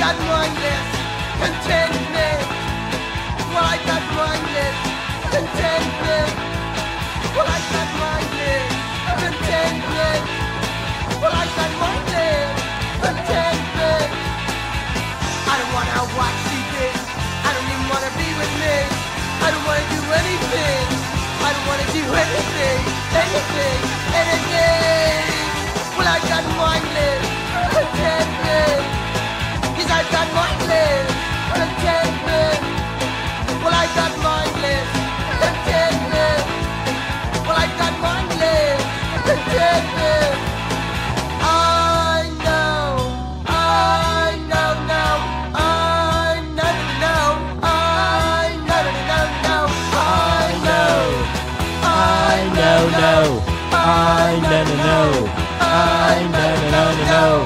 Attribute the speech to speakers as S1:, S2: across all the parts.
S1: got mindless contentment. Well, I got mindless contentment. Well, I got mindless contentment. Well, I got mindless contentment. I don't wanna watch TV. I don't even wanna be with me. I don't wanna do anything. I don't wanna do anything, anything, anything. Well, I got mindless contentment. Yes, I got mindless contentment. Well, I got mindless contentment. Well, I got mindless contentment. I know now. I know.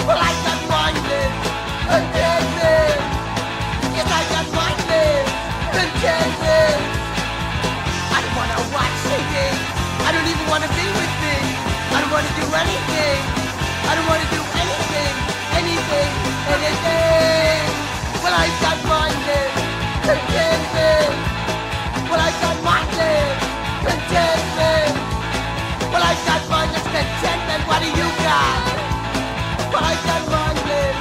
S1: Well, I got mindless contentment. Yes, I got mindless contentment. I don't wanna watch TV. I don't even wanna be with me. I don't wanna do anything. I don't wanna do anything, anything, anything. Well, I got mindless contentment. Well, I got mindless contentment. Well, I got mindless contentment. What do you got? Well, I got mindless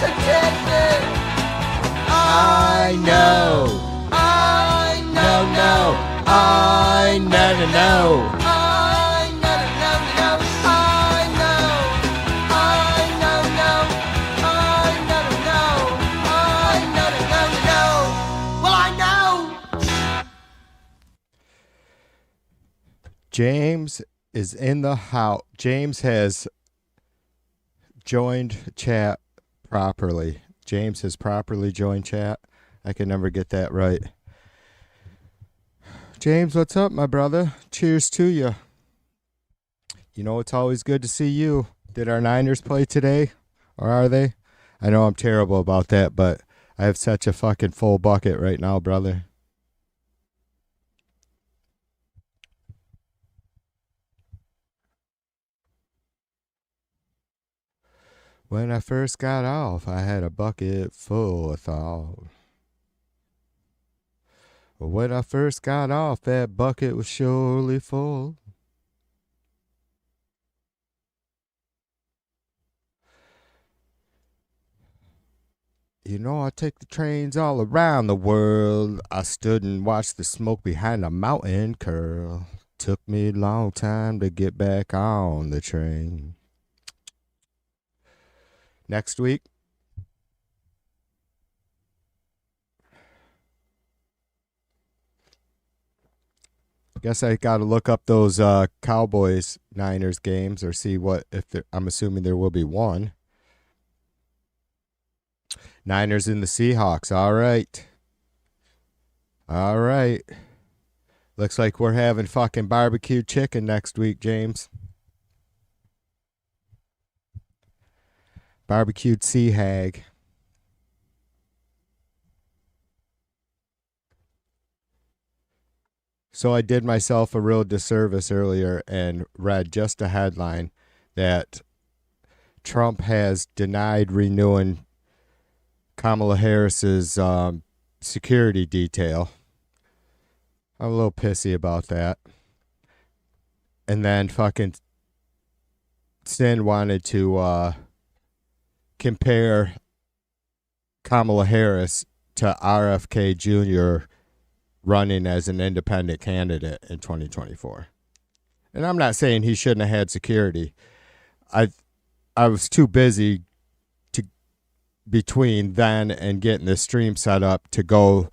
S1: contentment. I know. I know. I know.
S2: James is in the house. James has joined chat properly. James has properly joined chat. I can never get that right. James, what's up, my brother? Cheers to you. You know, it's always good to see you. Did our Niners play today? Or are they? I know I'm terrible about that, but I have such a fucking full bucket right now, brother. When I first got off, I had a bucket full of thought. When I first got off, that bucket was surely full. You know, I take the trains all around the world. I stood and watched the smoke behind a mountain curl. Took me a long time to get back on the train. Next week, I guess I got to look up those Cowboys Niners games or see what if I'm assuming there will be one. Niners and the Seahawks. All right. All right. Looks like we're having fucking barbecue chicken next week, James. Barbecued sea hag. So I did myself a real disservice earlier and read just a headline that Trump has denied renewing Kamala Harris's security detail. I'm a little pissy about that. And then fucking Sin wanted to compare Kamala Harris to RFK Jr. running as an independent candidate in 2024. And I'm not saying he shouldn't have had security. I was too busy between then and getting the stream set up to go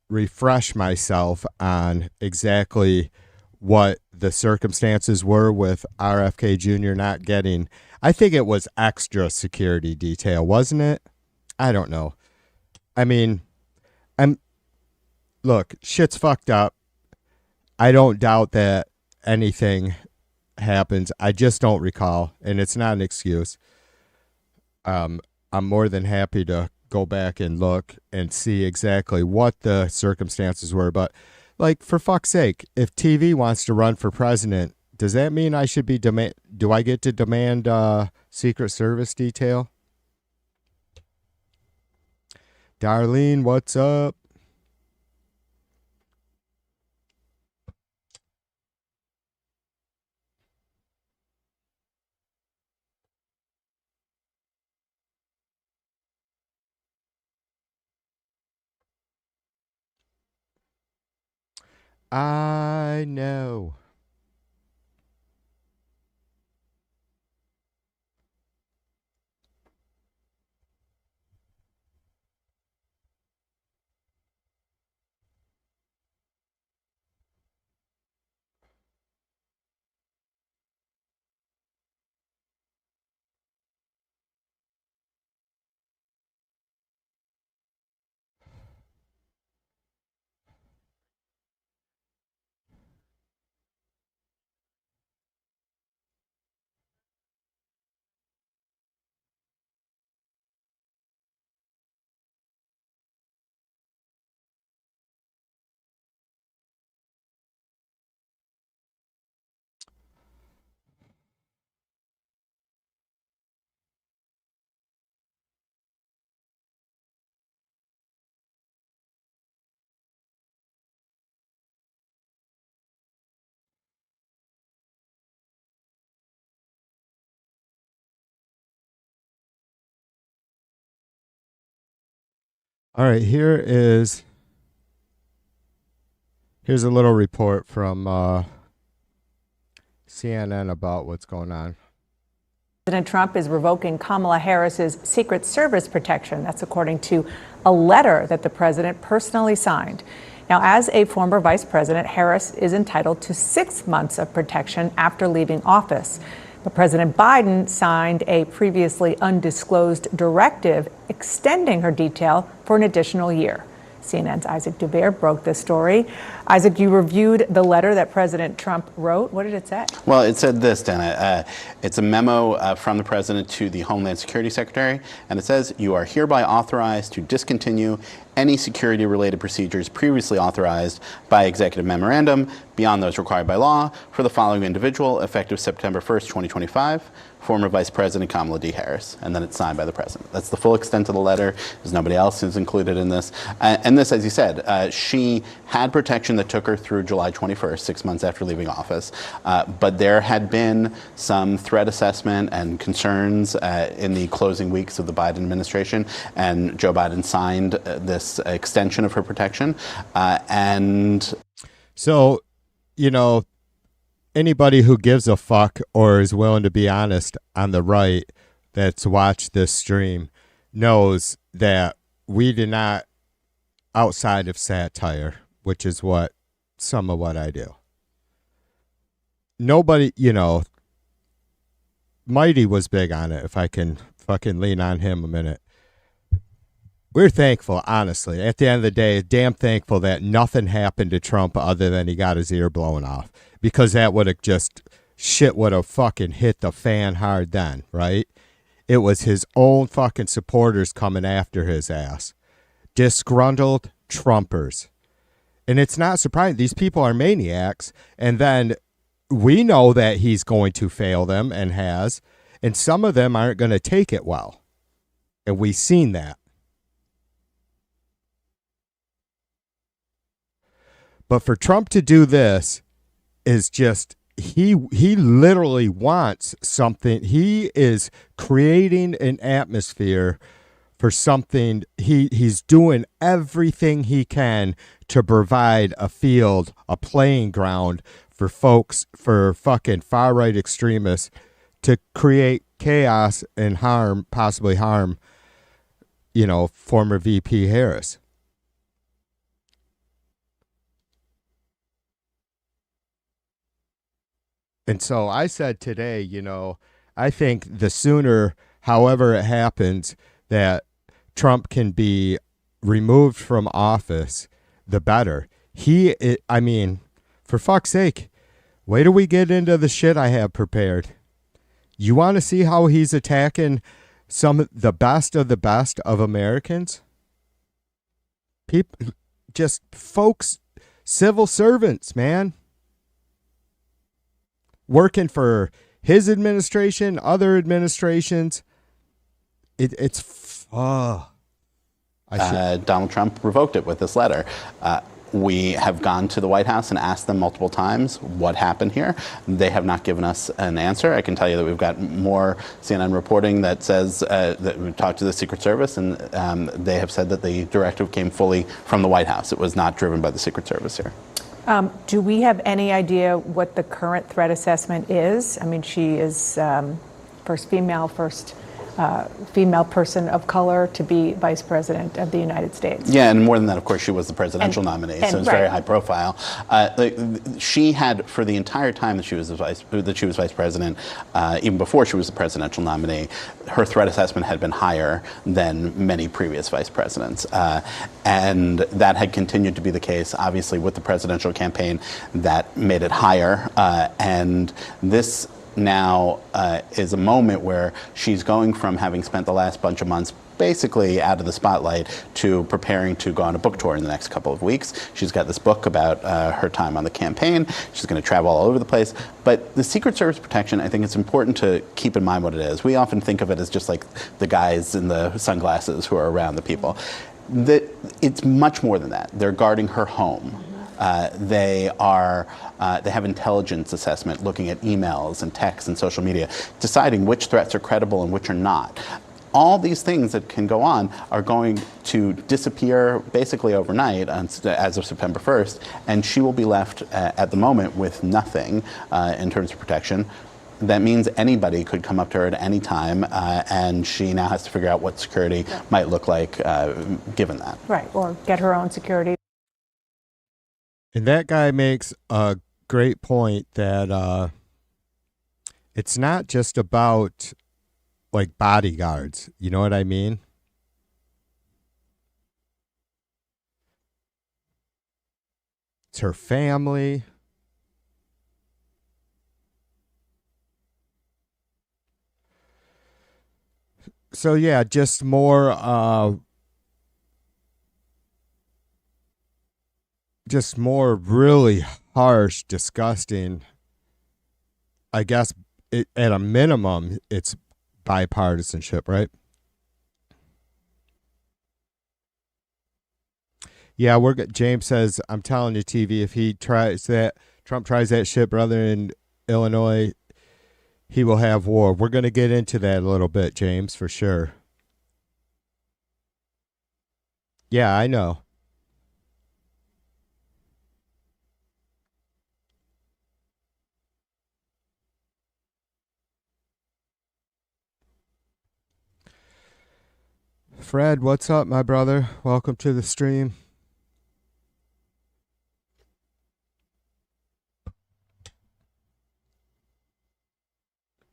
S2: refresh myself on exactly what the circumstances were with RFK Jr. not getting, I think it was extra security detail, wasn't it? I don't know. I mean, look, shit's fucked up. I don't doubt that anything happens. I just don't recall, and it's not an excuse. I'm more than happy to go back and look and see exactly what the circumstances were, but Like, for fuck's sake, if TV wants to run for president, does that mean I should be do I get to demand Secret Service detail? Darlene, what's up? I know. All right, here's a little report from CNN about what's going on.
S3: President Trump is revoking Kamala Harris's Secret Service protection. That's according to a letter that the president personally signed. Now, as a former vice president, Harris is entitled to 6 months of protection after leaving office. But President Biden signed a previously undisclosed directive extending her detail for an additional year. CNN's Isaac Dubert broke this story. Isaac, you reviewed the letter that President Trump wrote. What did it say?
S4: Well, it said this, Dana. It's a memo from the president to the Homeland Security Secretary, and it says, "You are hereby authorized to discontinue any security-related procedures previously authorized by executive memorandum beyond those required by law for the following individual effective September 1st, 2025. Former Vice President Kamala D. Harris," and then it's signed by the president. That's the full extent of the letter. There's nobody else who's included in this. And this, as you said, she had protection that took her through July 21st, 6 months after leaving office. But there had been some threat assessment and concerns in the closing weeks of the Biden administration, and Joe Biden signed this extension of her protection.
S2: So, you know, anybody who gives a fuck or is willing to be honest on the right that's watched this stream knows that we do not, outside of satire, which is some of what I do. Nobody, Mighty was big on it, if I can fucking lean on him a minute. We're thankful, honestly. At the end of the day, damn thankful that nothing happened to Trump other than he got his ear blown off. Because that would have shit would have fucking hit the fan hard then, right? It was his own fucking supporters coming after his ass. Disgruntled Trumpers. And it's not surprising. These people are maniacs. And then we know that he's going to fail them and has. And some of them aren't going to take it well. And we've seen that. But for Trump to do this is just, he literally wants something. He is creating an atmosphere for something. He's doing everything he can to provide a field, a playing ground for folks, for fucking far-right extremists to create chaos and possibly harm, former VP Harris. And so I said today, I think the sooner, however it happens, that Trump can be removed from office, the better. For fuck's sake, wait till we get into the shit I have prepared. You want to see how he's attacking the best of Americans? Folks civil servants, man. Working for his administration, other administrations.
S4: Donald Trump revoked it with this letter. We have gone to the White House and asked them multiple times what happened here. They have not given us an answer. I can tell you that we've got more CNN reporting that says that we've talked to the Secret Service, and they have said that the directive came fully from the White House. It was not driven by the Secret Service here.
S3: Do we have any idea what the current threat assessment is? I mean, she is first female person of color to be vice president of the United States.
S4: Yeah, and more than that, of course, she was the presidential nominee, so it's very high profile. She had, for the entire time that she was vice president, even before she was the presidential nominee, her threat assessment had been higher than many previous vice presidents, and that had continued to be the case. Obviously, with the presidential campaign, that made it higher, and this now is a moment where she's going from having spent the last bunch of months basically out of the spotlight to preparing to go on a book tour in the next couple of weeks. She's got this book about her time on the campaign. She's going to travel all over the place. But the Secret Service protection, I think it's important to keep in mind what it is. We often think of it as just like the guys in the sunglasses who are around the people. It's much more than that. They're guarding her home. They have intelligence assessment, looking at emails and texts and social media, deciding which threats are credible and which are not. All these things that can go on are going to disappear basically overnight as of September 1st, and she will be left at the moment with nothing in terms of protection. That means anybody could come up to her at any time, and she now has to figure out what security might look like given that.
S3: Right, or get her own security.
S2: And that guy makes a great point that it's not just about like bodyguards. You know what I mean? It's her family. So yeah, just more really harsh, disgusting. I guess at a minimum, it's bipartisanship, right? Yeah, James says, I'm telling you, TV, if Trump tries that shit, brother, in Illinois, he will have war. We're going to get into that a little bit, James, for sure. Yeah, I know. Fred, what's up, my brother? Welcome to the stream.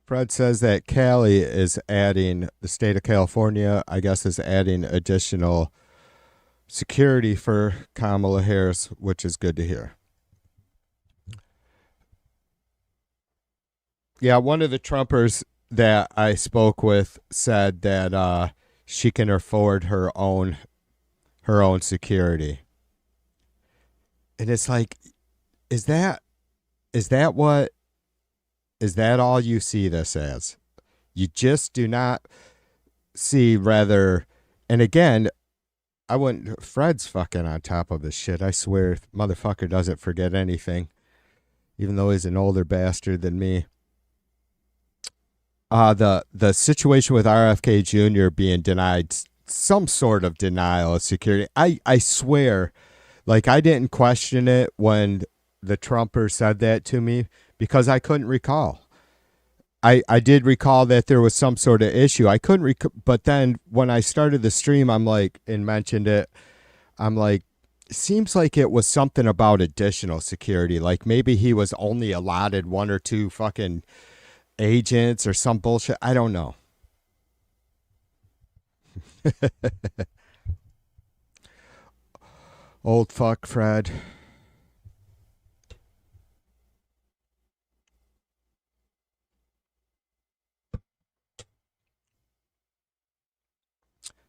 S2: Fred says that the state of California, I guess, is adding additional security for Kamala Harris, which is good to hear. Yeah, one of the Trumpers that I spoke with said that she can afford her own security. And it's like, is that all you see this as? You just do not see and again, Fred's fucking on top of this shit. I swear, motherfucker doesn't forget anything, even though he's an older bastard than me. The situation with RFK Jr. being denied some sort of denial of security. I swear, like, I didn't question it when the Trumper said that to me because I couldn't recall. I did recall that there was some sort of issue. I couldn't but then when I started the stream, I'm like, and mentioned it, I'm like, seems like it was something about additional security. Like maybe he was only allotted 1 or 2 fucking agents or some bullshit. I don't know. Old fuck Fred.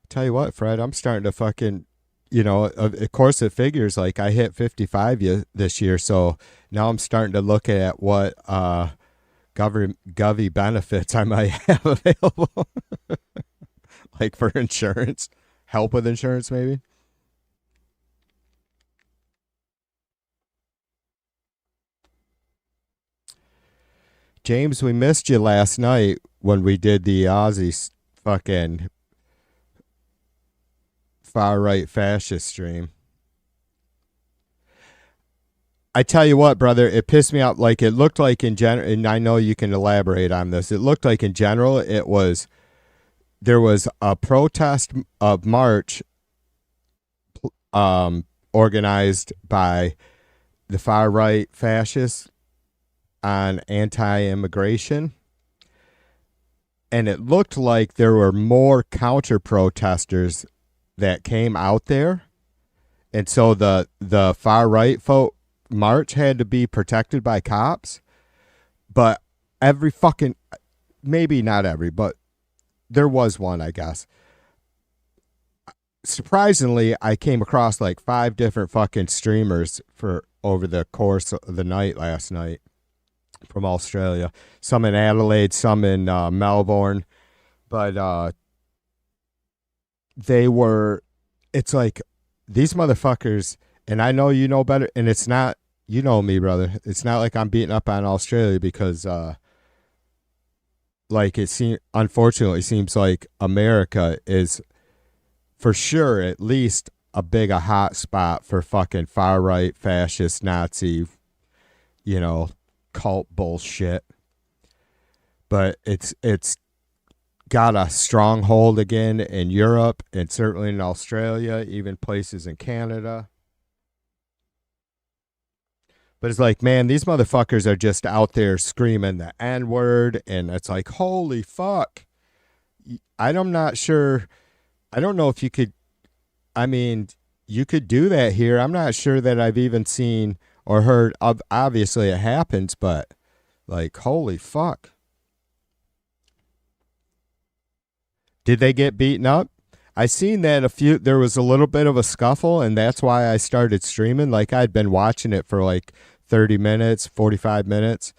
S2: Tell you what, Fred, I'm starting to fucking, of course it figures like I hit 55 this year, so now I'm starting to look at what govy benefits I might have available, like for insurance, help with insurance maybe. James, we missed you last night when we did the Aussie fucking far right fascist stream. I tell you what, brother, it pissed me off. Like, it looked like in general, and I know you can elaborate on this. It looked like in general, there was a protest of march organized by the far right fascists on anti-immigration, and it looked like there were more counter protesters that came out there, and so the far right march had to be protected by cops. But maybe not every, but there was one, I guess. Surprisingly, I came across like 5 different fucking streamers for over the course of the night last night from Australia. Some in Adelaide, some in Melbourne. But it's like these motherfuckers, and I know you know better, and it's not, you know me, brother. It's not like I'm beating up on Australia because like unfortunately seems like America is for sure at least a hot spot for fucking far right fascist Nazi, cult bullshit. But it's got a stronghold again in Europe and certainly in Australia, even places in Canada. But it's like, man, these motherfuckers are just out there screaming the N-word, and it's like, holy fuck. I'm not sure. I don't know if you could, you could do that here. I'm not sure that I've even seen or heard of, obviously it happens, but like, holy fuck. Did they get beaten up? I seen that there was a little bit of a scuffle, and that's why I started streaming. Like, I'd been watching it for like 30 minutes, 45 minutes,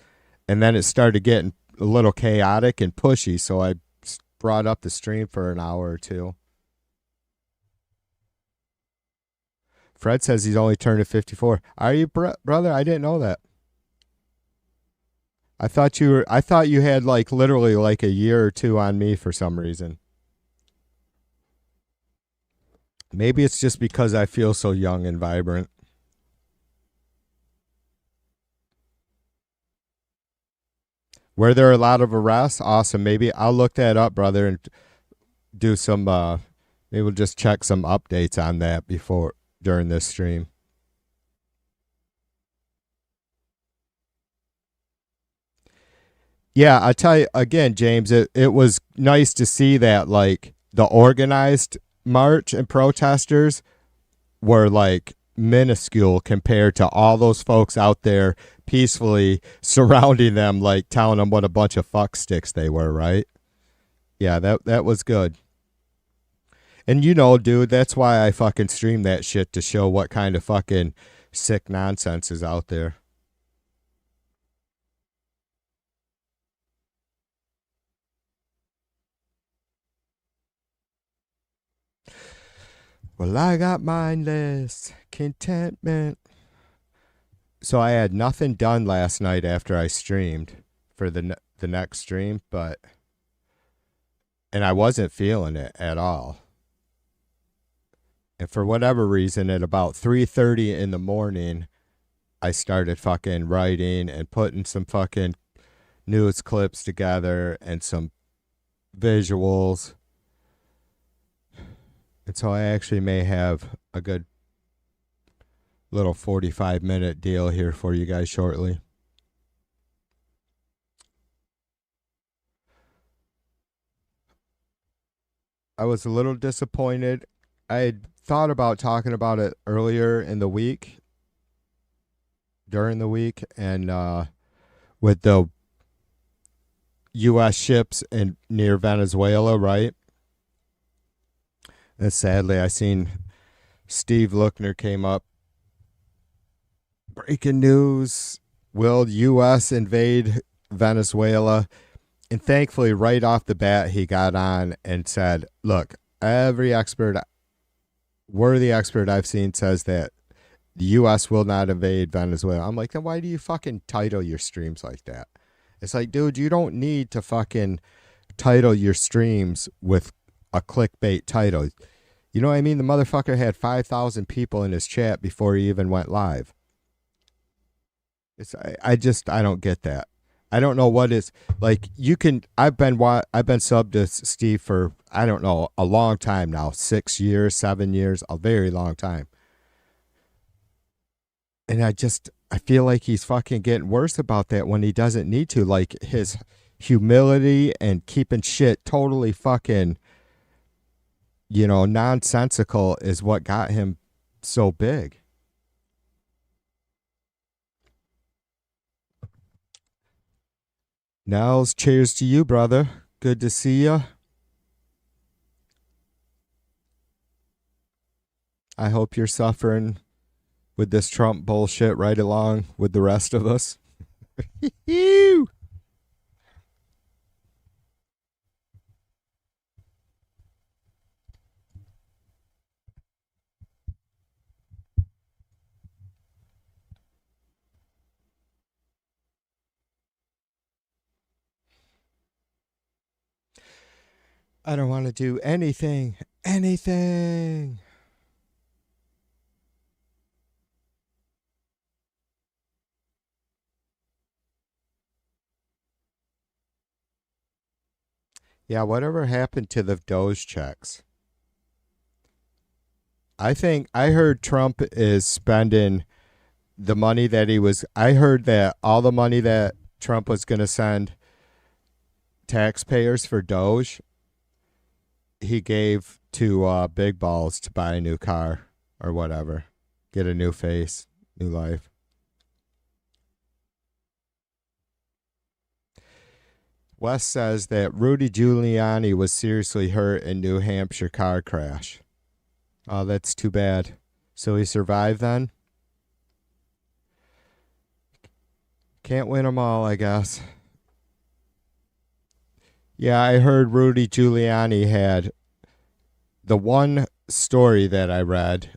S2: and then it started getting a little chaotic and pushy, so I brought up the stream for an hour or two. Fred says he's only turned 54. Are you, brother? I didn't know that. I thought you had like literally like a year or two on me for some reason. Maybe it's just because I feel so young and vibrant. Were there a lot of arrests? Awesome. Maybe I'll look that up, brother, and do some, maybe we'll just check some updates on that during this stream. Yeah, I tell you again, James, it was nice to see that like the organized march and protesters were like minuscule compared to all those folks out there peacefully surrounding them, like telling them what a bunch of fuck sticks they were, right? Yeah, that was good. And dude, that's why I fucking stream that shit, to show what kind of fucking sick nonsense is out there. Well, I got mindless contentment. So I had nothing done last night after I streamed for the next stream, and I wasn't feeling it at all. And for whatever reason, at about 3:30 in the morning, I started fucking writing and putting some fucking news clips together and some visuals. And so I actually may have a good little 45-minute deal here for you guys shortly. I was a little disappointed. I had thought about talking about it earlier in the week, during the week, and with the U.S. ships near Venezuela, right? And sadly, I seen Steve Lookner came up. Breaking news. Will U.S. invade Venezuela? And thankfully, right off the bat, he got on and said, look, every worthy expert I've seen says that the U.S. will not invade Venezuela. I'm like, then why do you fucking title your streams like that? It's like, dude, you don't need to fucking title your streams with a clickbait title. You know what I mean? The motherfucker had 5,000 people in his chat before he even went live. I don't get that. I don't know what is like. I've been subbed to Steve for, I don't know, a long time now, 6 years, 7 years, a very long time. And I feel like he's fucking getting worse about that when he doesn't need to. Like his humility and keeping shit totally fucking, nonsensical is what got him so big. Nels, cheers to you, brother. Good to see you. I hope you're suffering with this Trump bullshit right along with the rest of us. I don't want to do anything. Yeah, whatever happened to the Doge checks? I heard Trump is spending the money that I heard that all the money that Trump was going to send taxpayers for Doge, he gave to Big Balls to buy a new car or whatever, get a new face, new life. Wes says that Rudy Giuliani was seriously hurt in New Hampshire car crash. Oh, that's too bad. So he survived then? Can't win them all, I guess. Yeah, I heard Rudy Giuliani had the one story that I read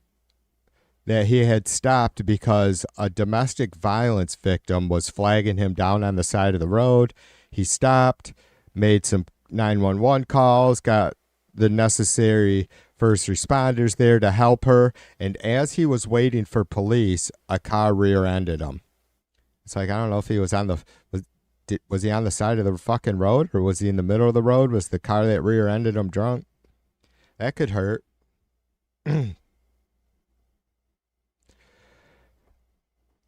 S2: that he had stopped because a domestic violence victim was flagging him down on the side of the road. He stopped, made some 911 calls, got the necessary first responders there to help her, and as he was waiting for police, a car rear-ended him. It's like, I don't know if he was on was he on the side of the fucking road, or was he in the middle of the road? Was the car that rear-ended him drunk? That could hurt. I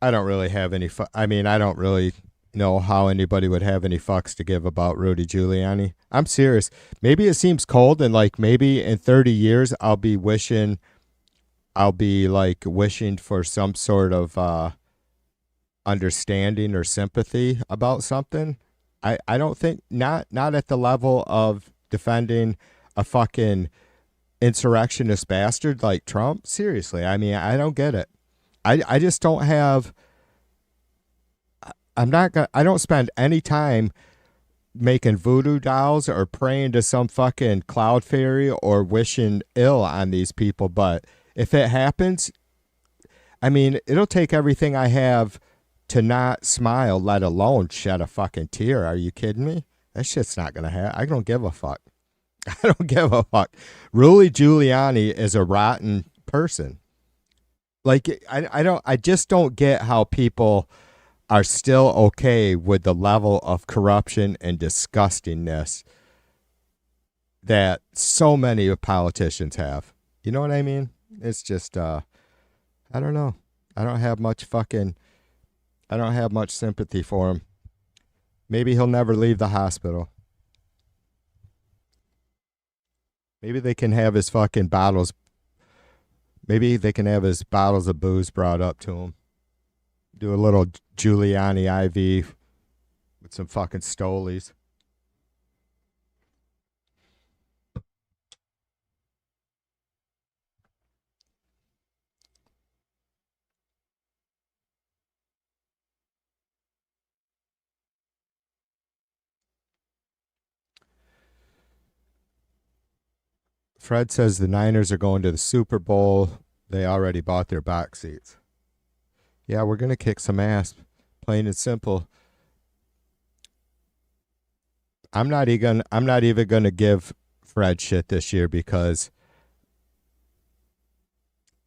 S2: don't really have any I don't really know how anybody would have any fucks to give about Rudy Giuliani. I'm serious. Maybe it seems cold, and like maybe in 30 years I'll be wishing for some sort of understanding or sympathy about something. I don't think not at the level of defending a fucking insurrectionist bastard like Trump. Seriously, I mean, I don't get it. I just don't have. I don't spend any time making voodoo dolls or praying to some fucking cloud fairy or wishing ill on these people. But if it happens, I mean, it'll take everything I have to not smile, let alone shed a fucking tear. Are you kidding me? That shit's not going to happen. I don't give a fuck. I don't give a fuck. Rudy Giuliani is a rotten person. Like, I just don't get how people are still okay with the level of corruption and disgustingness that so many politicians have. You know what I mean? It's just, I don't know. I don't have much sympathy for him. Maybe he'll never leave the hospital. Maybe they can have his fucking bottles. Maybe they can have his bottles of booze brought up to him. Do a little Giuliani IV with some fucking Stolies. Fred says the Niners are going to the Super Bowl. They already bought their box seats. Yeah, we're going to kick some ass, plain and simple. I'm not even going to give Fred shit this year because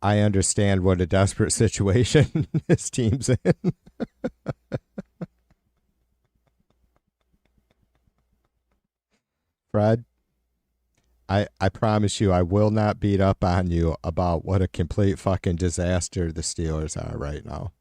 S2: I understand what a desperate situation his team's in. Fred, I promise you I will not beat up on you about what a complete fucking disaster the Steelers are right now.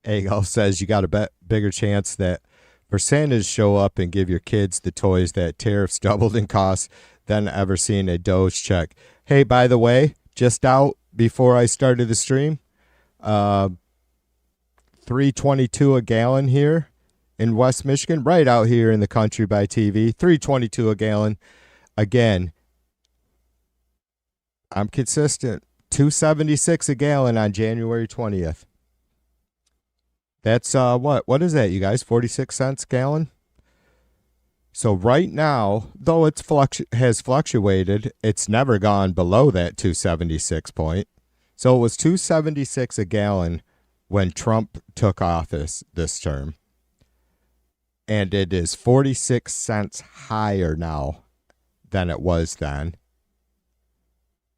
S2: Agel says you got a bigger chance that for Santa to show up and give your kids the toys that tariffs doubled in cost than ever seeing a Doge check. Hey, by the way, just out before I started the stream, $3.22 a gallon here in West Michigan, right out here in the country by TV. $3.22 a gallon. Again, I'm consistent. $2.76 a gallon on January 20th. That's what is that, you guys? 46 cents a gallon. So right now, though it's has fluctuated, it's never gone below that 276 point. So it was 276 a gallon when Trump took office this term. And it is 46 cents higher now than it was then.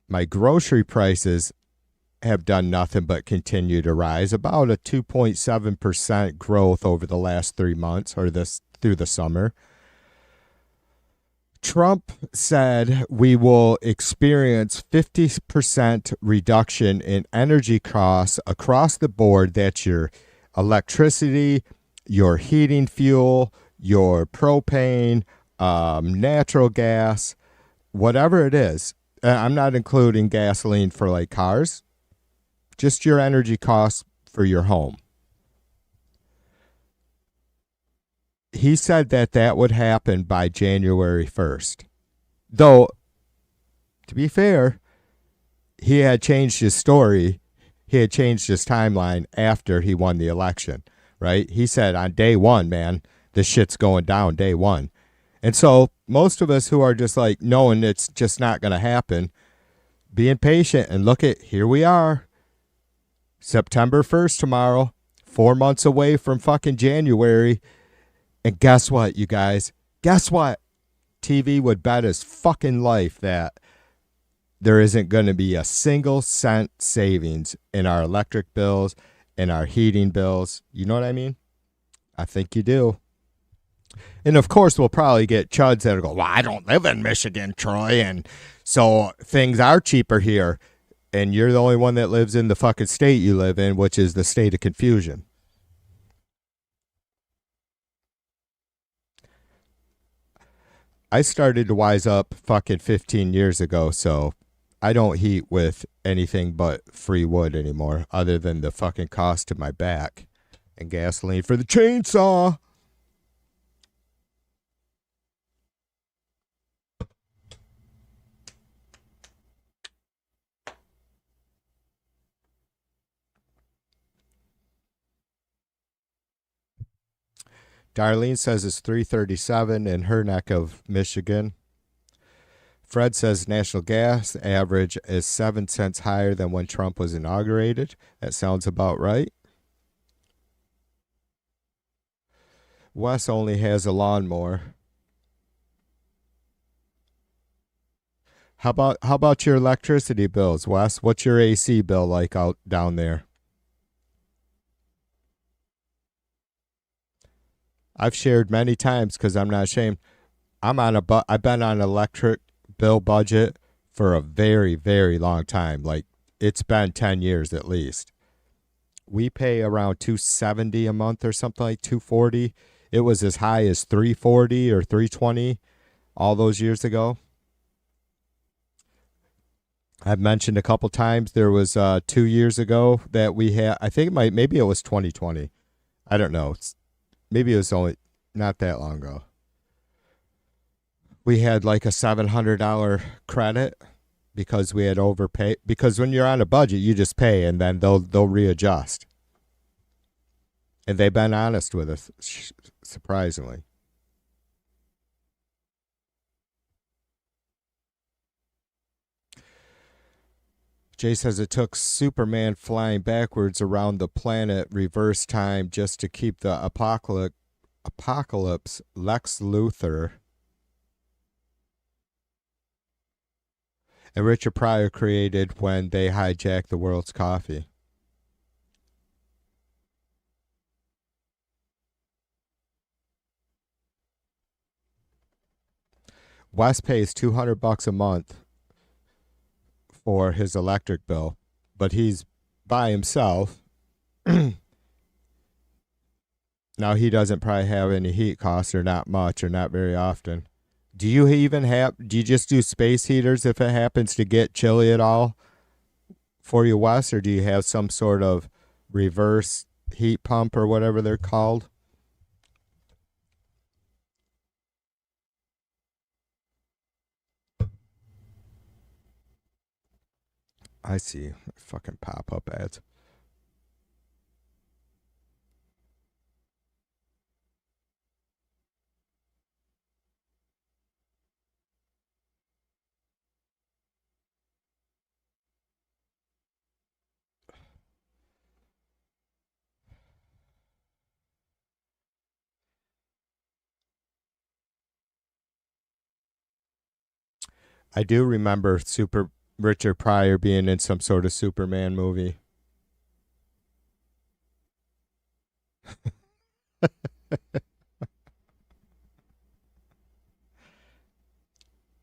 S2: My grocery prices have done nothing but continue to rise, about a 2.7% growth over the last 3 months or through the summer. Trump said we will experience 50% reduction in energy costs across the board. That's your electricity, your heating fuel, your propane, natural gas, whatever it is. I'm not including gasoline for like cars. Just your energy costs for your home. He said that would happen by January 1st. Though, to be fair, he had changed his story. He had changed his timeline after he won the election, right? He said on day one, man, this shit's going down day one. And so most of us who are just like knowing it's just not going to happen, being patient and look at, here we are. September 1st tomorrow, 4 months away from fucking January. And guess what, you guys? Guess what? TV would bet his fucking life that there isn't going to be a single cent savings in our electric bills, in our heating bills. You know what I mean? I think you do. And of course, we'll probably get chuds that'll go, well, I don't live in Michigan, Troy, and so things are cheaper here. And you're the only one that lives in the fucking state you live in, which is the state of confusion. I started to wise up fucking 15 years ago, so I don't heat with anything but free wood anymore, other than the fucking cost to my back and gasoline for the chainsaw. Darlene says it's 337 in her neck of Michigan. Fred says national gas average is 7 cents higher than when Trump was inaugurated. That sounds about right. Wes only has a lawnmower. How about your electricity bills, Wes? What's your AC bill like out down there? I've shared many times because I'm not ashamed. I've been on an electric bill budget for a very, very long time. Like it's been 10 years at least. We pay around $270 a month or something, like $240. It was as high as $340 or $320 all those years ago. I've mentioned a couple times there was 2 years ago that we had, I think maybe it was 2020. I don't know. Maybe it was only not that long ago. We had like a $700 credit because we had overpaid. Because when you're on a budget, you just pay, and then they'll readjust. And they've been honest with us, surprisingly. Jay says it took Superman flying backwards around the planet reverse time just to keep the apocalypse Lex Luthor and Richard Pryor created when they hijacked the world's coffee. Wes pays $200 a month for his electric bill, but he's by himself. Now he doesn't probably have any heat costs, or not much, or not very often. Do you just do space heaters if it happens to get chilly at all for you, Wes, or do you have some sort of reverse heat pump or whatever they're called? I see. Fucking pop-up ads. I do remember Richard Pryor being in some sort of Superman movie.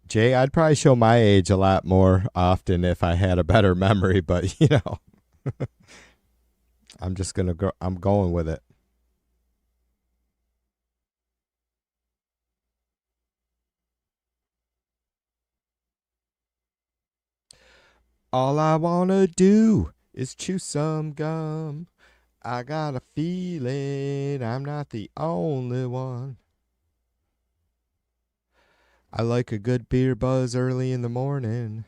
S2: Jay, I'd probably show my age a lot more often if I had a better memory, but I'm just gonna go. I'm going with it. All I wanna do is chew some gum. I got a feeling I'm not the only one. I like a good beer buzz early in the morning.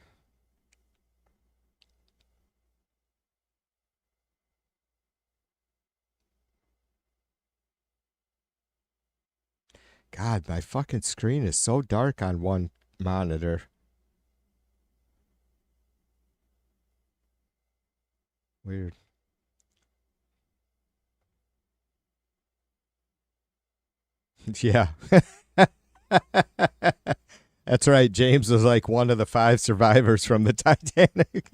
S2: God, my fucking screen is so dark on one monitor. Weird. Yeah. That's right. James was like one of the 5 survivors from the Titanic.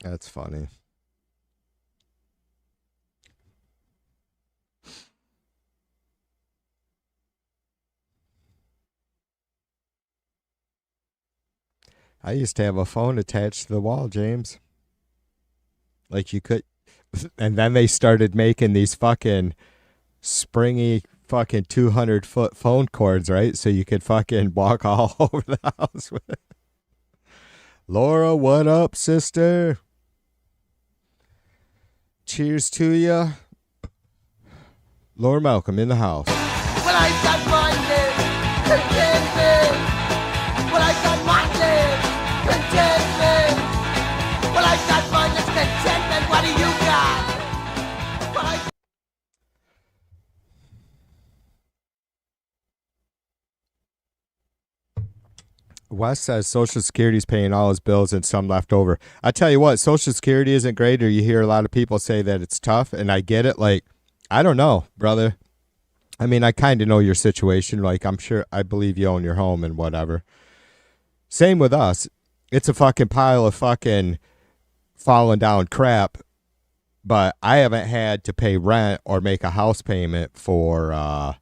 S2: That's funny. I used to have a phone attached to the wall, James. Like you could, and then they started making these fucking springy fucking 200-foot phone cords, right? So you could fucking walk all over the house with it. Laura, what up, sister? Cheers to ya. Laura Malcolm in the house.
S1: Well, I got my live contentment. Well, I got my live contentment. Well, I got mine is contentment. What do you got? Well, I
S2: Wes says Social Security's paying all his bills and some left over. I tell you what, Social Security isn't great, or you hear a lot of people say that it's tough, and I get it. Like, I don't know, brother. I mean, I kind of know your situation. Like, I'm sure, I believe you own your home and whatever. Same with us. It's a fucking pile of fucking falling down crap, but I haven't had to pay rent or make a house payment for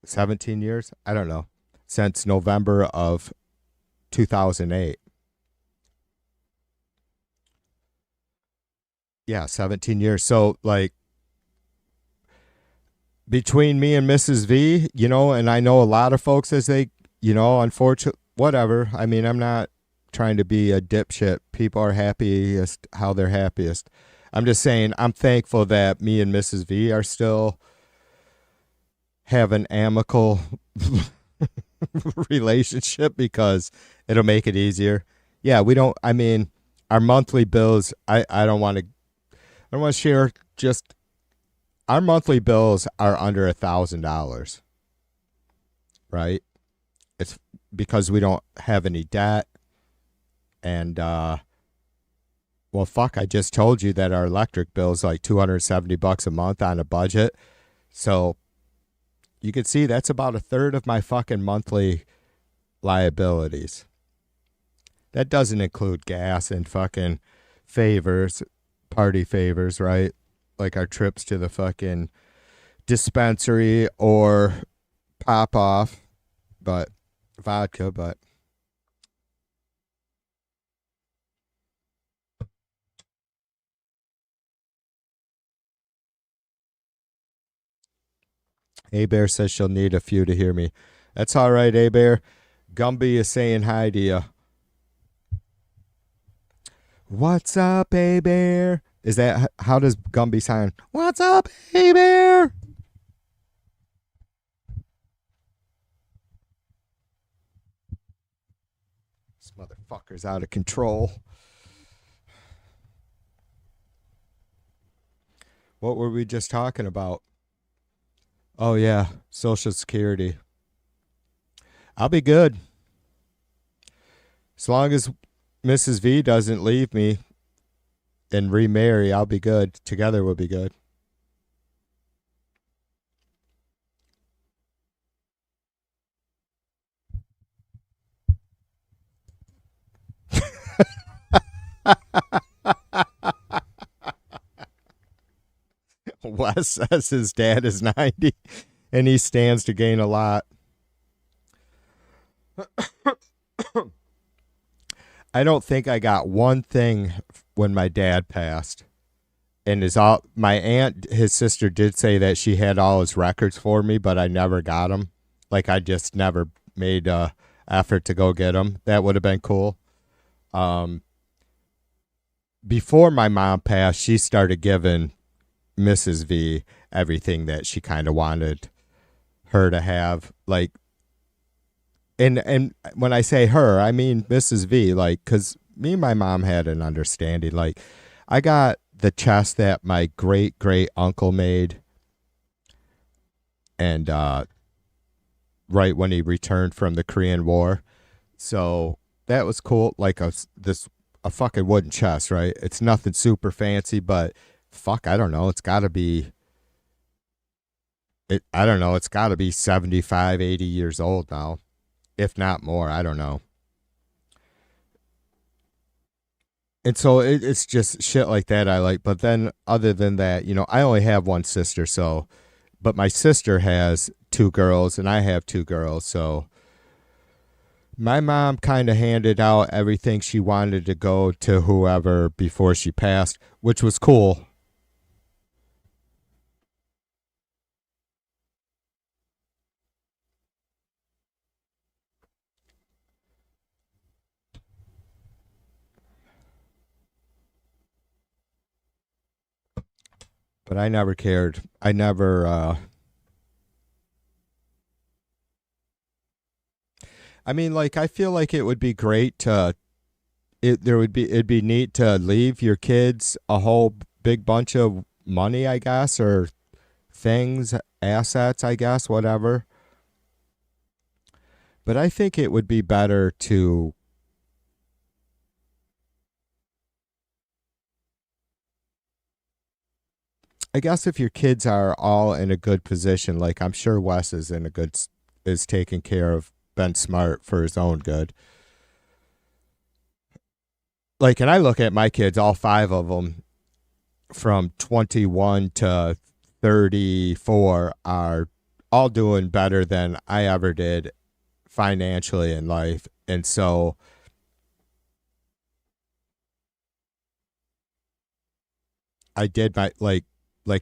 S2: 17 years? I don't know. Since November of 2008. Yeah, 17 years. So, like, between me and Mrs. V, and I know a lot of folks as they, unfortunately, whatever. I mean, I'm not trying to be a dipshit. People are happiest how they're happiest. I'm just saying I'm thankful that me and Mrs. V are still have an amicable relationship because it'll make it easier. Yeah, we don't, I mean, our monthly bills, I don't want to share, just our monthly bills are under $1,000, right? It's because we don't have any debt. And, well, fuck, I just told you that our electric bill is like $270 a month on a budget. So you can see that's about a third of my fucking monthly liabilities. That doesn't include gas and fucking favors, party favors, right? Like our trips to the fucking dispensary or pop off, but vodka, but A-Bear says she'll need a few to hear me. That's all right, A-Bear. Gumby is saying hi to you. What's up, A-Bear? Is that, how does Gumby sound? What's up, A-Bear? This motherfucker's out of control. What were we just talking about? Oh, yeah, Social Security. I'll be good. As long as Mrs. V doesn't leave me and remarry, I'll be good. Together we'll be good. Wes says his dad is 90 and he stands to gain a lot. I don't think I got one thing when my dad passed. And my aunt, his sister, did say that she had all his records for me, but I never got them. Like, I just never made a effort to go get them. That would have been cool. Before my mom passed, she started giving Mrs. V everything that she kind of wanted her to have. Like, and when I say her, I mean Mrs. V, like, because me and my mom had an understanding. Like, I got the chest that my great uncle made, and right when he returned from the Korean War, so that was cool. Like a fucking wooden chest, right? It's nothing super fancy, but fuck, I don't know. It's got to be. I don't know. It's got to be 75, 80 years old now, if not more. I don't know. And so it's just shit like that I like. But then other than that, you know, I only have one sister. So, but my sister has two girls and I have two girls. So my mom kind of handed out everything she wanted to go to whoever before she passed, which was cool. But I never cared. I never, I mean, like, I feel like it would be great to, it'd be neat to leave your kids a whole big bunch of money, I guess, or things, assets, I guess, whatever. But I think it would be better to, I guess if your kids are all in a good position, like I'm sure Wes is is taking care of Ben Smart for his own good. Like, and I look at my kids, all five of them from 21 to 34 are all doing better than I ever did financially in life. And so I did my, like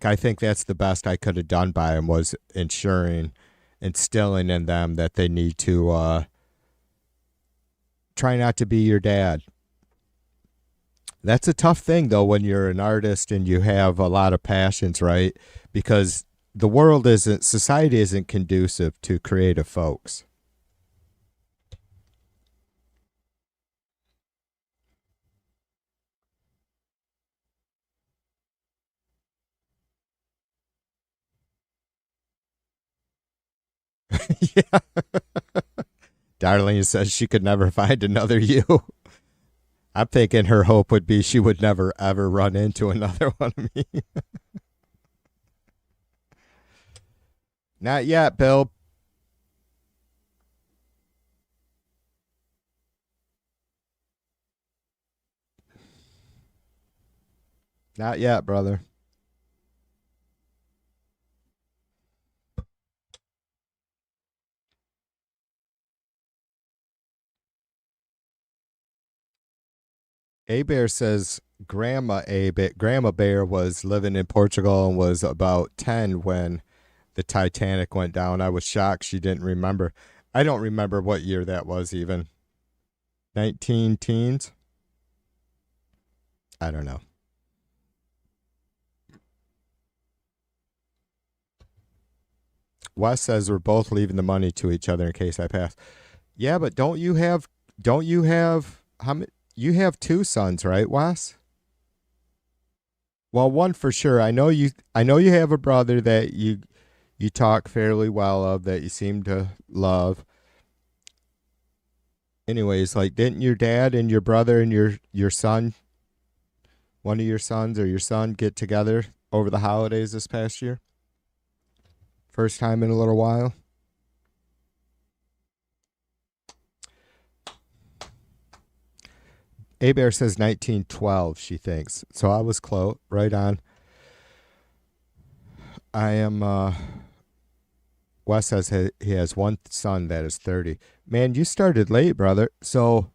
S2: I think that's the best I could have done by them, was instilling in them that they need to try not to be your dad. That's a tough thing, though, when you're an artist and you have a lot of passions, right? Because the world isn't, society isn't conducive to creative folks. Yeah. Darlene says she could never find another you. I'm thinking her hope would be she would never, ever run into another one of me. Not yet, Bill. Not yet, brother. A Bear says Grandma Bear was living in Portugal and was about 10 when the Titanic went down. I was shocked she didn't remember. I don't remember what year that was even. 19 teens? I don't know. Wes says we're both leaving the money to each other in case I pass. Yeah, but don't you have how many? You have two sons, right, Wes? Well, one for sure. I know you have a brother that you talk fairly well of, that you seem to love. Anyways, like, didn't your dad and your brother and your son, one of your sons or your son, get together over the holidays this past year? First time in a little while. A Bear says 1912, she thinks. So I was close, right on. I am, Wes says he has one son that is 30. Man, you started late, brother. So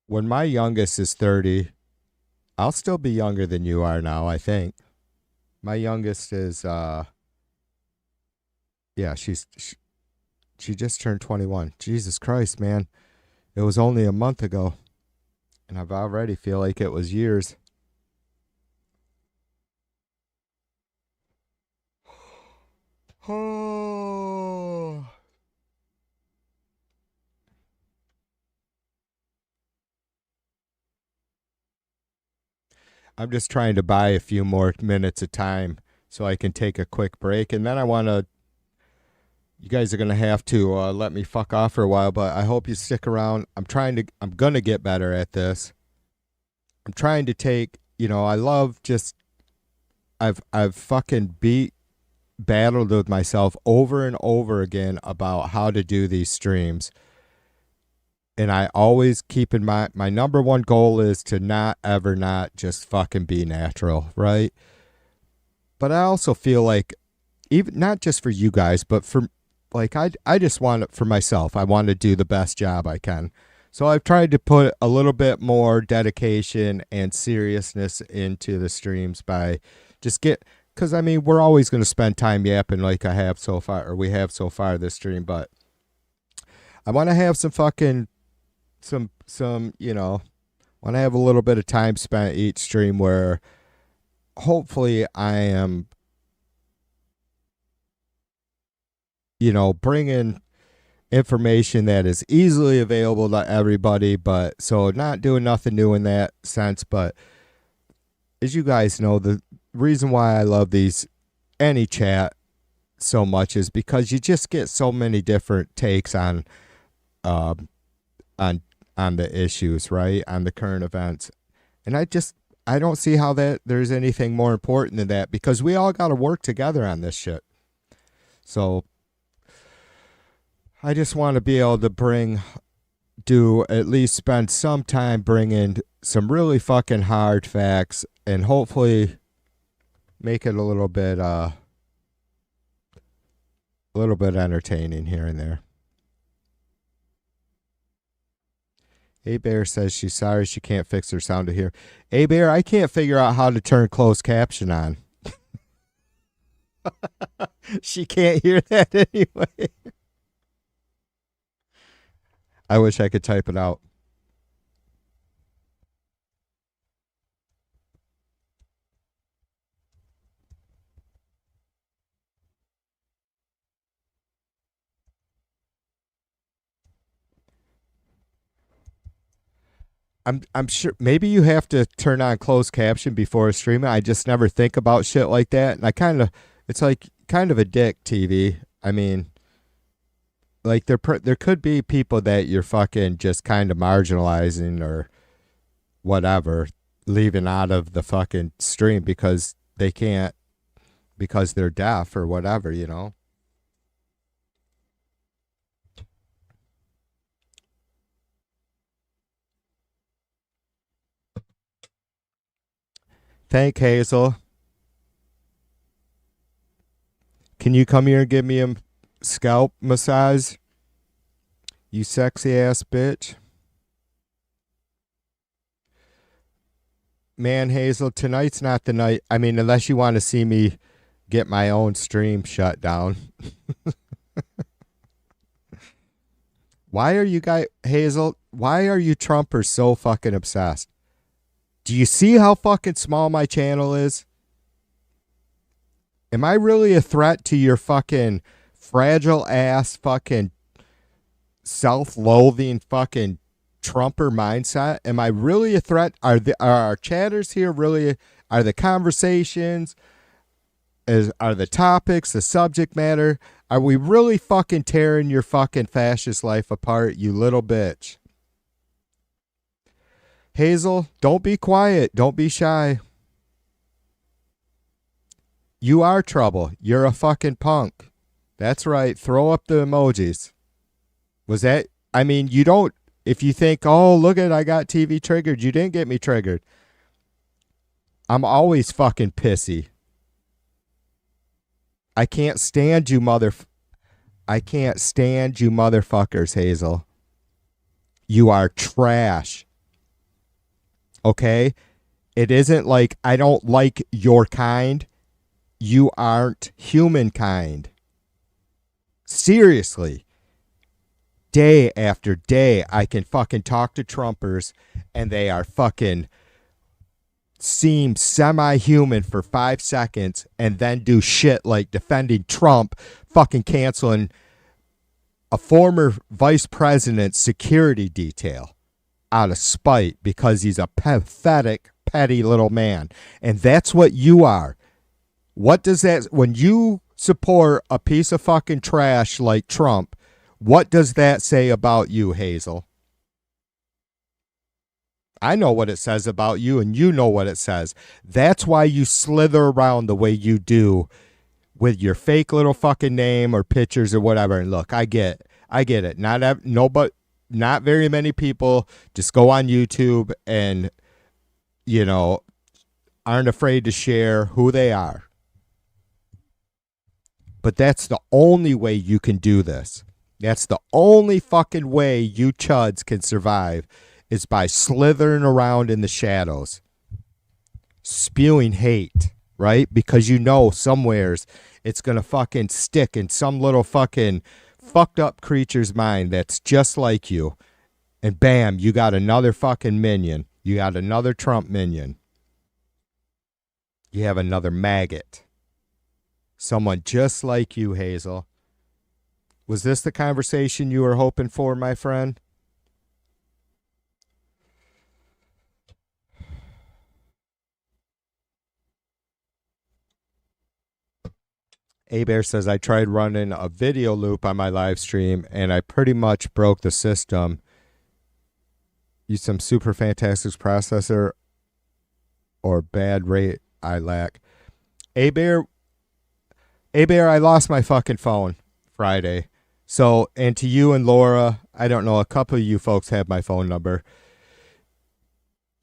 S2: when my youngest is 30, I'll still be younger than you are now, I think. My youngest is, yeah, she just turned 21. Jesus Christ, man. It was only a month ago, and I've already feel like it was years. Oh. I'm just trying to buy a few more minutes of time so I can take a quick break, and then I want to. You guys are going to have to let me fuck off for a while, but I hope you stick around. I'm going to get better at this. I'm trying to take, I love just, I've fucking battled with myself over and over again about how to do these streams. And I always keep in mind, my number one goal is to not just fucking be natural, right? But I also feel like, even not just for you guys, but for, like, I just want it for myself. I want to do the best job I can. So I've tried to put a little bit more dedication and seriousness into the streams by just because I mean, we're always going to spend time yapping like I have so far, or we have so far this stream, but I want to have some fucking, want to have a little bit of time spent each stream where hopefully I am, bringing information that is easily available to everybody, but so not doing nothing new in that sense. But as you guys know, the reason why I love these AnyChat so much is because you just get so many different takes on the issues, right? On the current events. And I don't see how that there's anything more important than that, because we all got to work together on this shit. So I just want to be able to at least spend some time bringing some really fucking hard facts and hopefully make it a little bit entertaining here and there. A Bear says she's sorry she can't fix her sound to hear. A Bear, I can't figure out how to turn closed caption on. She can't hear that anyway. I wish I could type it out. I'm sure maybe you have to turn on closed caption before streaming. I just never think about shit like that, and I kind of it's like kind of a dick TV. I mean, like there could be people that you're fucking just kind of marginalizing or whatever, leaving out of the fucking stream because they can't because they're deaf or whatever, you know. Thank Hazel. Can you come here and give me a scalp massage? You sexy ass bitch. Man, Hazel, tonight's not the night. I mean, unless you want to see me get my own stream shut down. Why are you guys, Hazel, why are you Trumpers so fucking obsessed? Do you see how fucking small my channel is? Am I really a threat to your fucking fragile ass fucking self-loathing fucking Trumper mindset? Am I really a threat? Are our chatters here really, are the conversations, are the topics, the subject matter, are we really fucking tearing your fucking fascist life apart, you little bitch? Hazel, don't be quiet. Don't be shy. You are trouble. You're a fucking punk. That's right. Throw up the emojis. Was that, I mean, you don't, if you think, oh, look at, I got TV triggered. You didn't get me triggered. I'm always fucking pissy. I can't stand you I can't stand you motherfuckers, Hazel. You are trash. Okay? It isn't like I don't like your kind. You aren't humankind. Seriously. Day after day, I can fucking talk to Trumpers and they are fucking seem semi-human for 5 seconds and then do shit like defending Trump, fucking canceling a former vice president's security detail out of spite because he's a pathetic, petty little man. And that's what you are. What does that, when you support a piece of fucking trash like Trump, what does that say about you, Hazel? I know what it says about you, and you know what it says. That's why you slither around the way you do with your fake little fucking name or pictures or whatever. And look, I get it. Not very many people just go on YouTube and, you know, aren't afraid to share who they are. But that's the only way you can do this. That's the only fucking way you chuds can survive is by slithering around in the shadows, spewing hate, right? Because you know somewheres it's going to fucking stick in some little fucking fucked up creature's mind that's just like you. And bam, you got another fucking minion. You got another Trump minion. You have another maggot. Someone just like you, Hazel. Was this the conversation you were hoping for, my friend? A-Bear says, I tried running a video loop on my live stream, and I pretty much broke the system. Use some super fantastic processor or bad rate I lack. A-Bear, I lost my fucking phone Friday. So, and to you and Laura, I don't know, a couple of you folks have my phone number.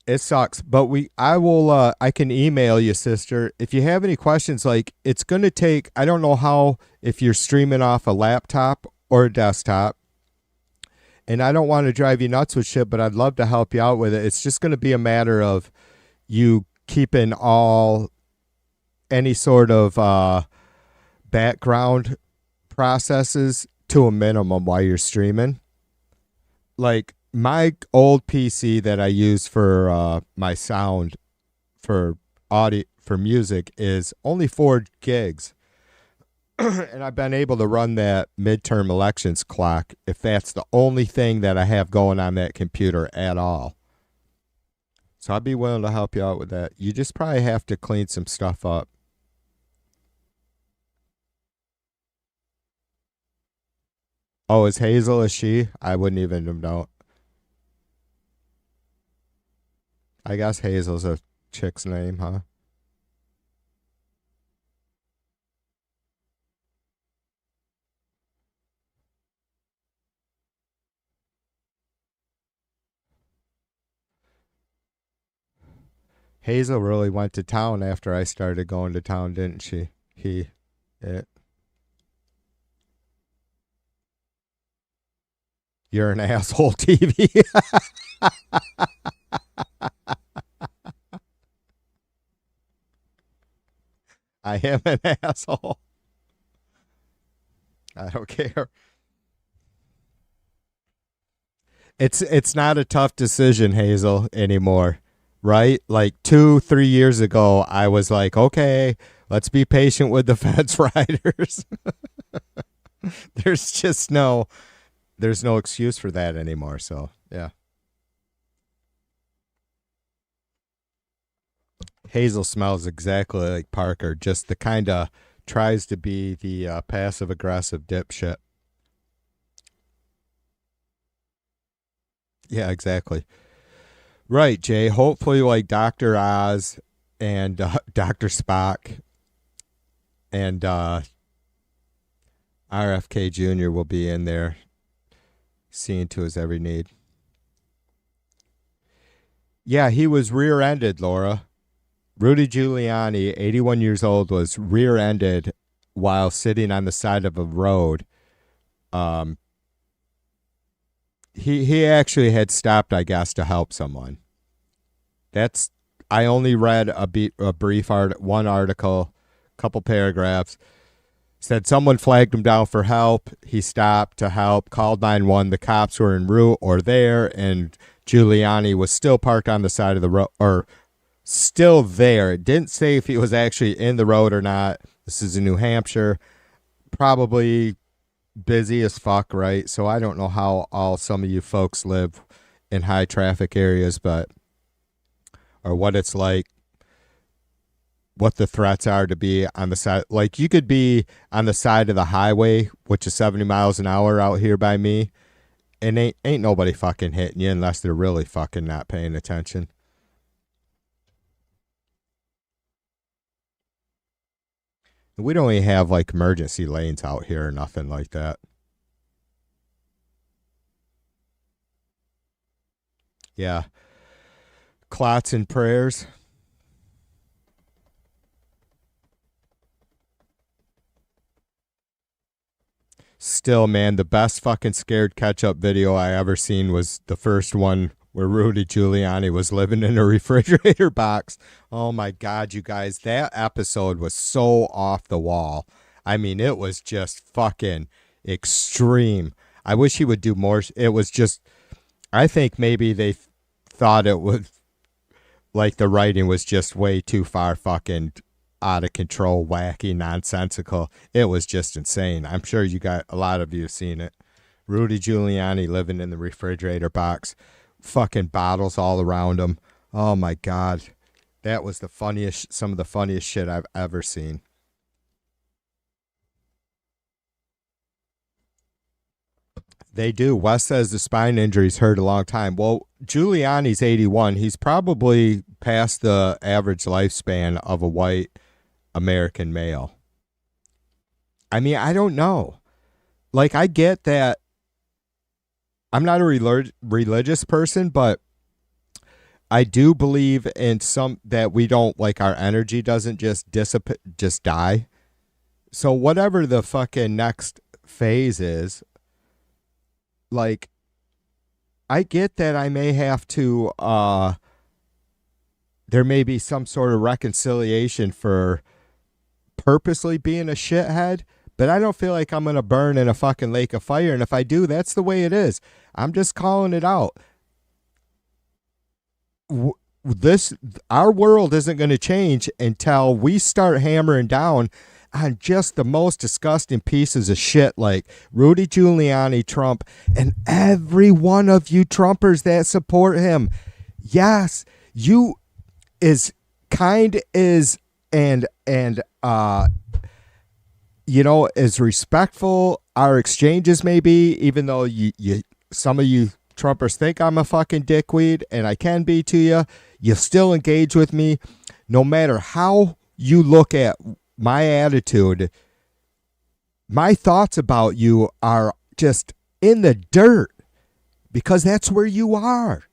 S2: It sucks, but I can email you, sister. If you have any questions, like it's going to take, I don't know how, if you're streaming off a laptop or a desktop, and I don't want to drive you nuts with shit, but I'd love to help you out with it. It's just going to be a matter of you keeping any sort of background processes to a minimum while you're streaming. like my old PC that I use for my sound for audio for music is only 4 gigs. And I've been able to run that midterm elections clock if that's the only thing that I have going on that computer at all. So I'd be willing to help you out with that. You just probably have to clean some stuff up. Oh, is Hazel a she? I wouldn't even have known. I guess Hazel's a chick's name, huh? Hazel really went to town after I started going to town, didn't she? It. You're an asshole, TV. I am an asshole. I don't care. It's not a tough decision, Hazel, anymore, right? Like 2-3 years ago, I was like, okay, let's be patient with the fence riders. There's no excuse for that anymore. So yeah. Hazel smells exactly like Parker, just the kind of tries to be the passive aggressive dipshit. Yeah, exactly. Right, Jay. Hopefully, like Dr. Oz and Dr. Spock and RFK Jr. will be in there seeing to his every need. Yeah, he was rear-ended, Laura. Rudy Giuliani, 81 years old, was rear-ended while sitting on the side of a road. He actually had stopped, I guess, to help someone. I only read a brief one article, couple paragraphs. Said someone flagged him down for help. He stopped to help, called 911. The cops were en route or there, and Giuliani was still parked on the side of the road, or still there. It didn't say if he was actually in the road or not. This is in New Hampshire. Probably busy as fuck, right? So I don't know how all some of you folks live in high traffic areas, or what it's like, what the threats are to be on the side. Like, you could be on the side of the highway, which is 70 miles an hour out here by me, and ain't nobody fucking hitting you unless they're really fucking not paying attention. We don't even have like emergency lanes out here or nothing like that. Yeah. Clots and prayers. Still, man, the best fucking scared catch-up video I ever seen was the first one where Rudy Giuliani was living in a refrigerator box. Oh my God, you guys, that episode was so off the wall. I mean, it was just fucking extreme. I wish he would do more. It was just, I think maybe they thought it would, like the writing was just way too far fucking out of control, wacky, nonsensical. It was just insane. I'm sure a lot of you have seen it. Rudy Giuliani living in the refrigerator box, fucking bottles all around him. Oh my God. That was some of the funniest shit I've ever seen. They do. Wes says the spine injury's hurt a long time. Well, Giuliani's 81. He's probably past the average lifespan of a white American male. I mean, I don't know. Like, I get that I'm not a religious person, but I do believe in that we don't, like, our energy doesn't just dissipate, just die. So whatever the fucking next phase is, like, I get that I may have to, there may be some sort of reconciliation for purposely being a shithead, But I don't feel like I'm going to burn in a fucking lake of fire. And if I do, that's the way it is. I'm just calling it out. Our world isn't going to change until we start hammering down on just the most disgusting pieces of shit like Rudy Giuliani, Trump, and every one of you Trumpers that support him. Yes, you as kind as and you know, as respectful our exchanges may be, even though you some of you Trumpers think I'm a fucking dickweed, and I can be to you, you still engage with me. No matter how you look at my attitude, my thoughts about you are just in the dirt because that's where you are.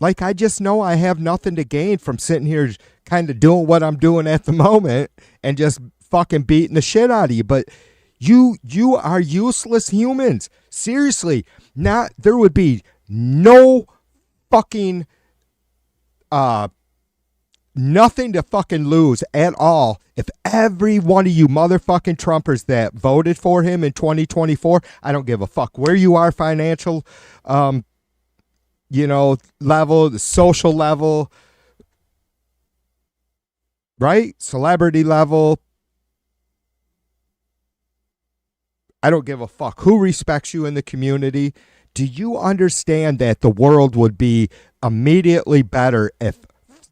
S2: Like, I just know I have nothing to gain from sitting here kind of doing what I'm doing at the moment and just fucking beating the shit out of you. But you are useless humans. Seriously, there would be no fucking nothing to fucking lose at all if every one of you motherfucking Trumpers that voted for him in 2024, I don't give a fuck where you are financial, level, the social level, right? Celebrity level. I don't give a fuck who respects you in the community. Do you understand that the world would be immediately better if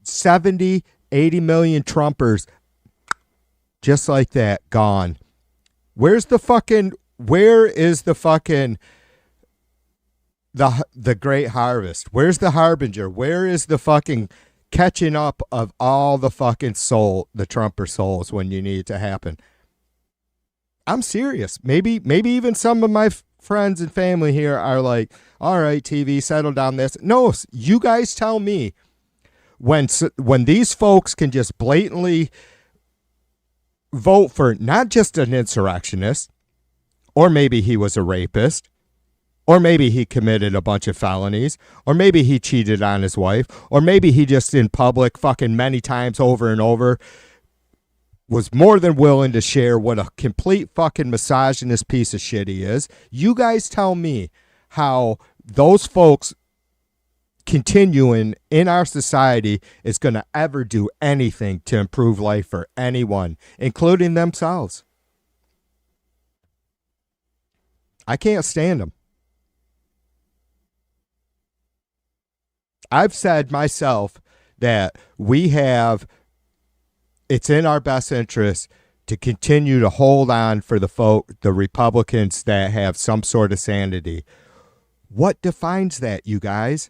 S2: 70, 80 million Trumpers just like that gone? Where is the fucking the great harvest? Where's the harbinger? Where is the fucking catching up of all the fucking the Trumper souls when you need it to happen? I'm serious. Maybe even some of my friends and family here are like, all right, TV, settle down this. No, you guys tell me when these folks can just blatantly vote for not just an insurrectionist, or maybe he was a rapist, or maybe he committed a bunch of felonies, or maybe he cheated on his wife, or maybe he just in public fucking many times over and over was more than willing to share what a complete fucking misogynist piece of shit he is. You guys tell me how those folks continuing in our society is going to ever do anything to improve life for anyone, including themselves. I can't stand them. I've said myself that it's in our best interest to continue to hold on for the Republicans that have some sort of sanity. What defines that, you guys?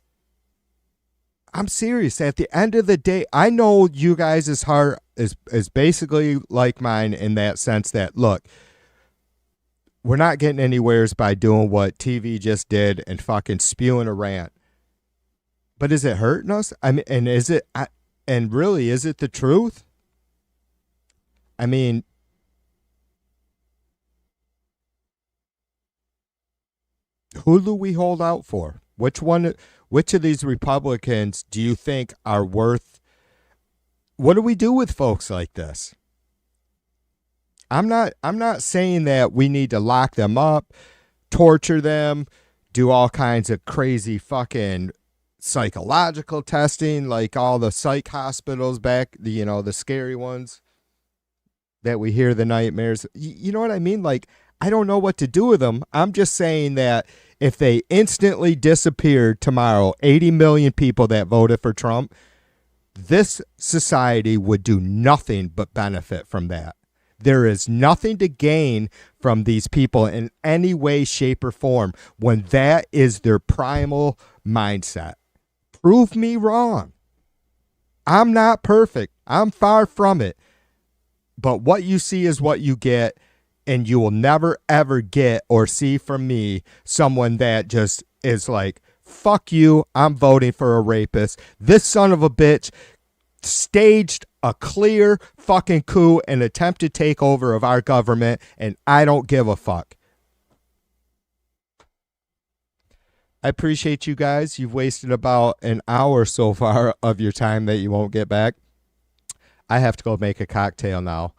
S2: I'm serious. At the end of the day, I know you guys' heart is basically like mine in that sense that, look, we're not getting anywhere by doing what TV just did and fucking spewing a rant. But is it hurting us? I mean, and is it the truth? I mean, who do we hold out for? Which of these Republicans do you think are worth? What do we do with folks like this? I'm not saying that we need to lock them up, torture them, do all kinds of crazy fucking psychological testing like all the psych hospitals back, the scary ones that we hear, the nightmares. You know what I mean? Like, I don't know what to do with them. I'm just saying that if they instantly disappeared tomorrow, 80 million people that voted for Trump, this society would do nothing but benefit from that. There is nothing to gain from these people in any way, shape, or form when that is their primal mindset. Prove me wrong. I'm not perfect. I'm far from it. But what you see is what you get, and you will never, ever get or see from me someone that just is like, fuck you, I'm voting for a rapist. This son of a bitch staged a clear fucking coup and attempted takeover of our government, and I don't give a fuck. I appreciate you guys. You've wasted about an hour so far of your time that you won't get back. I have to go make a cocktail now.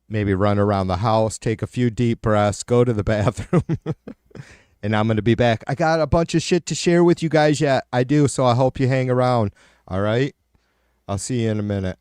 S2: Maybe run around the house, take a few deep breaths, go to the bathroom, and I'm going to be back. I got a bunch of shit to share with you guys yet. I do, so I hope you hang around. All right? I'll see you in a minute.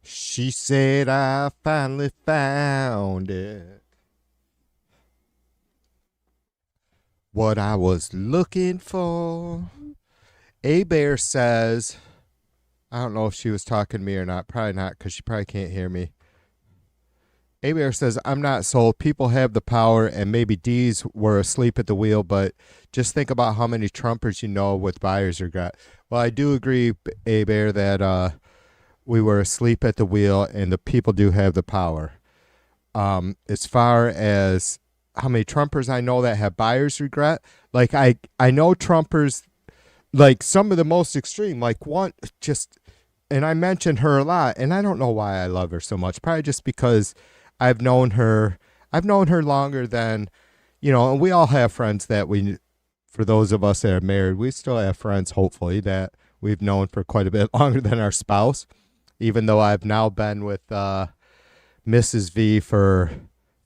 S2: She said, I finally found it. what I was looking for. A Bear says, I don't know if she was talking to me or not. Probably not, because she probably can't hear me. A Bear says, I'm not sold. People have the power, and maybe D's were asleep at the wheel, but just think about how many Trumpers you know with buyer's regret. Well, I do agree, A Bear, that we were asleep at the wheel, and the people do have the power. As far as how many Trumpers I know that have buyer's regret, like I know Trumpers, like some of the most extreme, like one just, and I mentioned her a lot, and I don't know why I love her so much. Probably just because I've known her longer than, and we all have friends that for those of us that are married, we still have friends, hopefully, that we've known for quite a bit longer than our spouse, even though I've now been with Mrs. V for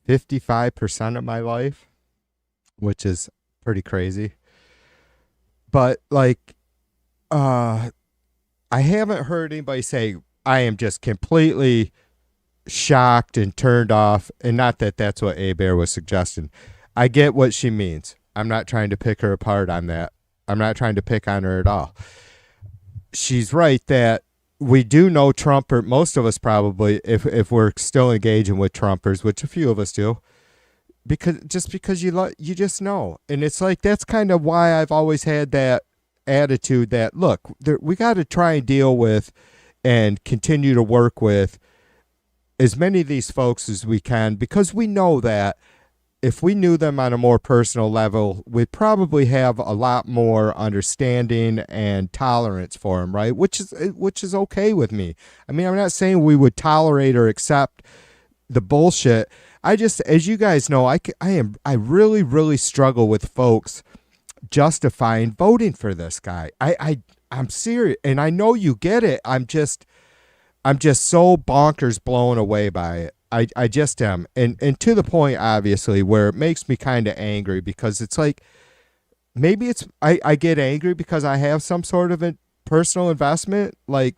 S2: 55% of my life, which is pretty crazy. But like, I haven't heard anybody say, I am just completely shocked and turned off. And not that that's what A Bear was suggesting. I get what she means. I'm not trying to pick her apart on that. I'm not trying to pick on her at all. She's right that we do know Trump, or most of us probably, if we're still engaging with Trumpers, which a few of us do, because you just know. And it's like, that's kind of why I've always had that attitude that, look, we got to try and deal with and continue to work with as many of these folks as we can, because we know that if we knew them on a more personal level, we'd probably have a lot more understanding and tolerance for them, right? Which is okay with me. I mean, I'm not saying we would tolerate or accept the bullshit. I just, as you guys know, I really, really struggle with folks justifying voting for this guy. I'm serious, and I know you get it. I'm just so bonkers blown away by it. I just am. And to the point, obviously, where it makes me kind of angry, because it's like, maybe it's, I get angry because I have some sort of a personal investment, like,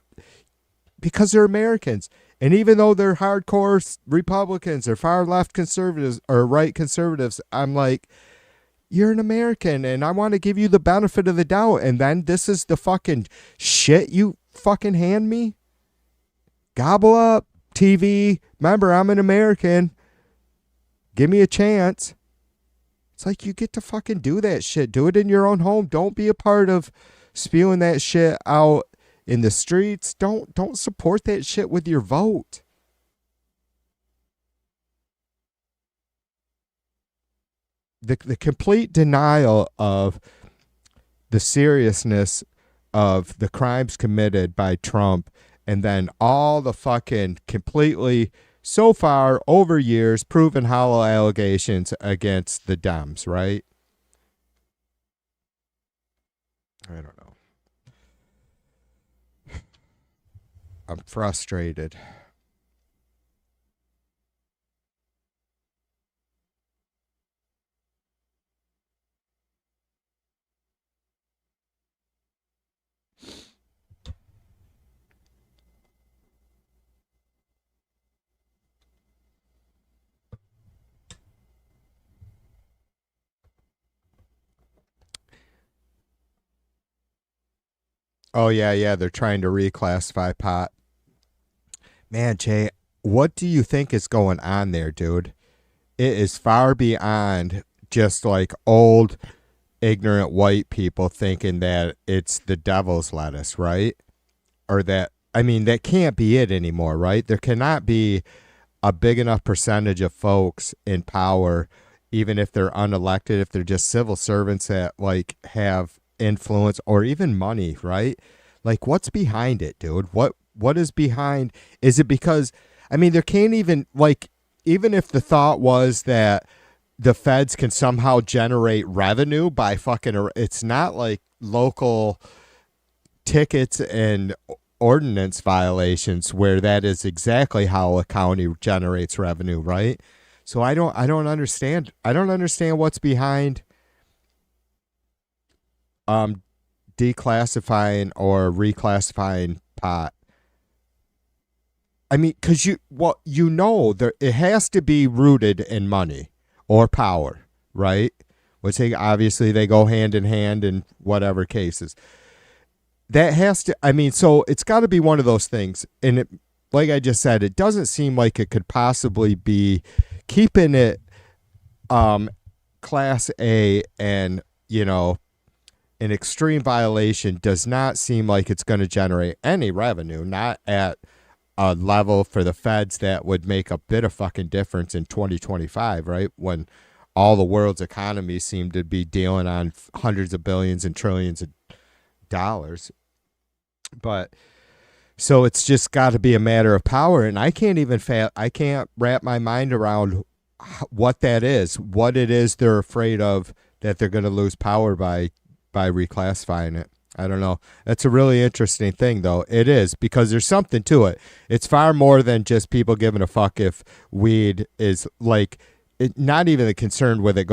S2: because they're Americans. And even though they're hardcore Republicans or far left conservatives or right conservatives, I'm like, you're an American and I want to give you the benefit of the doubt. And then this is the fucking shit you fucking hand me? Gobble up, TV. Remember, I'm an American. Give me a chance. It's like, you get to fucking do that shit. Do it in your own home. Don't be a part of spewing that shit out in the streets. Don't support that shit with your vote. The complete denial of the seriousness of the crimes committed by Trump, and then all the fucking completely, so far, over years, proven hollow allegations against the Dems, right? I don't know. I'm frustrated. Oh, yeah, they're trying to reclassify pot. Man, Jay, what do you think is going on there, dude? It is far beyond just like old, ignorant white people thinking that it's the devil's lettuce, right? Or that, I mean, that can't be it anymore, right? There cannot be a big enough percentage of folks in power, even if they're unelected, if they're just civil servants that like have influence or even money, right? Like, what's behind it, dude? What is behind? Is it because, I mean, there can't even, like, even if the thought was that the feds can somehow generate revenue by fucking, it's not like local tickets and ordinance violations where that is exactly how a county generates revenue, right? So I don't understand. I don't understand what's behind declassifying or reclassifying pot. I mean, because it has to be rooted in money or power, right? which obviously they go hand in hand in whatever cases. That has to, I mean, so it's got to be one of those things. And it, like I just said, it doesn't seem like it could possibly be keeping it Class A and, you know, an extreme violation does not seem like it's going to generate any revenue, not at a level for the feds that would make a bit of fucking difference in 2025, right? When all the world's economies seem to be dealing on hundreds of billions and trillions of dollars. But so it's just got to be a matter of power, and I can't even I can't wrap my mind around what that is, what it is they're afraid of that they're going to lose power by reclassifying it. I don't know. That's a really interesting thing, though. It is, because there's something to it. It's far more than just people giving a fuck if weed is like, not even concerned with it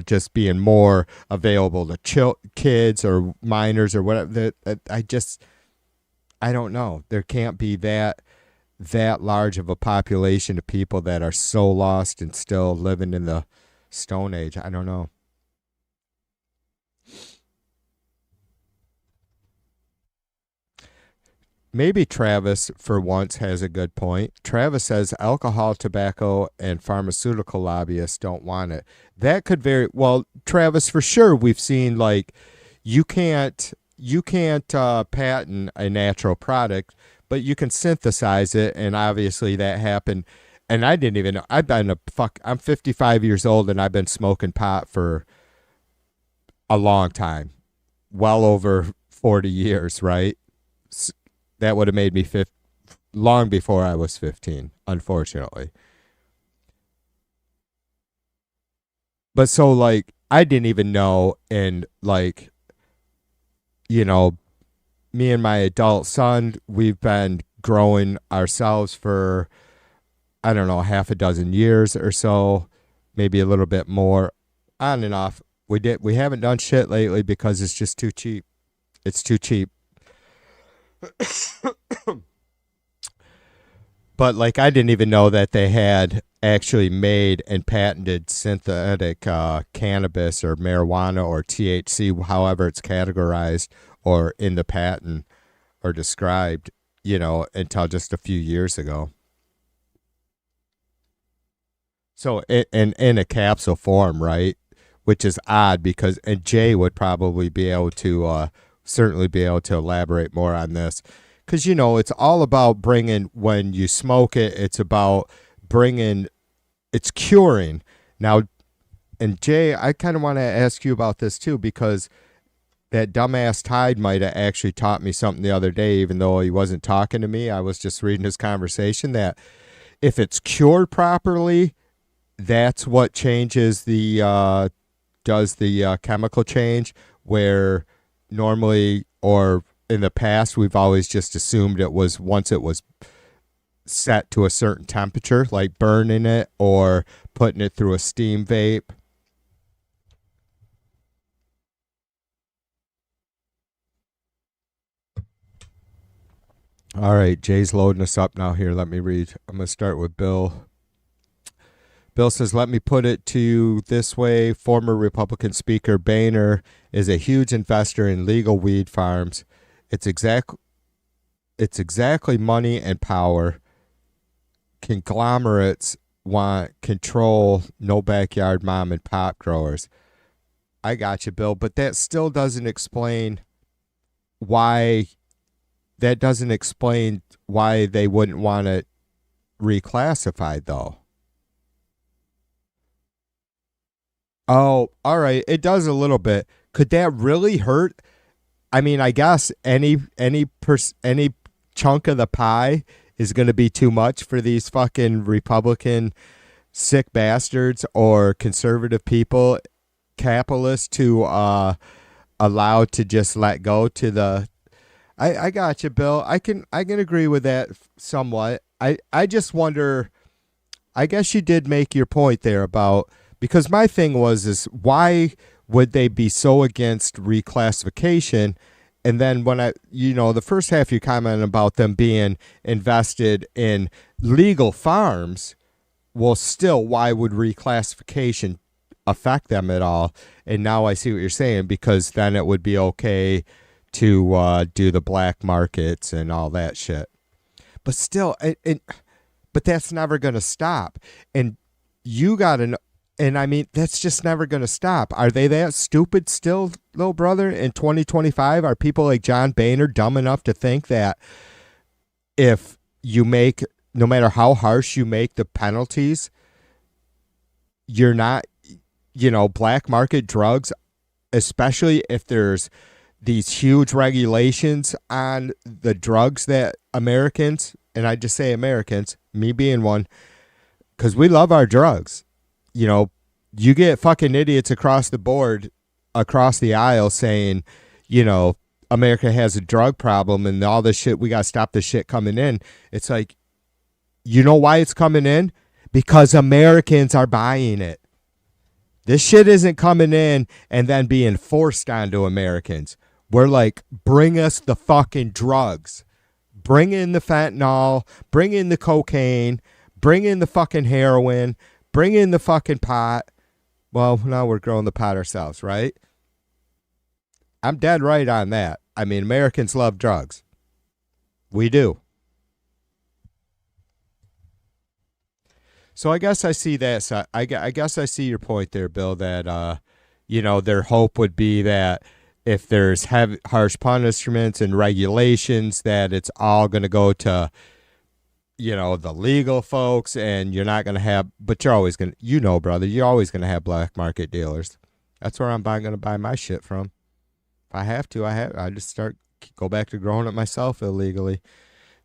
S2: just being more available to kids or minors or whatever. I don't know. There can't be that large of a population of people that are so lost and still living in the Stone Age. I don't know. Maybe Travis, for once, has a good point. Travis says alcohol, tobacco, and pharmaceutical lobbyists don't want it. That could well, Travis, for sure, we've seen, like, you can't patent a natural product, but you can synthesize it, and obviously that happened. And I didn't even know. I'm 55 years old, and I've been smoking pot for a long time, well over 40 years, right? That would have made me long before I was 15, unfortunately. But so, like, I didn't even know, and, like, you know, me and my adult son, we've been growing ourselves for, I don't know, half a dozen years or so, maybe a little bit more, on and off. We haven't done shit lately because it's just too cheap. It's too cheap. But, like, I didn't even know that they had actually made and patented synthetic cannabis or marijuana or THC, however it's categorized or in the patent or described, until just a few years ago. So in a capsule form, right? Which is odd because, and Jay would probably be able to certainly be able to elaborate more on this. Because, it's all about bringing, when you smoke it, it's about it's curing. Now, and Jay, I kind of want to ask you about this too, because that dumbass Tide might have actually taught me something the other day, even though he wasn't talking to me. I was just reading his conversation, that if it's cured properly, that's what changes does the chemical change, where normally, or in the past, we've always just assumed it was once it was set to a certain temperature, like burning it or putting it through a steam vape. All right, Jay's loading us up now here. Let me read. I'm going to start with Bill. Bill says, let me put it to you this way. Former Republican Speaker Boehner is a huge investor in legal weed farms. It's exactly money and power. Conglomerates want control, no backyard mom and pop growers. I got you, Bill, but that still doesn't explain why. That doesn't explain why they wouldn't want it reclassified, though. Oh, all right. It does a little bit. Could that really hurt? I mean, I guess any chunk of the pie is going to be too much for these fucking Republican sick bastards or conservative people, capitalists, to allow to just let go to the. I got you, Bill. I can agree with that somewhat. I just wonder. I guess you did make your point there about, because my thing is why would they be so against reclassification? And then when the first half you commented about them being invested in legal farms, well, still, why would reclassification affect them at all. And now I see what you're saying, because then it would be okay to do the black markets and all that shit. But still, but that's never going to stop. And you got to, and I mean, that's just never going to stop. Are they that stupid still, little brother? In 2025, are people like John Boehner dumb enough to think that if you make, no matter how harsh you make the penalties, you're not, black market drugs, especially if there's these huge regulations on the drugs that Americans, and I just say Americans, me being one, because we love our drugs. You get fucking idiots across the board, across the aisle saying, America has a drug problem and all this shit, we got to stop this shit coming in. It's like, you know why it's coming in? Because Americans are buying it. This shit isn't coming in and then being forced onto Americans. We're like, bring us the fucking drugs. Bring in the fentanyl. Bring in the cocaine. Bring in the fucking heroin. Bring in the fucking pot. Well, now we're growing the pot ourselves, right? I'm dead right on that. I mean, Americans love drugs. We do. So I guess I see that. So I guess I see your point there, Bill, that, their hope would be that if there's harsh punishments and regulations, that it's all going to go to, the legal folks, and you're not going to have, but you're always going to, brother, you're always going to have black market dealers. That's where I'm going to buy my shit from. If I have to, I just go back to growing it myself illegally.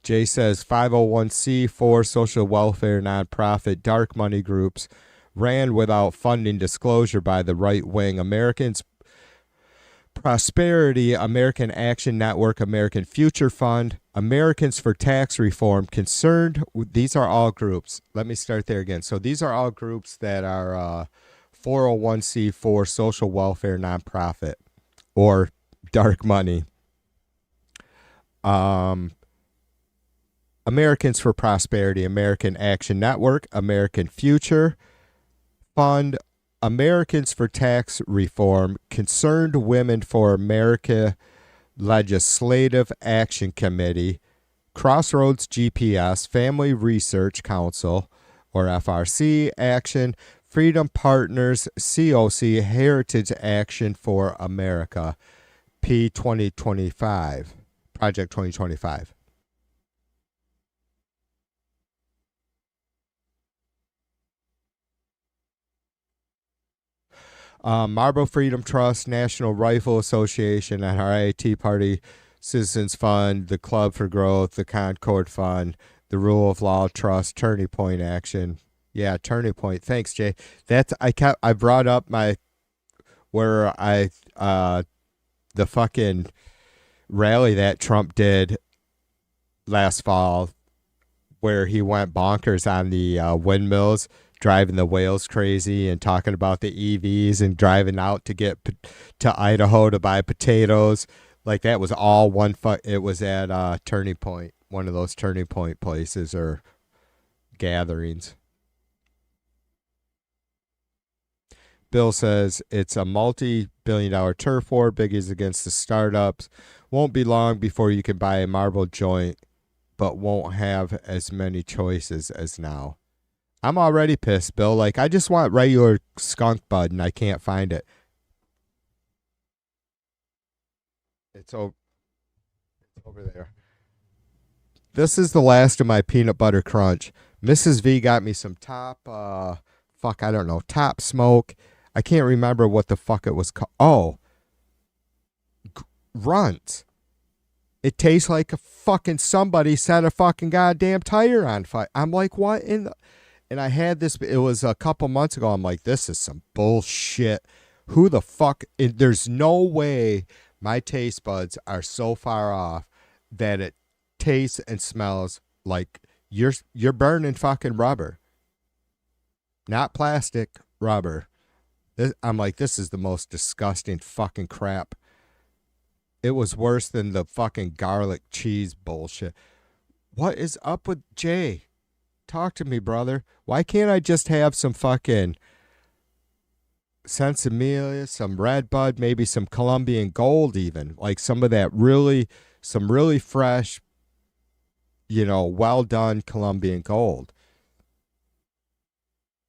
S2: Jay says 501c4 social welfare nonprofit dark money groups ran without funding disclosure by the right wing. Americans Prosperity, American Action Network, American Future Fund, Americans for Tax Reform, Concerned. These are all groups. Let me start there again. So these are all groups that are 401c4 social welfare nonprofit or dark money. Americans for Prosperity, American Action Network, American Future Fund, Americans for Tax Reform, Concerned Women for America Legislative Action Committee, Crossroads GPS, Family Research Council, or FRC Action, Freedom Partners, COC, Heritage Action for America, P 2025, Project 2025. Marlboro Freedom Trust, National Rifle Association, NRA, Tea Party, Citizens Fund, the Club for Growth, the Concord Fund, the Rule of Law Trust, Turning Point Action. Yeah, Turning Point. Thanks, Jay. I brought up the fucking rally that Trump did last fall, where he went bonkers on the windmills, driving the whales crazy and talking about the EVs and driving out to get to Idaho to buy potatoes. Like, that was all one it was at Turning Point, one of those Turning Point places or gatherings. Bill says it's a multi-billion-dollar turf war. Biggie's against the startups. Won't be long before you can buy a Marlboro joint, but won't have as many choices as now. I'm already pissed, Bill. Like, I just want regular skunk bud, and I can't find it. It's over there. This is the last of my peanut butter crunch. Mrs. V got me some top smoke. I can't remember what the fuck it was called. Oh, Runt. It tastes like a fucking somebody set a fucking goddamn tire on fire. I'm like, what in the... And I had this, it was a couple months ago. I'm like, this is some bullshit. Who the fuck? There's no way my taste buds are so far off that it tastes and smells like you're burning fucking rubber. Not plastic, rubber. I'm like, this is the most disgusting fucking crap. It was worse than the fucking garlic cheese bullshit. What is up with Jay? Talk to me, brother. Why can't I just have some fucking Sensimilia, some Red Bud, maybe some Colombian Gold even. Like some of that some really fresh, well done Colombian Gold.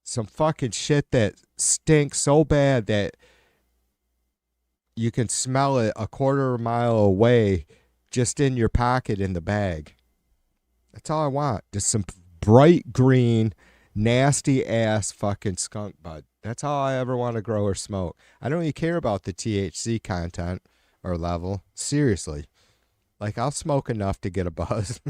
S2: Some fucking shit that stinks so bad that you can smell it a quarter of a mile away just in your pocket in the bag. That's all I want. Just some bright green, nasty ass fucking skunk bud. That's all I ever want to grow or smoke. I don't even care about the THC content or level. Seriously. Like, I'll smoke enough to get a buzz.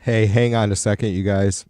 S2: Hey, hang on a second, you guys.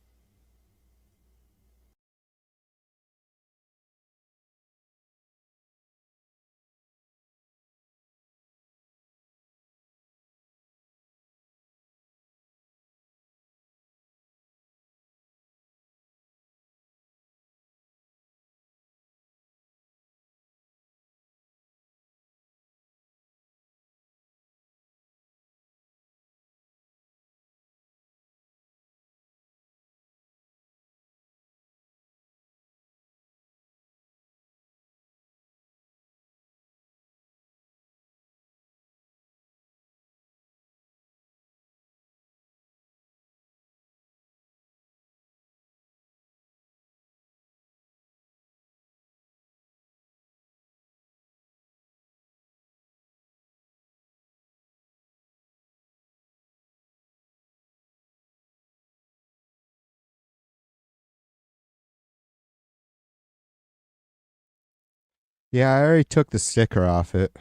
S2: Yeah, I already took the sticker off it.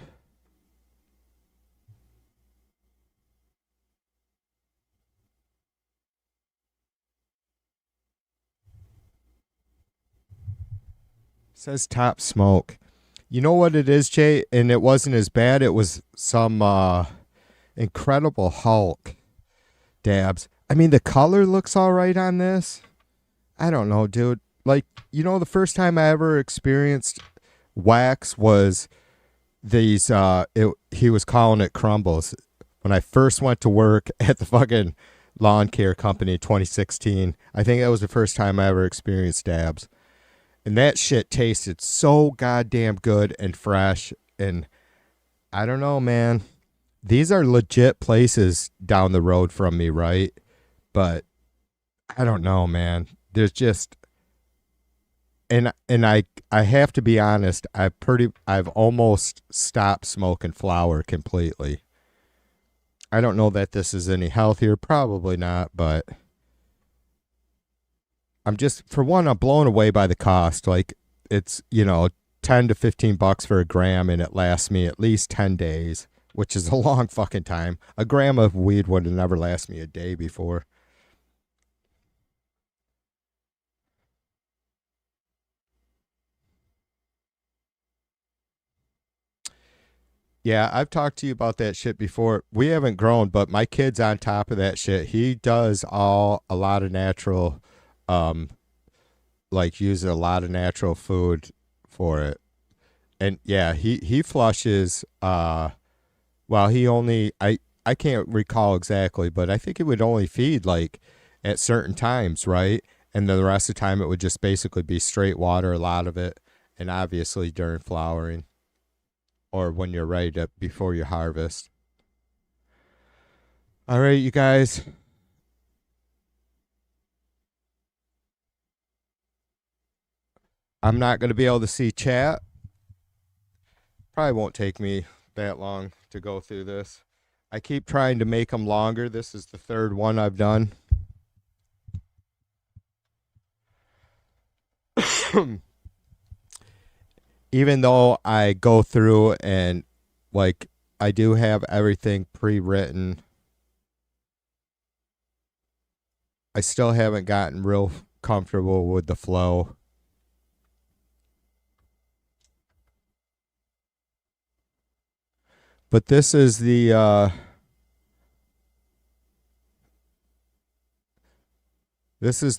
S2: Says top smoke. You know what it is, Jay? And it wasn't as bad. It was some Incredible Hulk dabs. I mean, the color looks all right on this. I don't know, dude. Like, the first time I ever experienced wax was these, he was calling it crumbles. When I first went to work at the fucking lawn care company in 2016, I think that was the first time I ever experienced dabs. And that shit tasted so goddamn good and fresh. And I don't know, man. These are legit places down the road from me, right? But I don't know, man. There's just, and I have to be honest. I've almost stopped smoking flower completely. I don't know that this is any healthier. Probably not, but I'm just, for one, I'm blown away by the cost. Like, it's, $10 to $15 for a gram, and it lasts me at least 10 days, which is a long fucking time. A gram of weed would have never lasted me a day before. Yeah, I've talked to you about that shit before. We haven't grown, but my kid's on top of that shit. He does a lot of natural, like uses a lot of natural food for it. And yeah, he flushes, well, I can't recall exactly, but I think it would only feed like at certain times, right? And then the rest of the time it would just basically be straight water, a lot of it, and obviously during flowering or when you're ready to, before you harvest. All right, you guys. I'm not going to be able to see chat. Probably won't take me that long to go through this. I keep trying to make them longer. This is the third one I've done. Even though I go through and, like, I do have everything pre-written, I still haven't gotten real comfortable with the flow. But this is the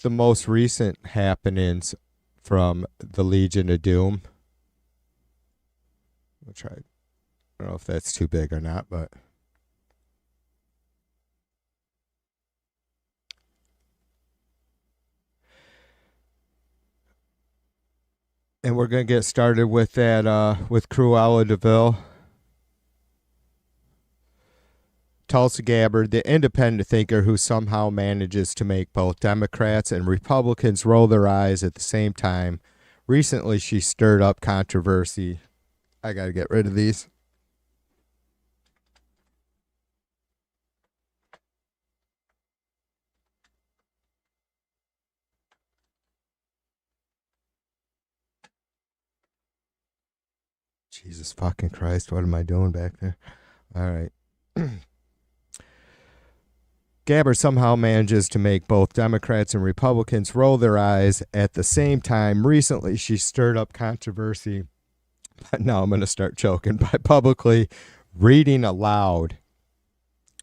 S2: most recent happenings from the Legion of Doom. I'll try. I don't know if that's too big or not, but And we're going to get started with that, with Cruella DeVille. Tulsi Gabbard, the independent thinker who somehow manages to make both Democrats and Republicans roll their eyes at the same time. Recently, she stirred up controversy. I got to get rid of these. Jesus fucking Christ, what am I doing back there? All right. Gabbard somehow manages to make both Democrats and Republicans roll their eyes at the same time. Recently, she stirred up controversy. But now I'm going to start choking by publicly reading aloud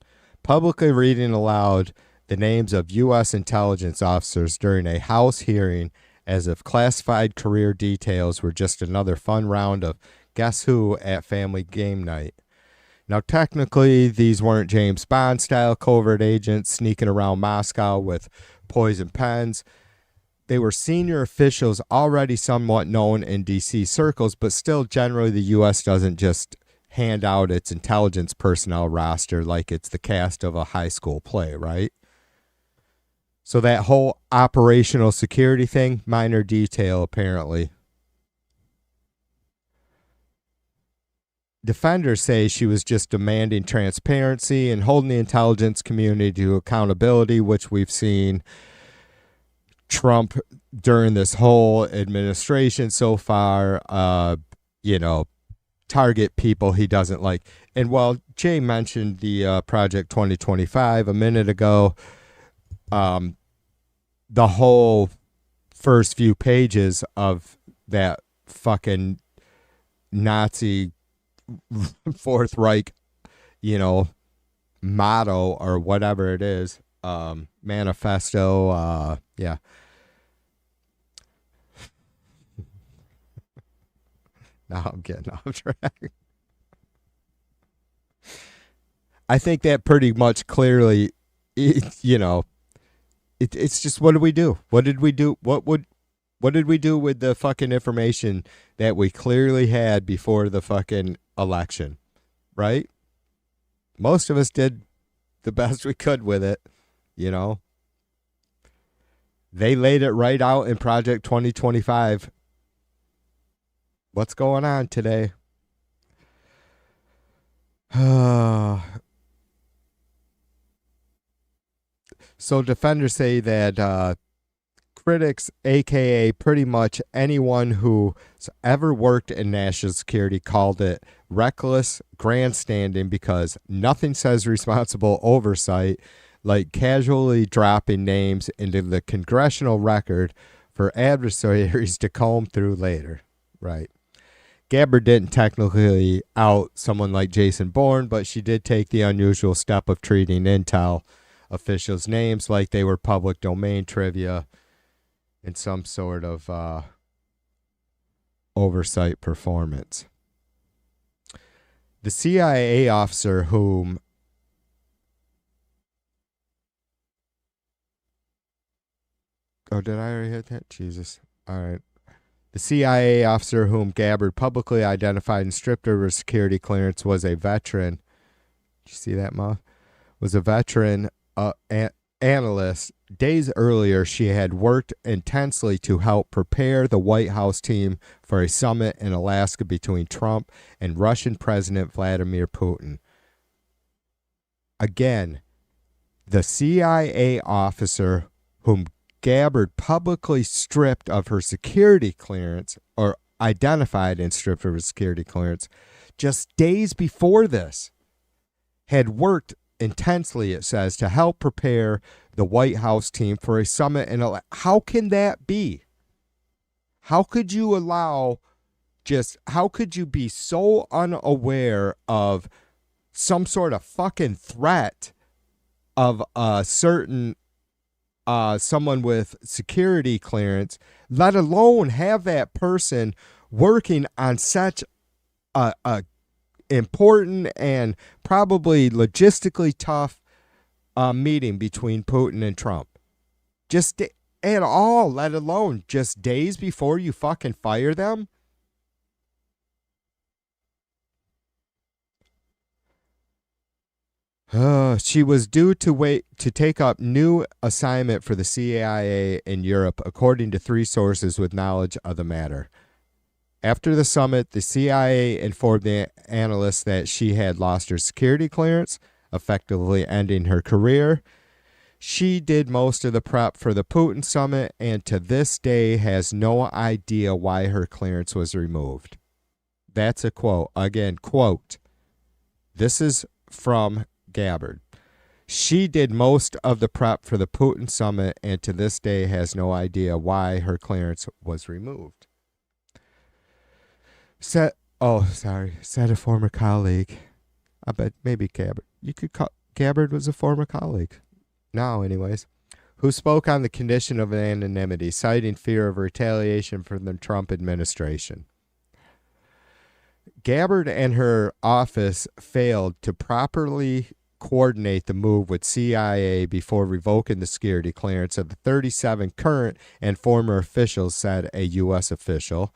S2: the names of U.S. intelligence officers during a House hearing as if classified career details were just another fun round of Guess Who at family game night. Now, technically, these weren't James Bond-style covert agents sneaking around Moscow with poison pens. They were senior officials already somewhat known in D.C. circles, but still, generally, the U.S. doesn't just hand out its intelligence personnel roster like it's the cast of a high school play, right? So that whole operational security thing, minor detail, apparently. Defenders say she was just demanding transparency and holding the intelligence community to accountability, which we've seen Trump during this whole administration so far, target people he doesn't like. And while Jay mentioned the Project 2025 a minute ago, the whole first few pages of that fucking Nazi Fourth Reich, motto or whatever it is, manifesto, yeah. Now I'm getting off track. I think that pretty much clearly, it's just, what did we do? What did we do? What did we do with the fucking information that we clearly had before the fucking election, right? Most of us did the best we could with it, They laid it right out in Project 2025. What's going on today? So defenders say that critics, aka pretty much anyone who's ever worked in national security, called it reckless grandstanding because nothing says responsible oversight like casually dropping names into the congressional record for adversaries to comb through later. Right. Gabbard didn't technically out someone like Jason Bourne, but she did take the unusual step of treating intel officials' names like they were public domain trivia in some sort of oversight performance. The CIA officer whom did I already hit that? Jesus. All right. The CIA officer whom Gabbard publicly identified and stripped of her security clearance was a veteran. Did you see that, Ma? Was a veteran analyst. Days earlier, she had worked intensely to help prepare the White House team for a summit in Alaska between Trump and Russian President Vladimir Putin. Again, the CIA officer whom Gabbard publicly stripped of her security clearance, or identified and stripped of her security clearance, just days before this, had worked intensely, it says, to help prepare the White House team for a summit in Alaska. How can that be? How could you how could you be so unaware of some sort of fucking threat of a certain someone with security clearance, let alone have that person working on such a important and probably logistically tough meeting between Putin and Trump? Just at all, let alone just days before you fucking fire them. She was due to take up new assignment for the CIA in Europe, according to 3 sources with knowledge of the matter. After the summit, the CIA informed the analysts that she had lost her security clearance, effectively ending her career. She did most of the prep for the Putin summit and to this day has no idea why her clearance was removed. That's a quote. Again, quote. This is from Gabbard. She did most of the prep for the Putin summit and to this day has no idea why her clearance was removed. Said a former colleague. I bet maybe Gabbard. Gabbard was a former colleague. Now, anyways, who spoke on the condition of anonymity, citing fear of retaliation from the Trump administration. Gabbard and her office failed to properly coordinate the move with CIA before revoking the security clearance of the 37 current and former officials, said a U.S. official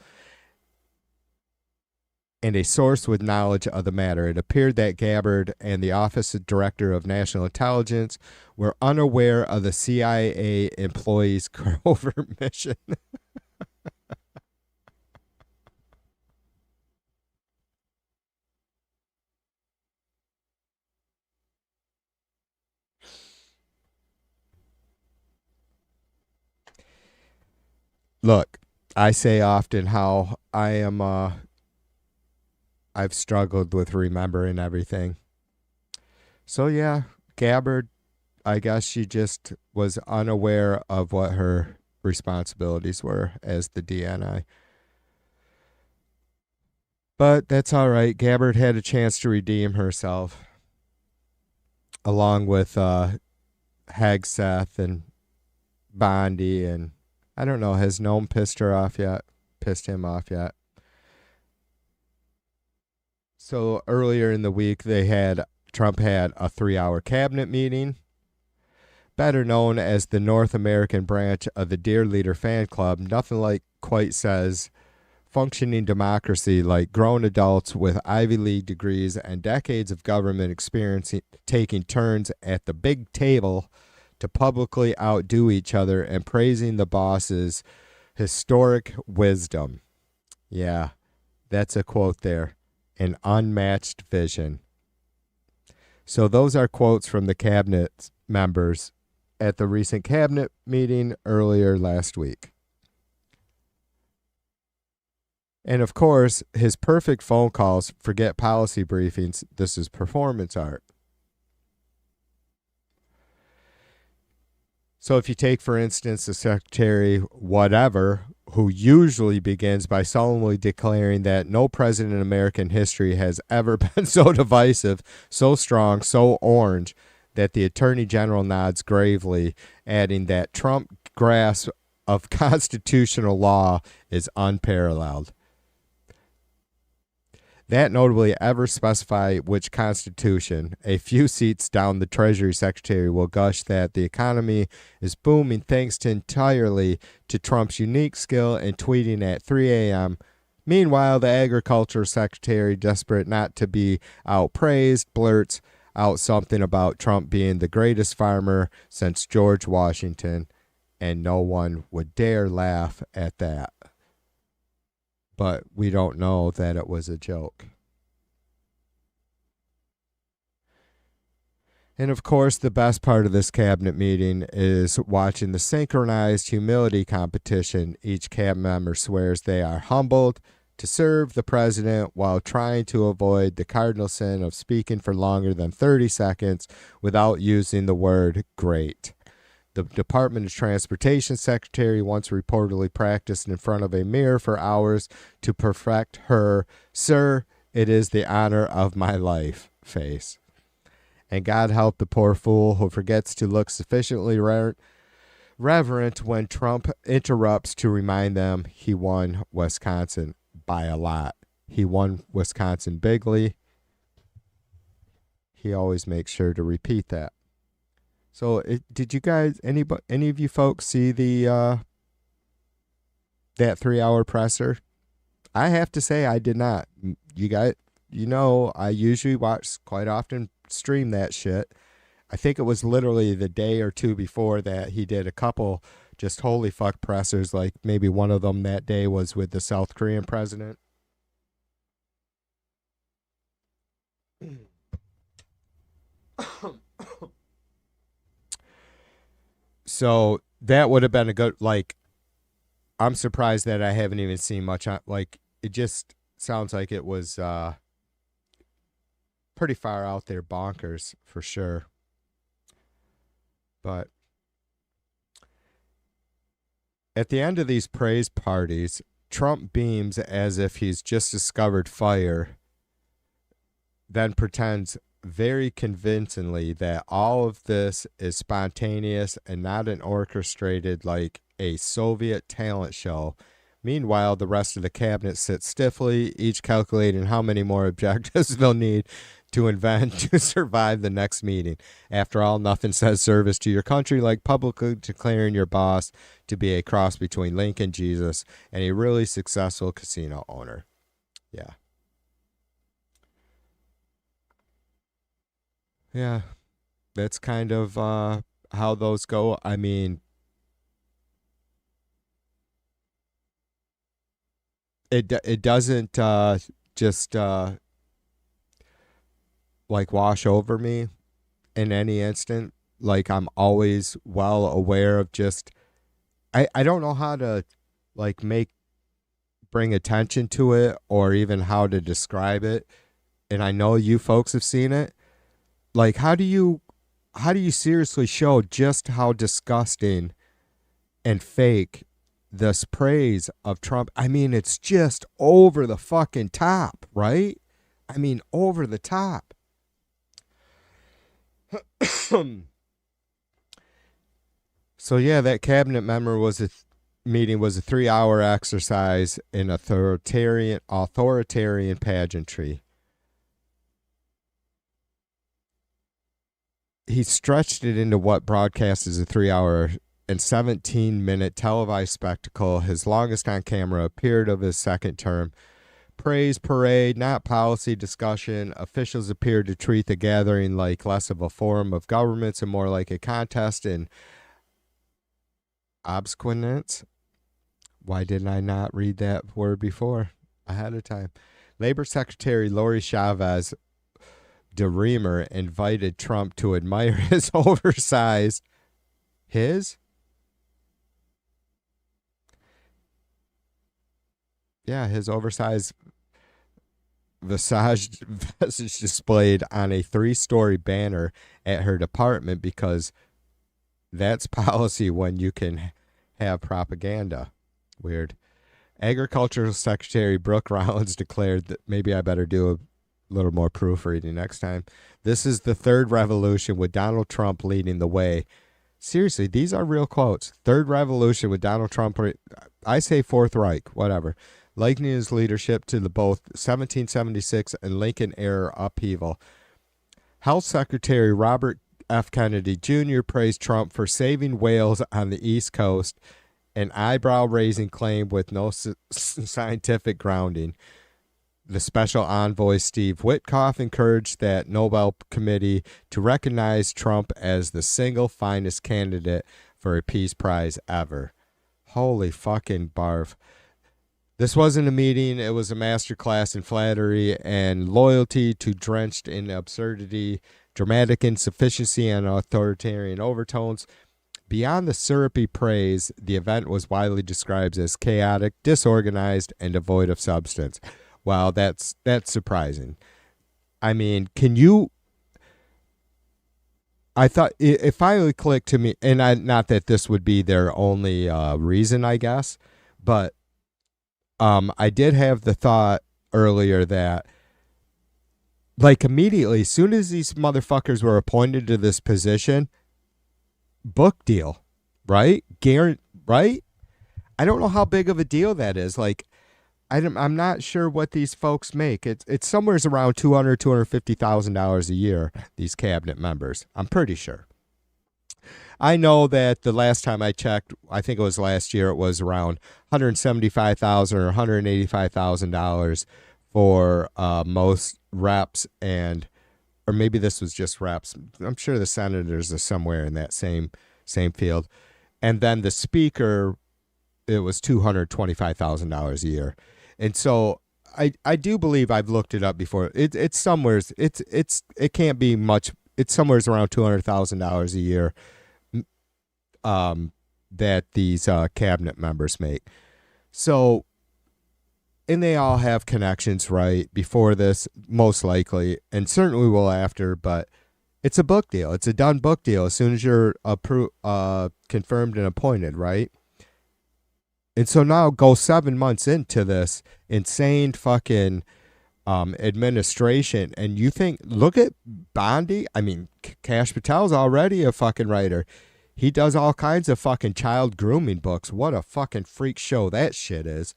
S2: and a source with knowledge of the matter. It appeared that Gabbard and the Office of Director of National Intelligence were unaware of the CIA employees' covert mission. Look, I say often how I've struggled with remembering everything. So yeah, Gabbard, I guess she just was unaware of what her responsibilities were as the DNI. But that's all right. Gabbard had a chance to redeem herself, along with Hegseth and Bondi, and I don't know, has Noam pissed him off yet? So earlier in the week, Trump had a 3-hour cabinet meeting, better known as the North American branch of the Dear Leader fan club. Nothing like quite says functioning democracy like grown adults with Ivy League degrees and decades of government experience taking turns at the big table to publicly outdo each other and praising the boss's historic wisdom. Yeah, that's a quote there. An unmatched vision. So those are quotes from the cabinet members at the recent cabinet meeting earlier last week. And of course, his perfect phone calls forget policy briefings. This is performance art. So if you take, for instance, the secretary, whatever, who usually begins by solemnly declaring that no president in American history has ever been so divisive, so strong, so orange, that the attorney general nods gravely, adding that Trump's grasp of constitutional law is unparalleled. That notably ever specify which constitution. A few seats down, the Treasury Secretary will gush that the economy is booming thanks to entirely to Trump's unique skill in tweeting at 3 a.m. Meanwhile, the Agriculture Secretary, desperate not to be outpraised, blurts out something about Trump being the greatest farmer since George Washington, and no one would dare laugh at that. But we don't know that it was a joke. And of course, the best part of this cabinet meeting is watching the synchronized humility competition. Each cabinet member swears they are humbled to serve the president while trying to avoid the cardinal sin of speaking for longer than 30 seconds without using the word great. The Department of Transportation Secretary once reportedly practiced in front of a mirror for hours to perfect her, "Sir, it is the honor of my life," face. And God help the poor fool who forgets to look sufficiently reverent when Trump interrupts to remind them he won Wisconsin by a lot. He won Wisconsin bigly. He always makes sure to repeat that. So, did you guys, any of you folks see the that 3-hour presser? I have to say I did not. You guys, I usually quite often stream that shit. I think it was literally the day or two before that he did a couple just holy fuck pressers. Like maybe one of them that day was with the South Korean president. So that would have been a good, like, I'm surprised that I haven't even seen much on, like, it just sounds like it was pretty far out there bonkers for sure. But at the end of these praise parties, Trump beams as if he's just discovered fire, then pretends very convincingly that all of this is spontaneous and not an orchestrated, like a Soviet talent show. Meanwhile, the rest of the cabinet sits stiffly, each calculating how many more objectives they'll need to invent to survive the next meeting. After all, nothing says service to your country like publicly declaring your boss to be a cross between Lincoln, Jesus, and a really successful casino owner. Yeah. Yeah, that's kind of how those go. I mean, it doesn't just like wash over me in any instant. Like I'm always well aware of just I don't know how to like bring attention to it or even how to describe it. And I know you folks have seen it. Like, how do you seriously show just how disgusting and fake this praise of Trump? I mean, it's just over the fucking top, right? I mean, over the top. So yeah, that cabinet member meeting was a 3-hour exercise in authoritarian pageantry. He stretched it into what broadcast is a 3-hour and 17-minute televised spectacle, his longest on camera, period of his second term. Praise parade, not policy discussion. Officials appeared to treat the gathering like less of a forum of governments and more like a contest in obsquenance. Why didn't I not read that word before ahead of time? Labor Secretary Lori Chavez de Reamer invited Trump to admire his oversized visage displayed on a 3-story banner at her department because that's policy when you can have propaganda. Weird. Agricultural Secretary Brooke Rollins declared that maybe I better do a little more proofreading next time. This is the third revolution with Donald Trump leading the way. Seriously, these are real quotes. Third revolution with Donald Trump. I say Fourth Reich, whatever. Likening his leadership to the both 1776 and Lincoln era upheaval. Health Secretary Robert F. Kennedy Jr. praised Trump for saving whales on the East Coast, an eyebrow-raising claim with no scientific grounding. The special envoy Steve Witkoff encouraged that Nobel Committee to recognize Trump as the single finest candidate for a peace prize ever. Holy fucking barf. This wasn't a meeting. It was a masterclass in flattery and loyalty to drenched in absurdity, dramatic insufficiency, and authoritarian overtones. Beyond the syrupy praise, the event was widely described as chaotic, disorganized, and devoid of substance. Wow, that's surprising. I mean, I thought it finally clicked to me, and not that this would be their only reason, I guess, but I did have the thought earlier that, like, immediately, as soon as these motherfuckers were appointed to this position, book deal, right? Right? I don't know how big of a deal that is. Like, I'm not sure what these folks make. It's somewhere around $250,000 a year, these cabinet members. I'm pretty sure. I know that the last time I checked, I think it was last year, it was around $175,000 or $185,000 for most reps, and or maybe this was just reps. I'm sure the senators are somewhere in that same field, and then the speaker, it was $225,000 a year, and so I do believe I've looked it up before. It's somewhere. It can't be much. It's somewhere around $200,000 a year that these cabinet members make. So, and they all have connections, right? Before this, most likely, and certainly will after. But it's a book deal. It's a done book deal as soon as you're confirmed and appointed, right? And so now go 7 months into this insane fucking administration, and you think, look at Bondi. I mean, Kash Patel's already a fucking writer. He does all kinds of fucking child grooming books. What a fucking freak show that shit is.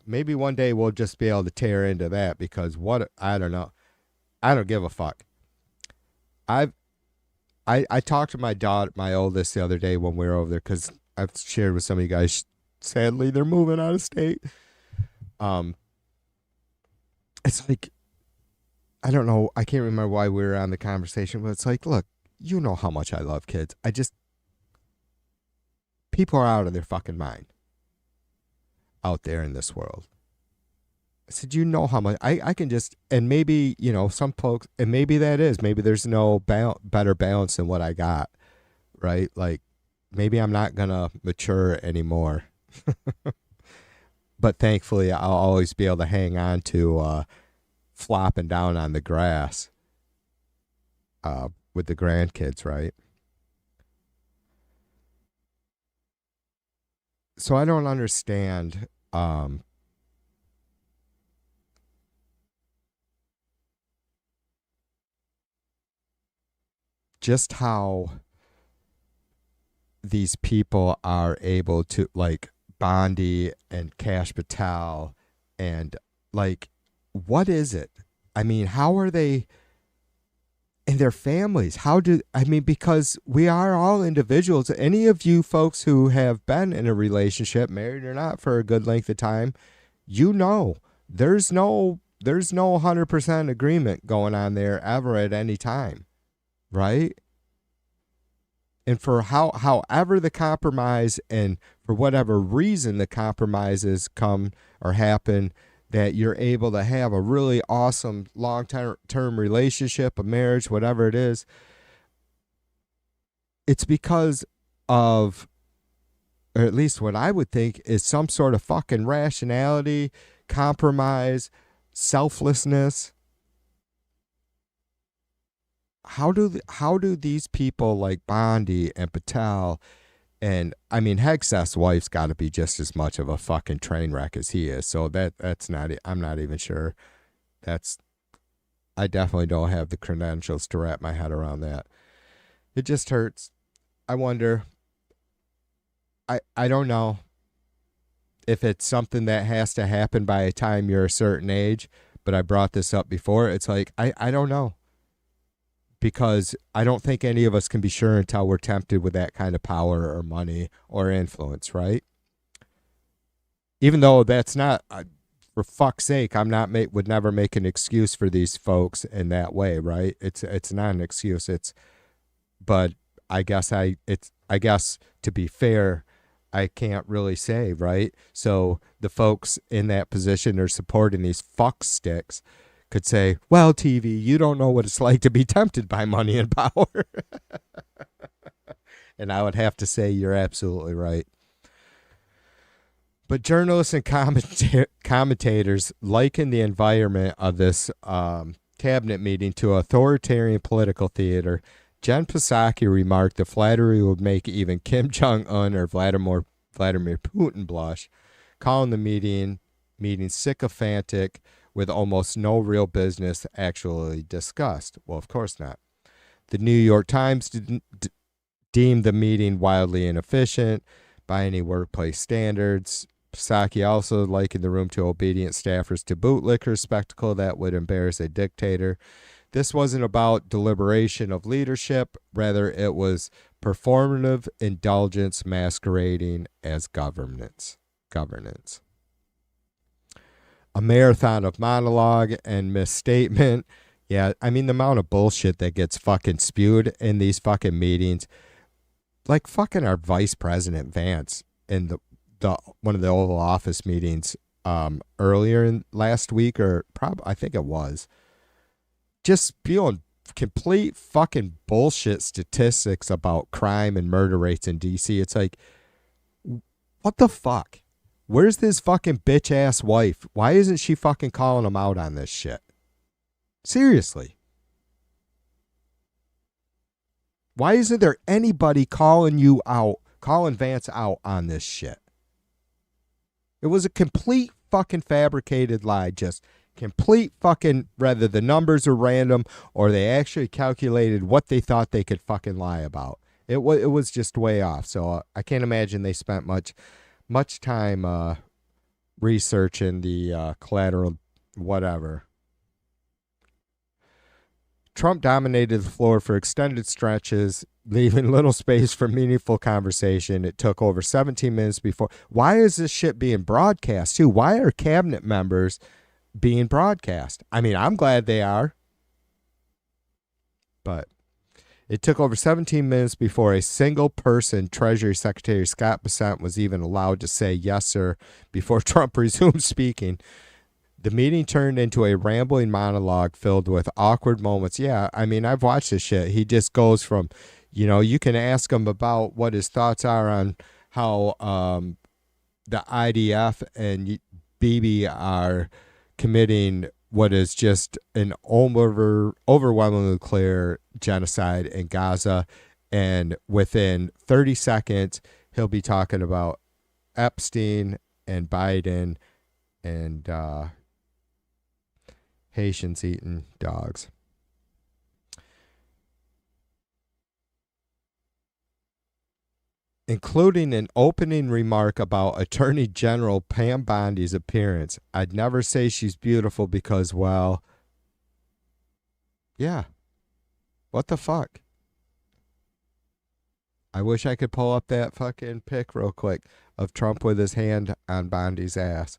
S2: Maybe one day we'll just be able to tear into that, because I don't know. I don't give a fuck. I talked to my daughter, my oldest, the other day when we were over there, because I've shared with some of you guys, sadly, they're moving out of state. It's like, I don't know, I can't remember why we were on the conversation, but it's like, look, you know how much I love kids. People are out of their fucking mind out there in this world. I said, you know how much, I can just, and maybe, some folks, and maybe maybe there's no better balance than what I got, right? Like, maybe I'm not going to mature anymore. But thankfully, I'll always be able to hang on to flopping down on the grass with the grandkids, right? So I don't understand just how these people are able to, like Bondi and Kash Patel, and like, what is it? I mean, how are they, and their families? Because we are all individuals. Any of you folks who have been in a relationship, married or not, for a good length of time, there's no 100% agreement going on there ever at any time, right? And for however the compromise, and for whatever reason the compromises come or happen, that you're able to have a really awesome long-term relationship, a marriage, whatever it is, it's because of, or at least what I would think, is some sort of fucking rationality, compromise, selflessness. How do these people like Bondi and Patel, and I mean, Hegseth's wife's got to be just as much of a fucking train wreck as he is. So that's not, I'm not even sure. I definitely don't have the credentials to wrap my head around that. It just hurts. I wonder, I don't know if it's something that has to happen by the time you're a certain age, but I brought this up before. It's like, I don't know. Because I don't think any of us can be sure until we're tempted with that kind of power or money or influence, right? Even though that's not, for fuck's sake, would never make an excuse for these folks in that way, right? It's not an excuse. But I guess to be fair, I can't really say, right? So the folks in that position are supporting these fuck sticks could say, well, TV, you don't know what it's like to be tempted by money and power. And I would have to say, you're absolutely right. But journalists and commentators liken the environment of this cabinet meeting to authoritarian political theater. Jen Psaki remarked the flattery would make even Kim Jong-un or Vladimir Putin blush, calling the meeting sycophantic, with almost no real business actually discussed. Well, of course not. The New York Times deemed the meeting wildly inefficient by any workplace standards. Psaki also likened the room to obedient staffers to bootlicker spectacle that would embarrass a dictator. This wasn't about deliberation of leadership. Rather, it was performative indulgence masquerading as governance. A marathon of monologue and misstatement. Yeah, I mean, the amount of bullshit that gets fucking spewed in these fucking meetings. Like fucking our Vice President Vance in the one of the Oval Office meetings earlier in last week, or I think it was, just spewing complete fucking bullshit statistics about crime and murder rates in DC. It's like, what the fuck? Where's this fucking bitch ass wife? Why isn't she fucking calling him out on this shit? Seriously. Why isn't there anybody calling Vance out on this shit? It was a complete fucking fabricated lie. Just complete fucking, whether the numbers are random or they actually calculated what they thought they could fucking lie about. It was just way off. So I can't imagine they spent much time researching the collateral whatever. Trump dominated the floor for extended stretches, leaving little space for meaningful conversation. It took over 17 minutes before. Why is this shit being broadcast too? Why are cabinet members being broadcast? I mean, I'm glad they are. But it took over 17 minutes before a single person, Treasury Secretary Scott Bessent, was even allowed to say yes, sir, before Trump resumed speaking. The meeting turned into a rambling monologue filled with awkward moments. Yeah, I mean, I've watched this shit. He just goes from, you can ask him about what his thoughts are on how the IDF and Bibi are committing what is just an overwhelmingly clear genocide in Gaza. And within 30 seconds, he'll be talking about Epstein and Biden and Haitians eating dogs. Including an opening remark about Attorney General Pam Bondi's appearance. I'd never say she's beautiful because, well, yeah. What the fuck? I wish I could pull up that fucking pic real quick of Trump with his hand on Bondi's ass.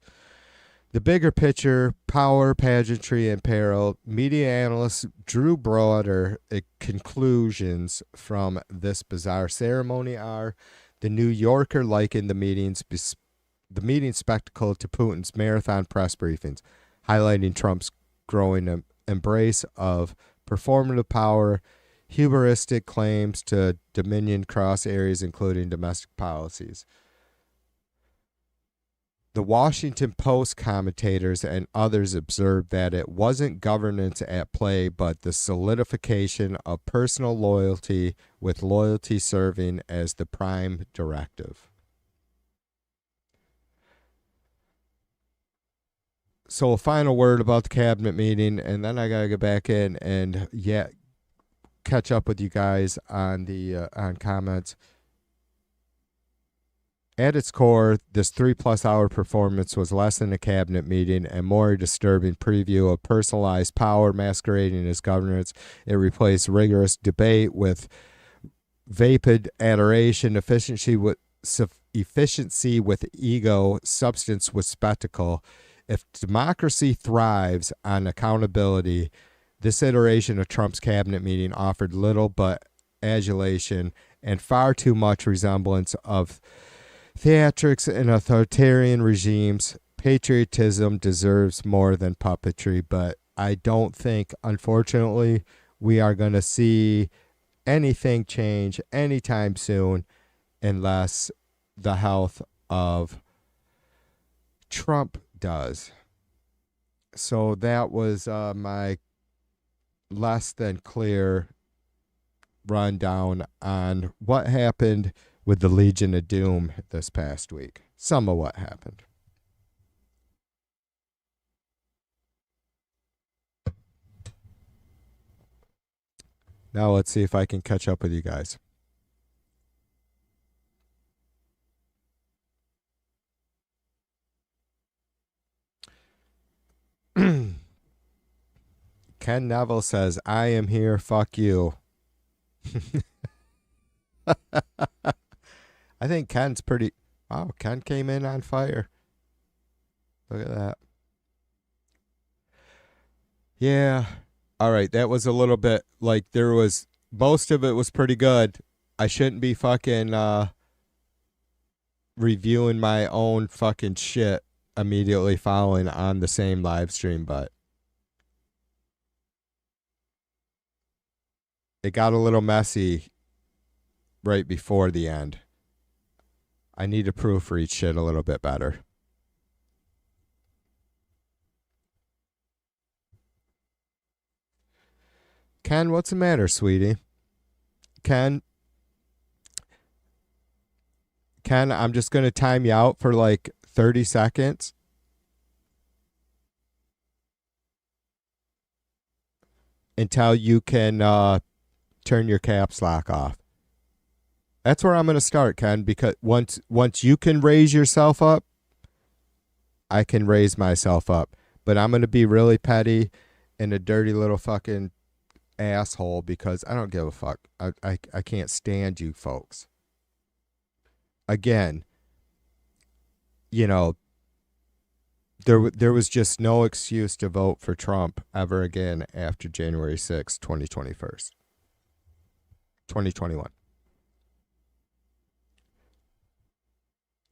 S2: The bigger picture, power, pageantry, and peril. Media analysts drew broader conclusions from this bizarre ceremony are: the New Yorker likened the meeting spectacle to Putin's marathon press briefings, highlighting Trump's growing embrace of performative power, hubristic claims to dominion across areas including domestic policies. The Washington Post commentators and others observed that it wasn't governance at play, but the solidification of personal loyalty, with loyalty serving as the prime directive. So a final word about the cabinet meeting, and then I gotta get back in and catch up with you guys on the on comments. At its core, this 3+ hour performance was less than a cabinet meeting and more a disturbing preview of personalized power masquerading as governance. It replaced rigorous debate with vapid adoration, efficiency with ego, substance with spectacle. If democracy thrives on accountability, this iteration of Trump's cabinet meeting offered little but adulation and far too much resemblance of theatrics and authoritarian regimes. Patriotism deserves more than puppetry, but I don't think, unfortunately, we are going to see anything change anytime soon unless the health of Trump does. So that was my less than clear rundown on what happened with the Legion of Doom this past week. Some of what happened. Now let's see if I can catch up with you guys. Ken Neville says, I am here, fuck you. I think Ken's pretty. Wow, Ken came in on fire. Look at that. Yeah. All right. That was a little bit like there was most of it was pretty good. I shouldn't be fucking reviewing my own fucking shit immediately following on the same live stream, but it got a little messy right before the end. I need to proofread shit a little bit better. Ken, what's the matter, sweetie? Ken, I'm just going to time you out for like 30 seconds. Until you can turn your caps lock off. That's where I'm going to start, Ken, because once you can raise yourself up, I can raise myself up. But I'm going to be really petty and a dirty little fucking asshole because I don't give a fuck. I can't stand you folks. Again, you know, there was just no excuse to vote for Trump ever again after January 6, 2021.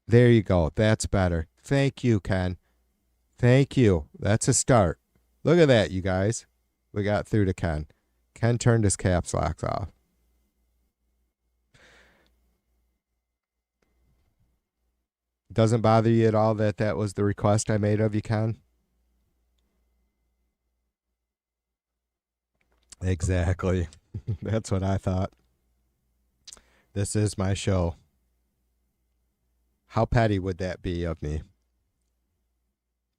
S2: There you go. That's better. Thank you, Ken. Thank you. That's a start. Look at that, you guys. We got through to Ken. Ken turned his caps locks off. Doesn't bother you at all that that was the request I made of you, Ken? Exactly. That's what I thought. This is my show. How petty would that be of me?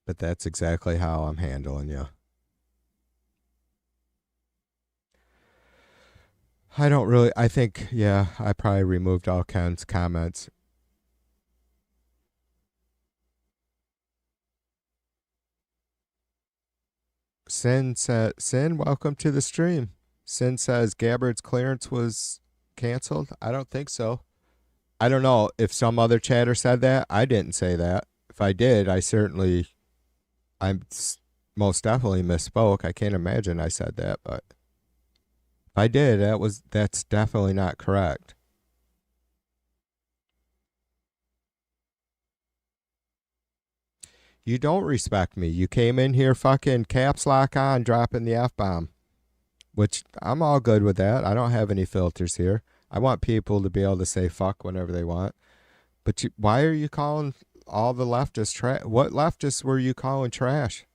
S2: But that's exactly how I'm handling you. I think, yeah, I probably removed all Ken's comments. Sin, welcome to the stream. Sin says Gabbard's clearance was canceled. I don't think so. I don't know if some other chatter said that. I didn't say that. If I did, I most definitely misspoke. I can't imagine I said that, but if I did, that's definitely not correct. You don't respect me. You came in here fucking caps lock on, dropping the F-bomb, which I'm all good with that. I don't have any filters here. I want people to be able to say fuck whenever they want. But why are you calling all the leftists trash? What leftists were you calling trash?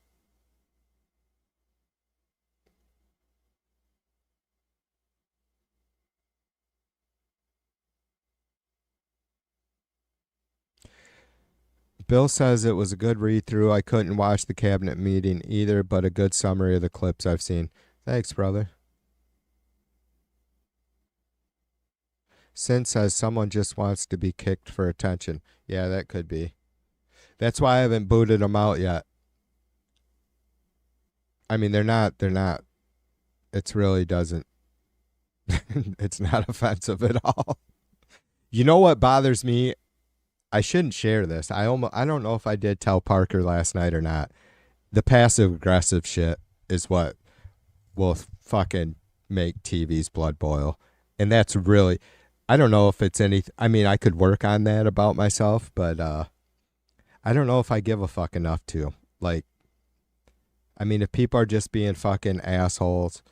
S2: Bill says it was a good read-through. I couldn't watch the cabinet meeting either, but a good summary of the clips I've seen. Thanks, brother. Sin says someone just wants to be kicked for attention. Yeah, that could be. That's why I haven't booted them out yet. I mean, they're not. It really doesn't. It's not offensive at all. You know what bothers me? I shouldn't share this. I don't know if I did tell Parker last night or not. The passive aggressive shit is what will fucking make TV's blood boil. And that's really, I don't know if it's any, I mean, I could work on that about myself, but I don't know if I give a fuck enough to. Like, I mean, if people are just being fucking assholes,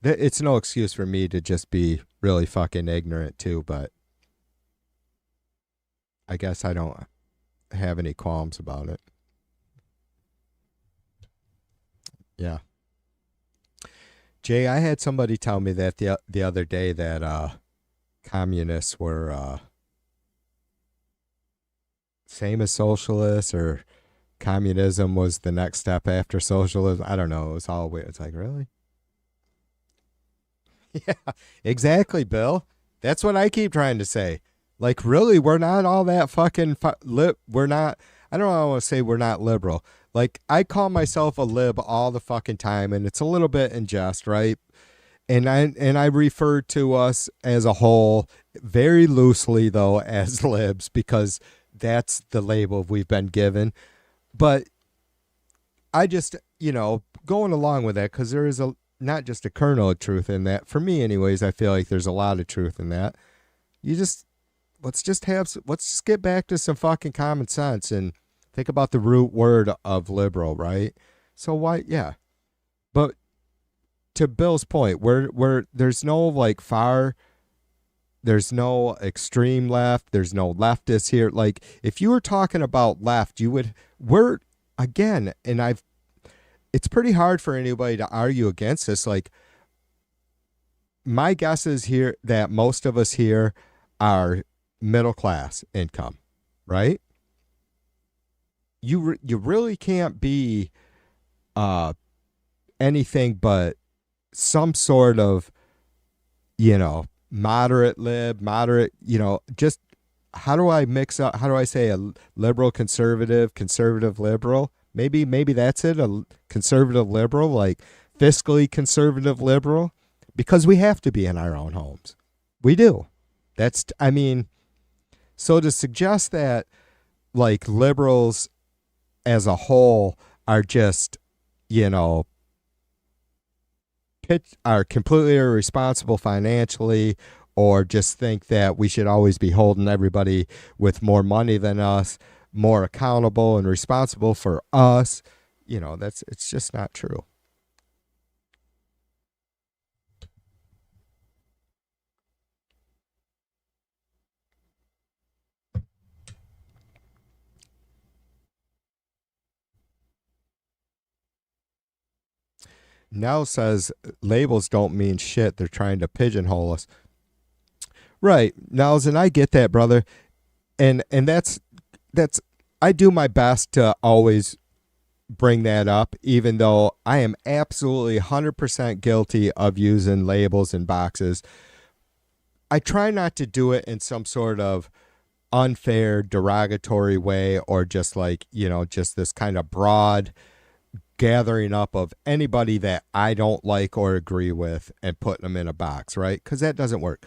S2: it's no excuse for me to just be really fucking ignorant too, but I guess I don't have any qualms about it. Yeah. Jay, I had somebody tell me that the other day that communists were same as socialists, or communism was the next step after socialism. I don't know. It was all weird. It's like, really? Yeah, exactly, Bill. That's what I keep trying to say. Like, really, we're not all that fucking we're not, I don't want to say we're not liberal. Like, I call myself a lib all the fucking time, and it's a little bit in jest, right? I refer to us as a whole very loosely though as libs because that's the label we've been given. But I just, going along with that, because there is not just a kernel of truth in that. For me, anyways, I feel like there's a lot of truth in that. Let's just get back to some fucking common sense and think about the root word of liberal, right? So why, yeah. But to Bill's point, where there's no there's no extreme left, there's no leftists here. Like, if you were talking about left, it's pretty hard for anybody to argue against this. Like, my guess is here that most of us here are middle class income, right? You really can't be anything but some sort of, moderate, just how do I say a liberal, conservative, liberal? Maybe that's it, a conservative liberal, like fiscally conservative liberal, because we have to be in our own homes. We do. So to suggest that like liberals as a whole are just, are completely irresponsible financially, or just think that we should always be holding everybody with more money than us more accountable and responsible for us, it's just not true. Nell says labels don't mean shit. They're trying to pigeonhole us. Right, Nels, and I get that, brother. And that's I do my best to always bring that up, even though I am absolutely 100% guilty of using labels and boxes. I try not to do it in some sort of unfair, derogatory way, or just like, just this kind of broad gathering up of anybody that I don't like or agree with and putting them in a box, right? Because that doesn't work.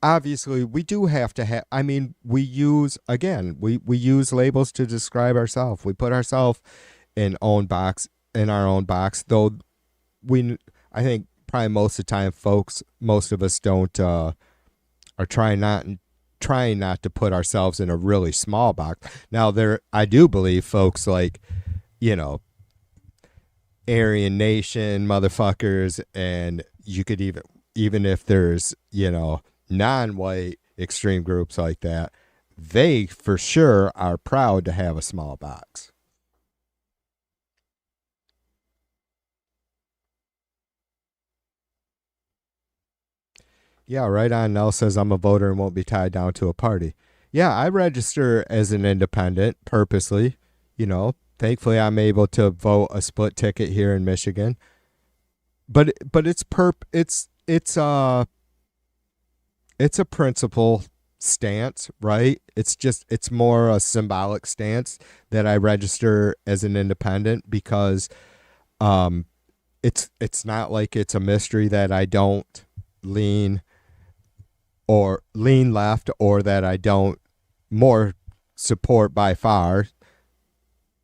S2: Obviously, we do have to have, we use labels to describe ourselves. We put ourselves in our own box, though I think probably most of the time, most of us don't, are trying not to put ourselves in a really small box. Now, I do believe folks like, Aryan Nation motherfuckers, and you could even if there's, non-white extreme groups like that, they for sure are proud to have a small box. Yeah, right on. Nell says I'm a voter and won't be tied down to a party. Yeah, I register as an independent purposely. Thankfully I'm able to vote a split ticket here in Michigan. But it's a principle stance, right? It's more a symbolic stance that I register as an independent, because it's not like it's a mystery that I don't lean left, or that I don't more support by far,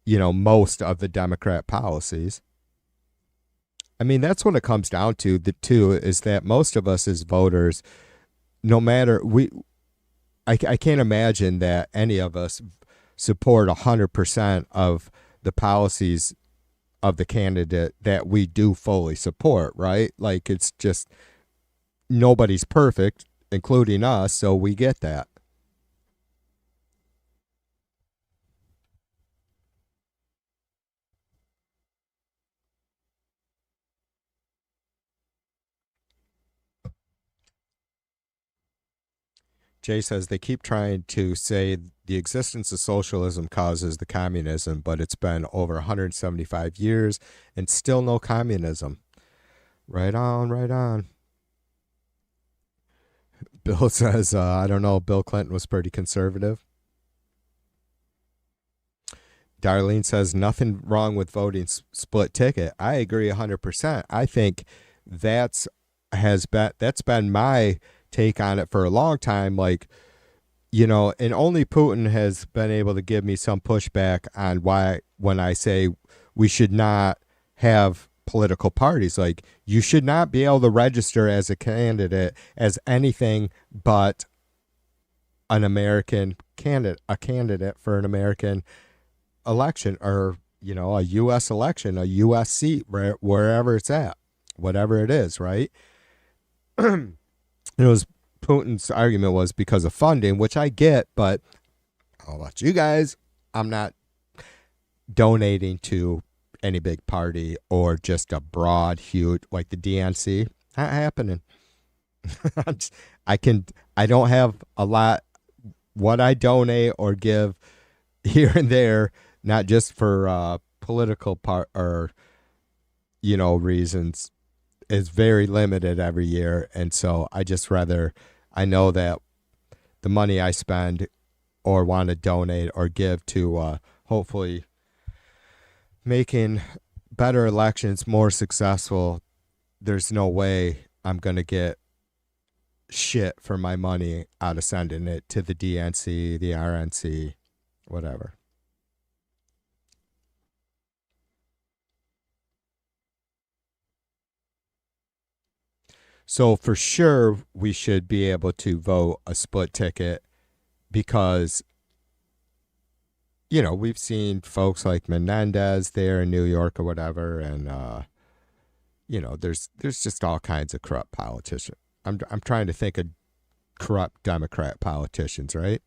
S2: most of the Democrat policies. That's what it comes down to. The two is that most of us as voters, no matter I can't imagine that any of us support 100% of the policies of the candidate that we do fully support, right? Like, it's just nobody's perfect, including us, so we get that. Jay says they keep trying to say the existence of socialism causes the communism, but it's been over 175 years and still no communism. Right on, right on. Bill says, I don't know, Bill Clinton was pretty conservative. Darlene says, nothing wrong with voting split ticket. I agree 100%. I think that's that's been my take on it for a long time. Like, and only Putin has been able to give me some pushback on why, when I say we should not have political parties, like you should not be able to register as a candidate as anything but an American candidate, a candidate for an American election, or a U.S. election, a U.S. seat, wherever it's at, whatever it is, right? It was Putin's argument was because of funding, which I get, but I don't know about you guys, I'm not donating to any big party or just a broad, huge, like the DNC. Not happening. I don't have a lot what I donate or give here and there, not just for political part or reasons, is very limited every year. And so I know that the money I spend or want to donate or give to hopefully making better elections more successful, there's no way I'm going to get shit for my money out of sending it to the DNC, the RNC, whatever. So for sure, we should be able to vote a split ticket because, we've seen folks like Menendez there in New York or whatever, and there's just all kinds of corrupt politicians. I'm trying to think of corrupt Democrat politicians, right?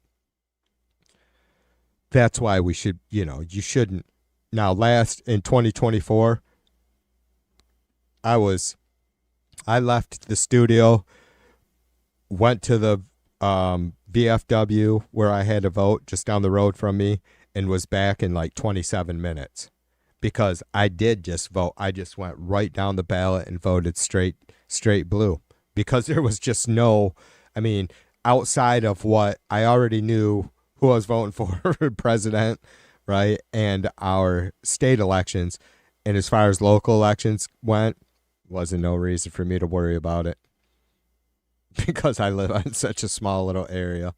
S2: That's why we should, you shouldn't. Now, in 2024, I left the studio, went to the VFW where I had to vote just down the road from me, and was back in like 27 minutes because I did just vote. I just went right down the ballot and voted straight blue because there was just outside of what I already knew who I was voting for president, right? And our state elections. And as far as local elections went, wasn't no reason for me to worry about it because I live in such a small little area.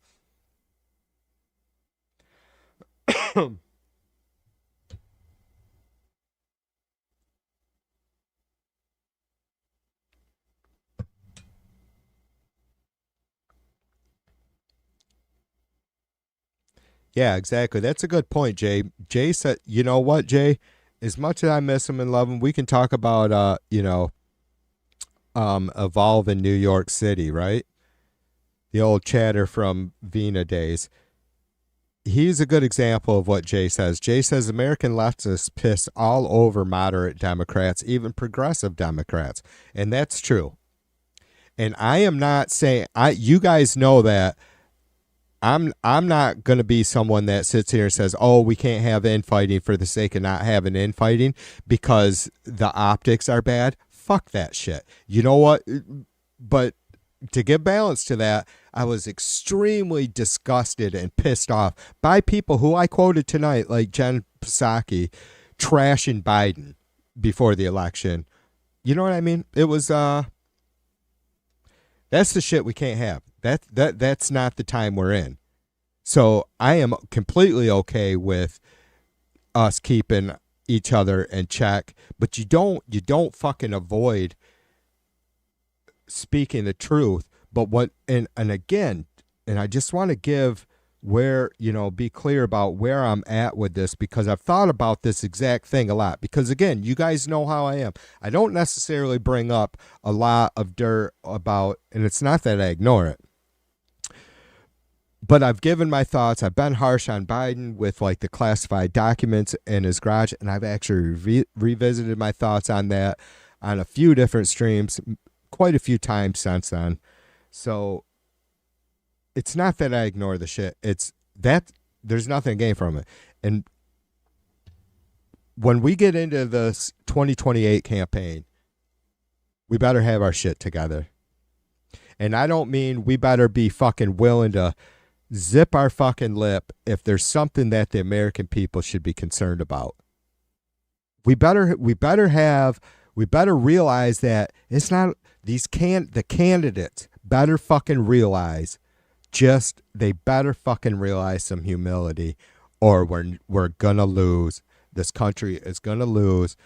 S2: Yeah, exactly. That's a good point, Jay. Jay said, you know what, Jay? As much as I miss him and love him, we can talk about, Evolve in New York City, right? The old chatter from Vina days. He's a good example of what Jay says. Jay says American leftists piss all over moderate Democrats, even progressive Democrats. And that's true. And I am not saying, you guys know that I'm not going to be someone that sits here and says, oh, we can't have infighting for the sake of not having infighting because the optics are bad. Fuck that shit. You know what? But to give balance to that, I was extremely disgusted and pissed off by people who I quoted tonight, like Jen Psaki, trashing Biden before the election. You know what I mean? It was, that's the shit we can't have. That's not the time we're in. So I am completely okay with us keeping each other in check, but you don't fucking avoid speaking the truth. But and again, and I just want to give be clear about where I'm at with this, because I've thought about this exact thing a lot. Because again, you guys know how I am. I don't necessarily bring up a lot of dirt about, and it's not that I ignore it, but I've given my thoughts. I've been harsh on Biden with like the classified documents in his garage, and I've actually revisited my thoughts on that on a few different streams, quite a few times since then. So it's not that I ignore the shit. It's that there's nothing to gain from it. And when we get into this 2028 campaign, we better have our shit together. And I don't mean we better be fucking willing to zip our fucking lip if there's something that the American people should be concerned about. We better have We better realize that it's not the candidates better fucking realize they better fucking realize some humility, or we're gonna lose. This country is gonna lose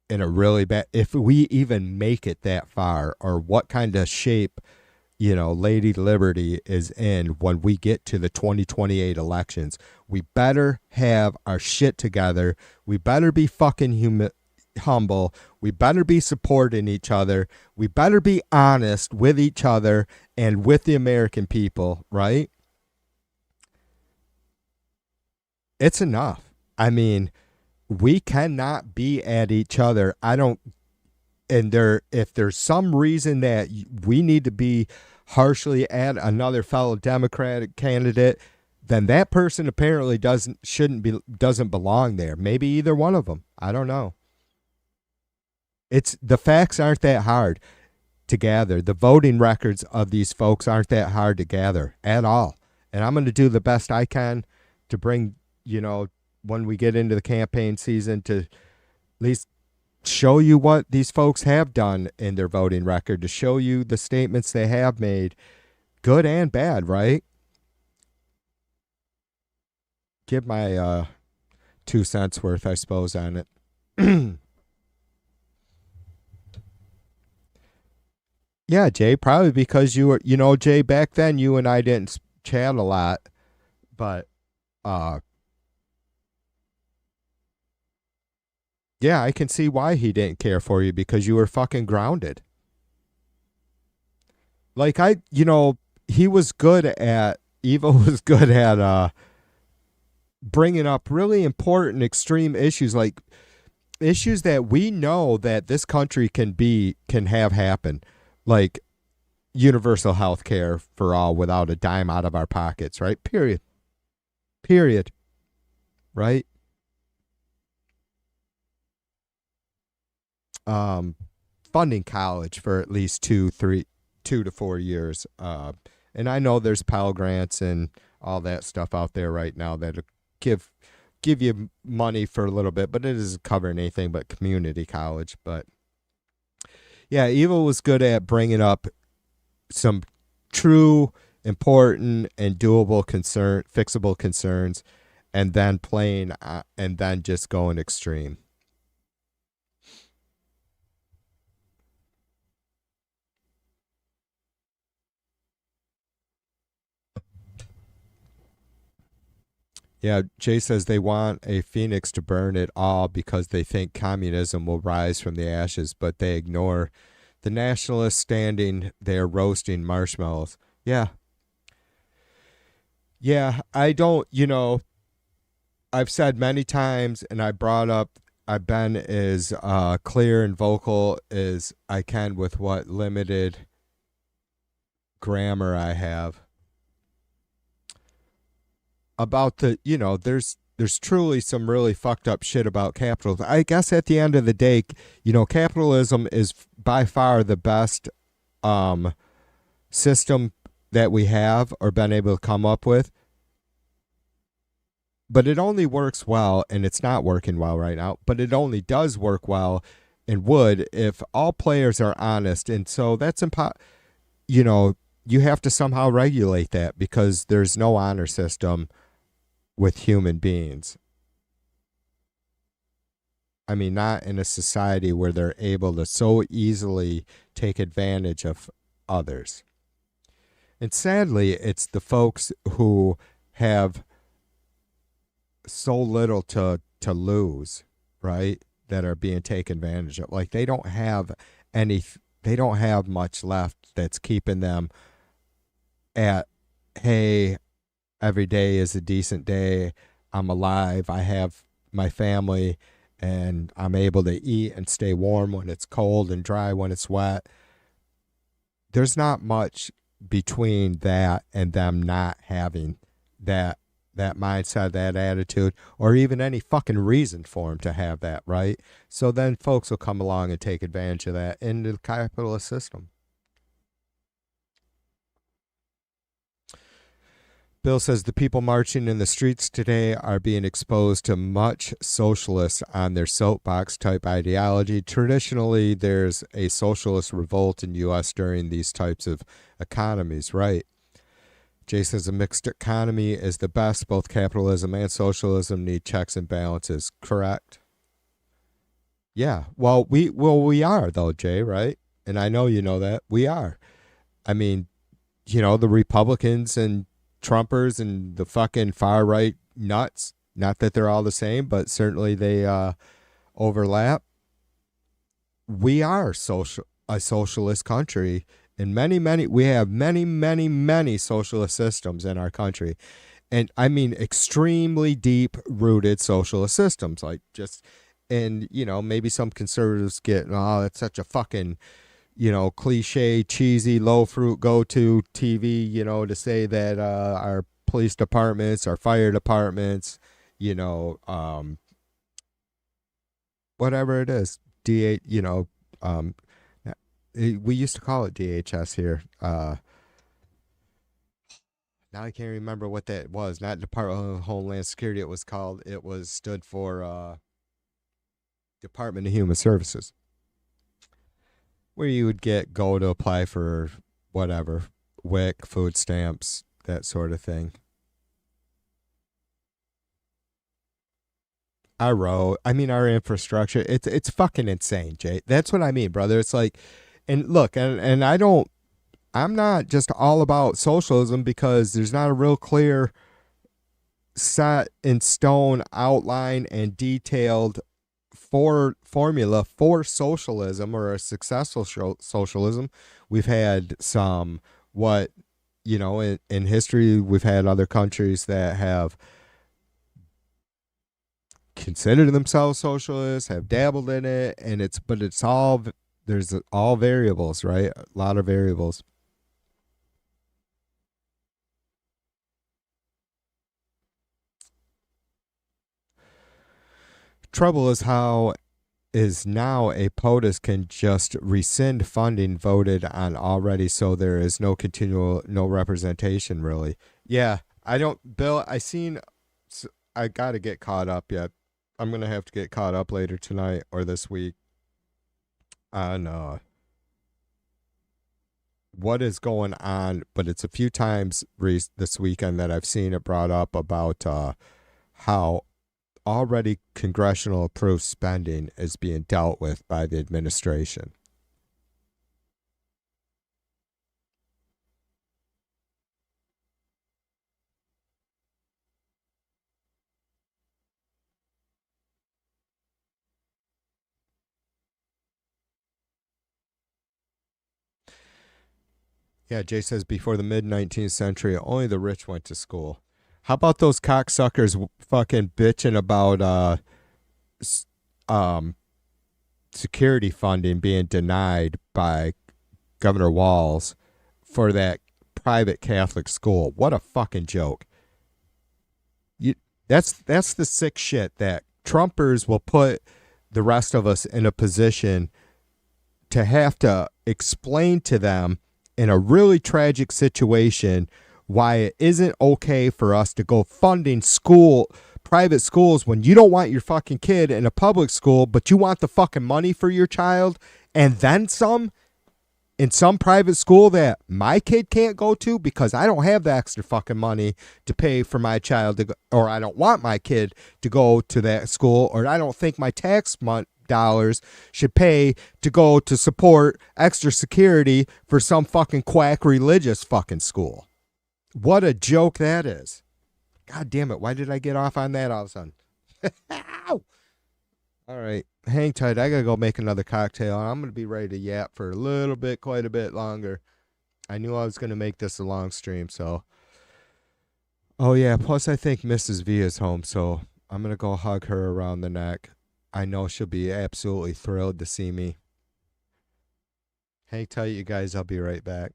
S2: in a really bad, if we even make it that far, or what kind of shape, Lady Liberty is in when we get to the 2028 elections. We better have our shit together. We better be fucking humble. We better be supporting each other. We better be honest with each other and with the American people, right? It's enough. I mean, we cannot be at each other. If there's some reason that we need to be harshly at another fellow Democratic candidate, then that person apparently doesn't belong there. Maybe either one of them. I don't know. The facts aren't that hard to gather. The voting records of these folks aren't that hard to gather at all. And I'm going to do the best I can to bring, when we get into the campaign season, to at least show you what these folks have done in their voting record, to show you the statements they have made, good and bad, right? Give my 2 cents worth, I suppose, on it. Yeah, Jay, probably because you were, Jay, back then you and I didn't chat a lot, but yeah, I can see why he didn't care for you, because you were fucking grounded. Like he was good at, Evo was good at bringing up really important extreme issues, like issues that we know that this country can have happen, like universal health care for all without a dime out of our pockets, right? Period. Right? Funding college for at least 2 to 4 years. And I know there's Pell Grants and all that stuff out there right now that give you money for a little bit, but it doesn't cover anything but community college. But yeah, Evo was good at bringing up some true, important, and doable fixable concerns, and then and then just going extreme. Yeah, Jay says they want a phoenix to burn it all because they think communism will rise from the ashes, but they ignore the nationalists standing there roasting marshmallows. Yeah. Yeah, I don't, I've said many times, and I've been as clear and vocal as I can with what limited grammar I have about there's truly some really fucked up shit about capitalism. I guess at the end of the day, capitalism is by far the best system that we have or been able to come up with. But it only works well, and it's not working well right now, but it only does work well and would if all players are honest. And so that's you have to somehow regulate that, because there's no honor system with human beings. I mean, not in a society where they're able to so easily take advantage of others. And sadly, it's the folks who have so little to lose, right, that are being taken advantage of. Like they don't have much left that's keeping them at, hey, every day is a decent day. I'm alive. I have my family, and I'm able to eat and stay warm when it's cold and dry when it's wet. There's not much between that and them not having that mindset, that attitude, or even any fucking reason for them to have that, right? So then folks will come along and take advantage of that in the capitalist system. Bill says the people marching in the streets today are being exposed to much socialist on their soapbox type ideology. Traditionally, there's a socialist revolt in U.S. during these types of economies, right? Jay says a mixed economy is the best. Both capitalism and socialism need checks and balances. Correct. Yeah. Well, we are though, Jay, right? And I know you know that. We are. I mean, the Republicans and Trumpers and the fucking far right nuts. Not that they're all the same, but certainly they overlap. We are a socialist country, and we have many socialist systems in our country, and I mean extremely deep rooted socialist systems. Like and maybe some conservatives get, oh, it's such a fucking cliche, cheesy, low fruit go-to TV, to say that our police departments, our fire departments, whatever it is, we used to call it DHS here. Now I can't remember what that was. Not Department of Homeland Security. It stood for Department of Human Services, where you would go to apply for whatever, WIC, food stamps, that sort of thing. Our road, our infrastructure, it's fucking insane, Jay. That's what I mean, brother. It's like, and look, and I'm not just all about socialism because there's not a real clear set in stone outline and detailed formula for socialism or a successful socialism. We've had some, in history, we've had other countries that have considered themselves socialists, have dabbled in it, and there's all variables, right? A lot of variables. Trouble is how is now a POTUS can just rescind funding voted on already, so there is no representation really. Yeah, Bill, I got to get caught up yet. I'm going to have to get caught up later tonight or this week on what is going on, but it's a few times this weekend that I've seen it brought up about how already congressional approved spending is being dealt with by the administration. Yeah, Jay says before the mid-19th century, only the rich went to school. How about those cocksuckers fucking bitching about security funding being denied by Governor Walz for that private Catholic school? What a fucking joke. That's the sick shit that Trumpers will put the rest of us in a position to have to explain to them in a really tragic situation why it isn't okay for us to go funding private schools when you don't want your fucking kid in a public school, but you want the fucking money for your child and then some in some private school that my kid can't go to because I don't have the extra fucking money to pay for my child to go, or I don't want my kid to go to that school, or I don't think my tax dollars should pay to go to support extra security for some fucking quack religious fucking school. What a joke that is. God damn it. Why did I get off on that all of a sudden? Ow! All right. Hang tight. I got to go make another cocktail. I'm going to be ready to yap for a little bit, quite a bit longer. I knew I was going to make this a long stream, so. Oh, yeah. Plus, I think Mrs. V is home, so I'm going to go hug her around the neck. I know she'll be absolutely thrilled to see me. Hang tight, you guys. I'll be right back.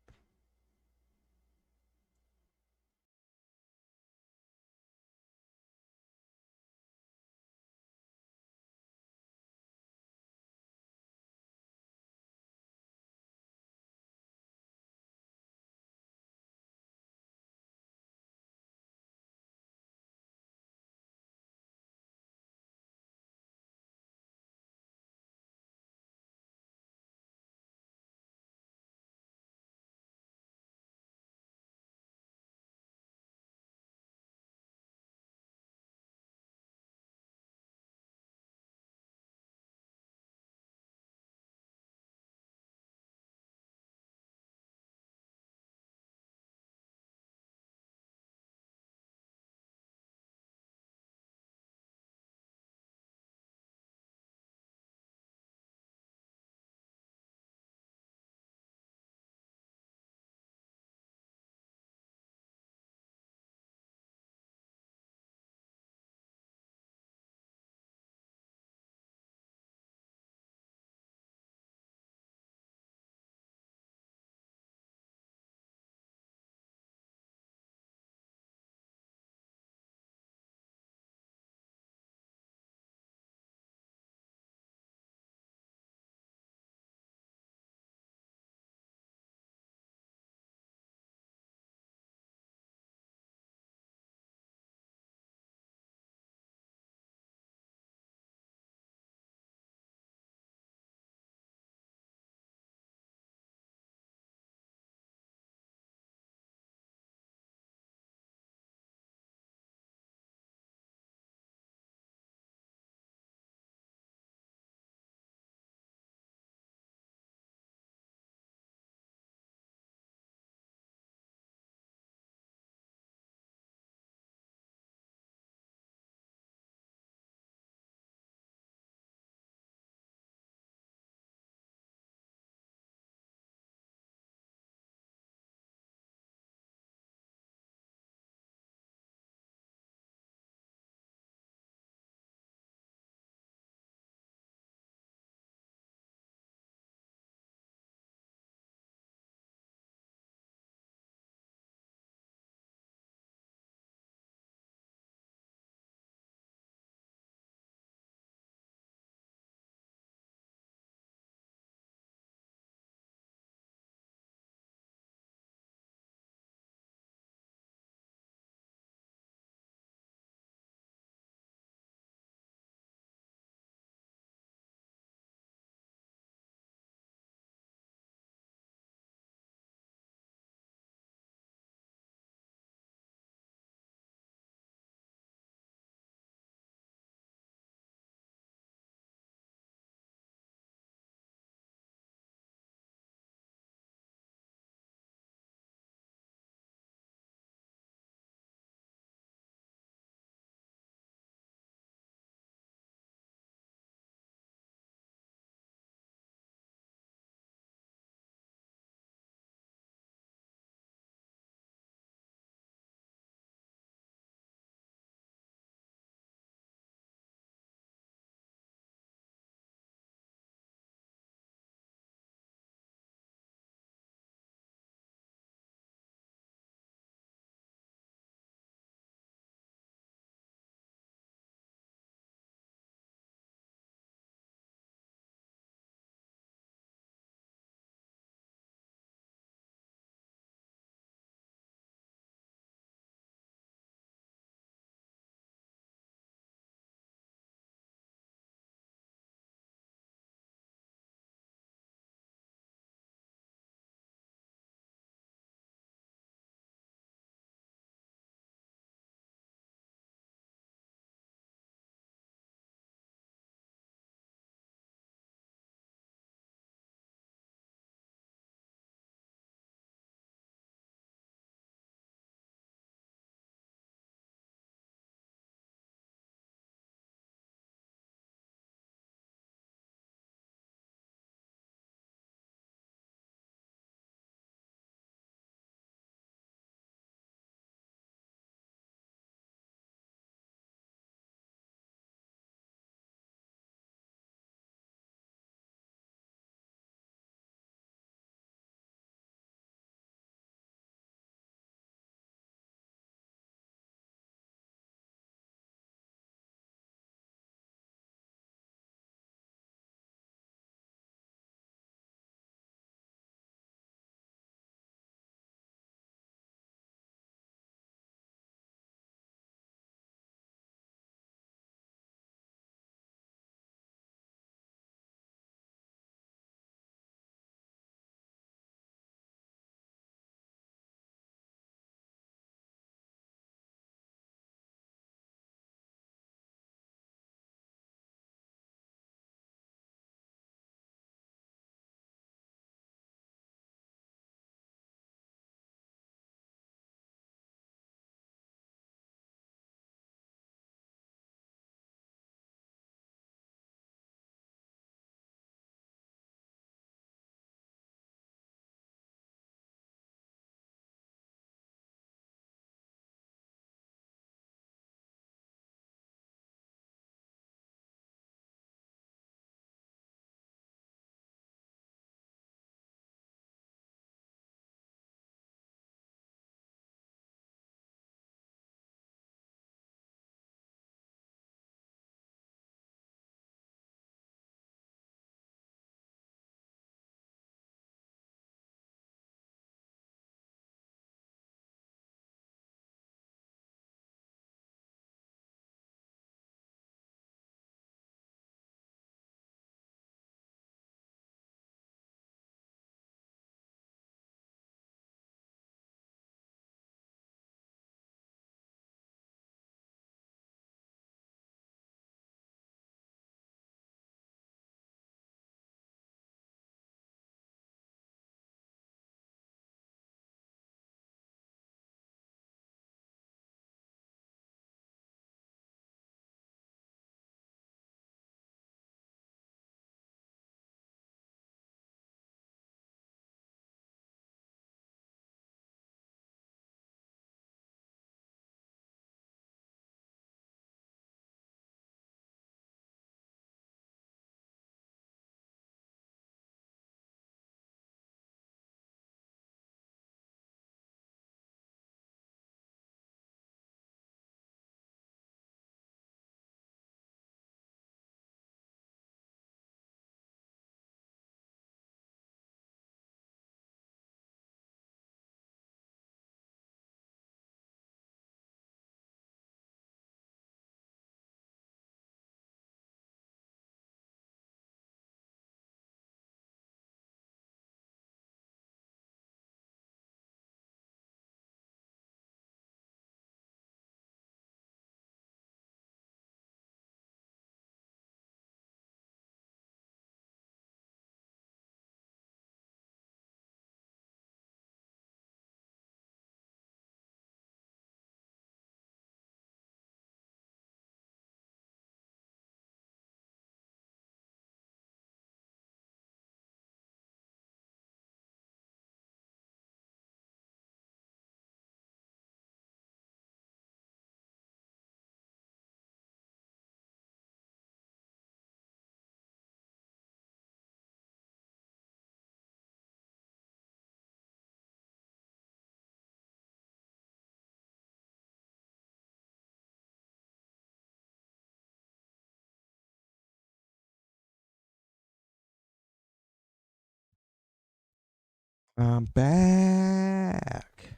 S2: I'm back.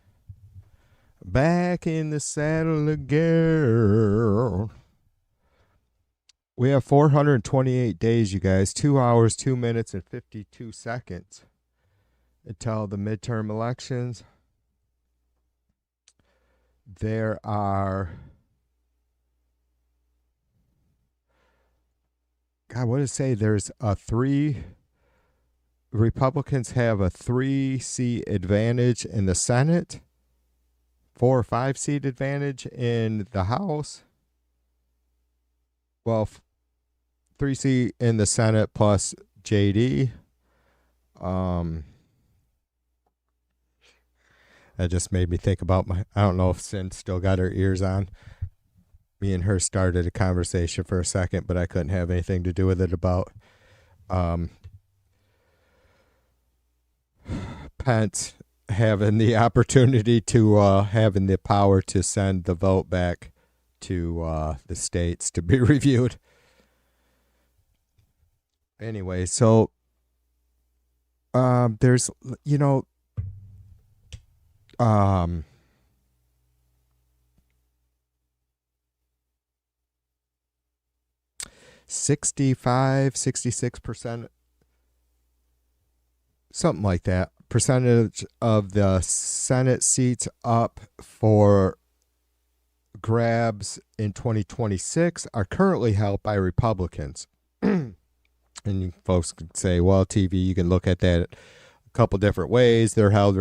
S2: Back in the saddle again. We have 428 days, you guys. 2 hours, 2 minutes, and 52 seconds until the midterm elections. There are... God, what does it say? There's a 3... Republicans have a 3-seat advantage in the Senate, 4 or 5-seat advantage in the House. Well, 3-seat in the Senate plus JD. That just made me think about I don't know if Sin still got her ears on. Me and her started a conversation for a second, but I couldn't have anything to do with it about Pence having the opportunity to having the power to send the vote back to the states to be reviewed. Anyway, so there's 66%, something like that, percentage of the Senate seats up for grabs in 2026 are currently held by Republicans. And folks can say, well, TV, you can look at that a couple different ways. They're held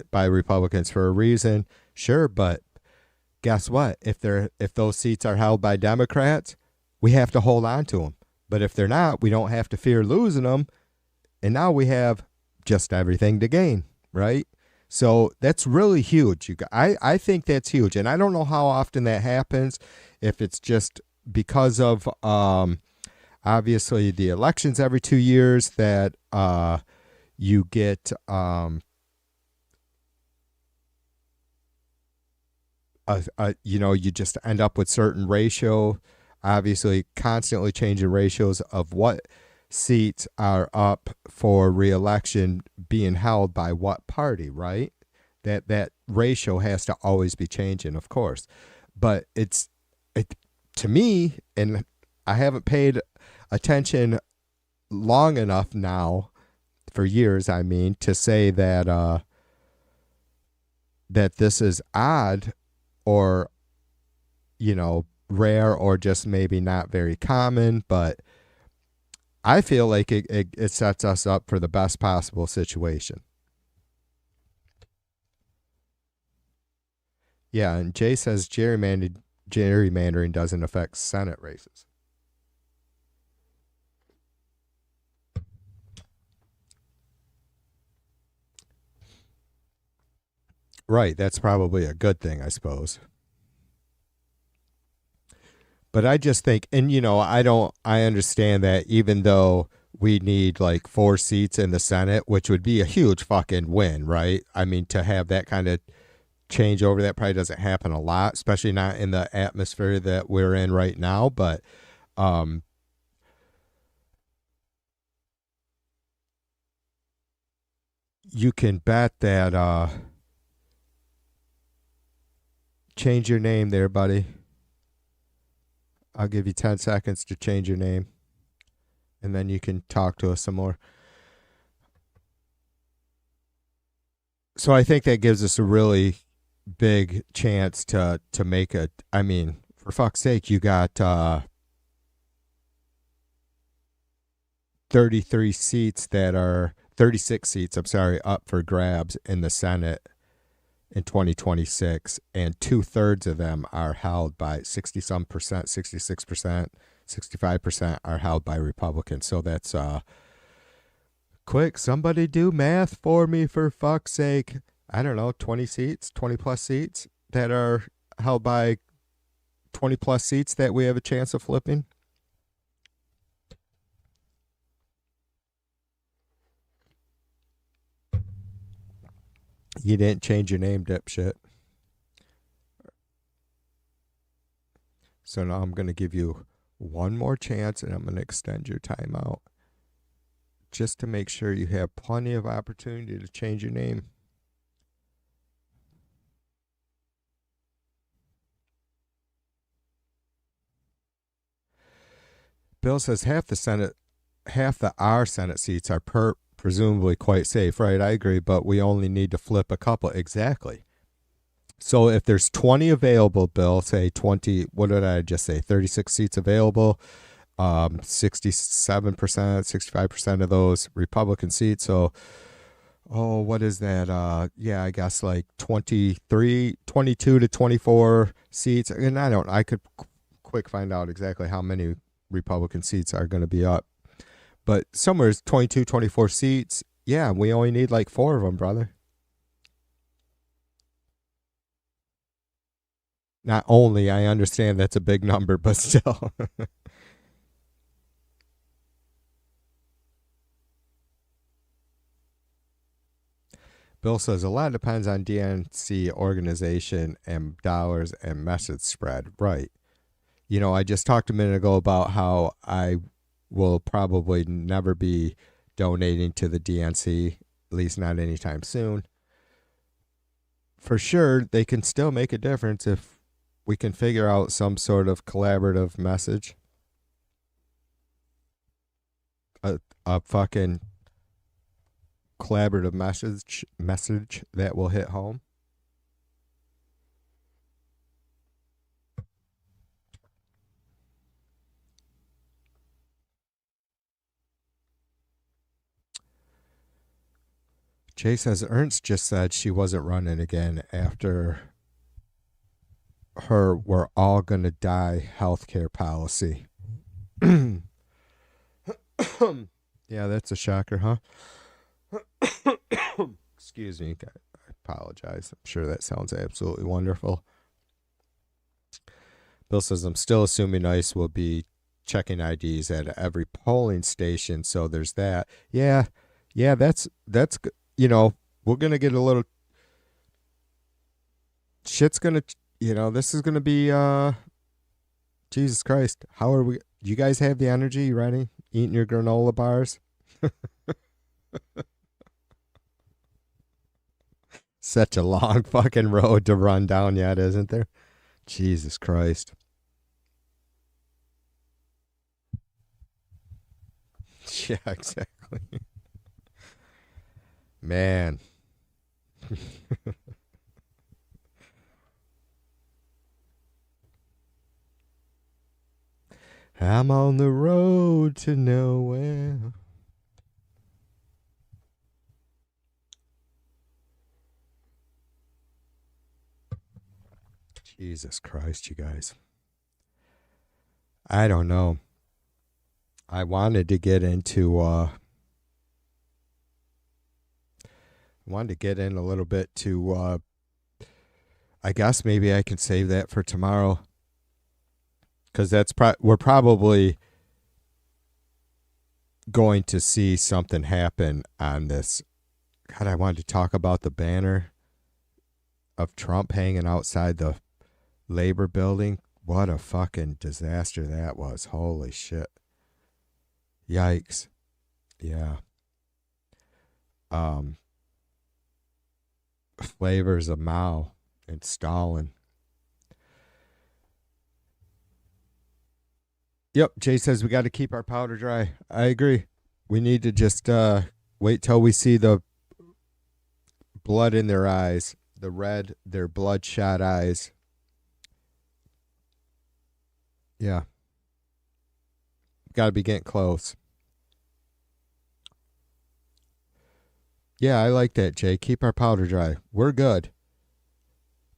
S2: by Republicans for a reason. Sure, but guess what? If those seats are held by Democrats, we have to hold on to them. But if they're not, we don't have to fear losing them. And now we have just everything to gain, right? So that's really huge. I think that's huge. And I don't know how often that happens, if it's just because of obviously the elections every 2 years that you get you just end up with certain ratio, obviously constantly changing ratios of what seats are up for re-election being held by what party, right? That ratio has to always be changing, of course. But to me, and I haven't paid attention long enough now, for years, I mean, to say that that this is odd or, rare or just maybe not very common, but I feel like it sets us up for the best possible situation. Yeah, and Jay says gerrymandering doesn't affect Senate races. Right, that's probably a good thing, I suppose. But I just think, and I understand that even though we need like 4 seats in the Senate, which would be a huge fucking win, right? I mean, to have that kind of change over, that probably doesn't happen a lot, especially not in the atmosphere that we're in right now. But you can bet that change your name there, buddy. I'll give you 10 seconds to change your name, and then you can talk to us some more. So I think that gives us a really big chance to make a, I mean, for fuck's sake, you got 36 seats, I'm sorry, up for grabs in the Senate in 2026, and 2/3 of them are held by 60-some percent, 66%, 65% are held by Republicans. So that's quick, somebody do math for me, for fuck's sake. I don't know, 20 plus seats that are held by 20 plus seats that we have a chance of flipping. You didn't change your name, dipshit. So now I'm going to give you one more chance, and I'm going to extend your timeout just to make sure you have plenty of opportunity to change your name. Bill says half our Senate seats are presumably quite safe. Right, I agree, but we only need to flip a couple. Exactly. So if there's 20 available, Bill, say 20, what did I just say? 36 seats available, 67%, 65% of those Republican seats. So, what is that? Yeah, I guess like 22 to 24 seats. And I could quick find out exactly how many Republican seats are going to be up. But somewhere 22, 24 seats. Yeah, we only need like 4 of them, brother. Not only, I understand that's a big number, but still. Bill says a lot depends on DNC organization and dollars and message spread. Right. You know, I just talked a minute ago about how I will probably never be donating to the DNC, at least not anytime soon. For sure, they can still make a difference if we can figure out some sort of collaborative message. A fucking collaborative message that will hit home. Jay says Ernst just said she wasn't running again after her "we're all gonna die" healthcare policy. Yeah, that's a shocker, huh? Excuse me. I apologize. I'm sure that sounds absolutely wonderful. Bill says, I'm still assuming ICE will be checking IDs at every polling station, so there's that. Yeah, that's you know, we're going to get a little shit's going to, you know, this is going to be Jesus Christ. How are we? You guys have the energy? You ready? Eating your granola bars? Such a long fucking road to run down yet, isn't there? Jesus Christ. Yeah, exactly. Man. I'm on the road to nowhere. Jesus Christ, you guys. I don't know. I wanted to get into a little bit to I guess maybe I can save that for tomorrow, because we're probably going to see something happen on this. God, I wanted to talk about the banner of Trump hanging outside the Labor building. What a fucking disaster that was. Holy shit. Yikes. Yeah. Flavors of Mao and Stalin. Yep, Jay says we got to keep our powder dry. I agree. We need to just wait till we see the blood in their eyes, their bloodshot eyes. Yeah. Got to be getting close. Yeah, I like that, Jay. Keep our powder dry. We're good.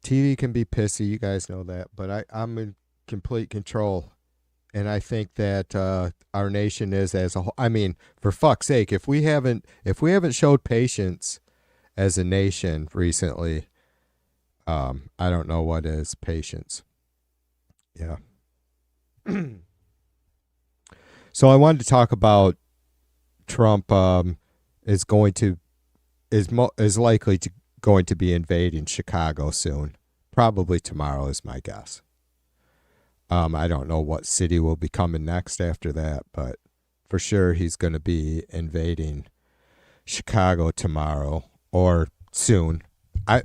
S2: TV can be pissy, you guys know that, but I'm in complete control. And I think that our nation is as a whole. I mean, for fuck's sake, if we haven't showed patience as a nation recently, I don't know what is patience. Yeah. So I wanted to talk about Trump is likely to going to be invading Chicago soon. Probably tomorrow is my guess. I don't know what city will be coming next after that, but for sure he's going to be invading Chicago tomorrow or soon.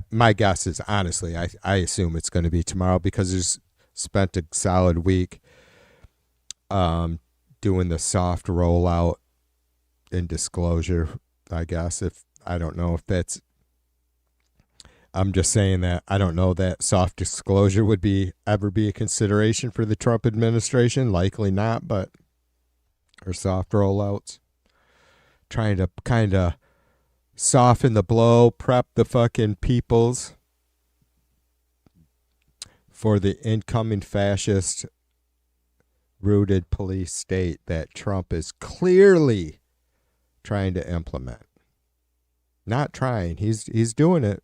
S2: My guess is, honestly, I assume it's going to be tomorrow because he's spent a solid week doing the soft rollout and disclosure, I guess. I don't know if that's, I'm just saying that I don't know that soft disclosure would ever be a consideration for the Trump administration. Likely not, but, or soft rollouts. Trying to kind of soften the blow, prep the fucking peoples for the incoming fascist rooted police state that Trump is clearly trying to implement. Not trying, he's doing it.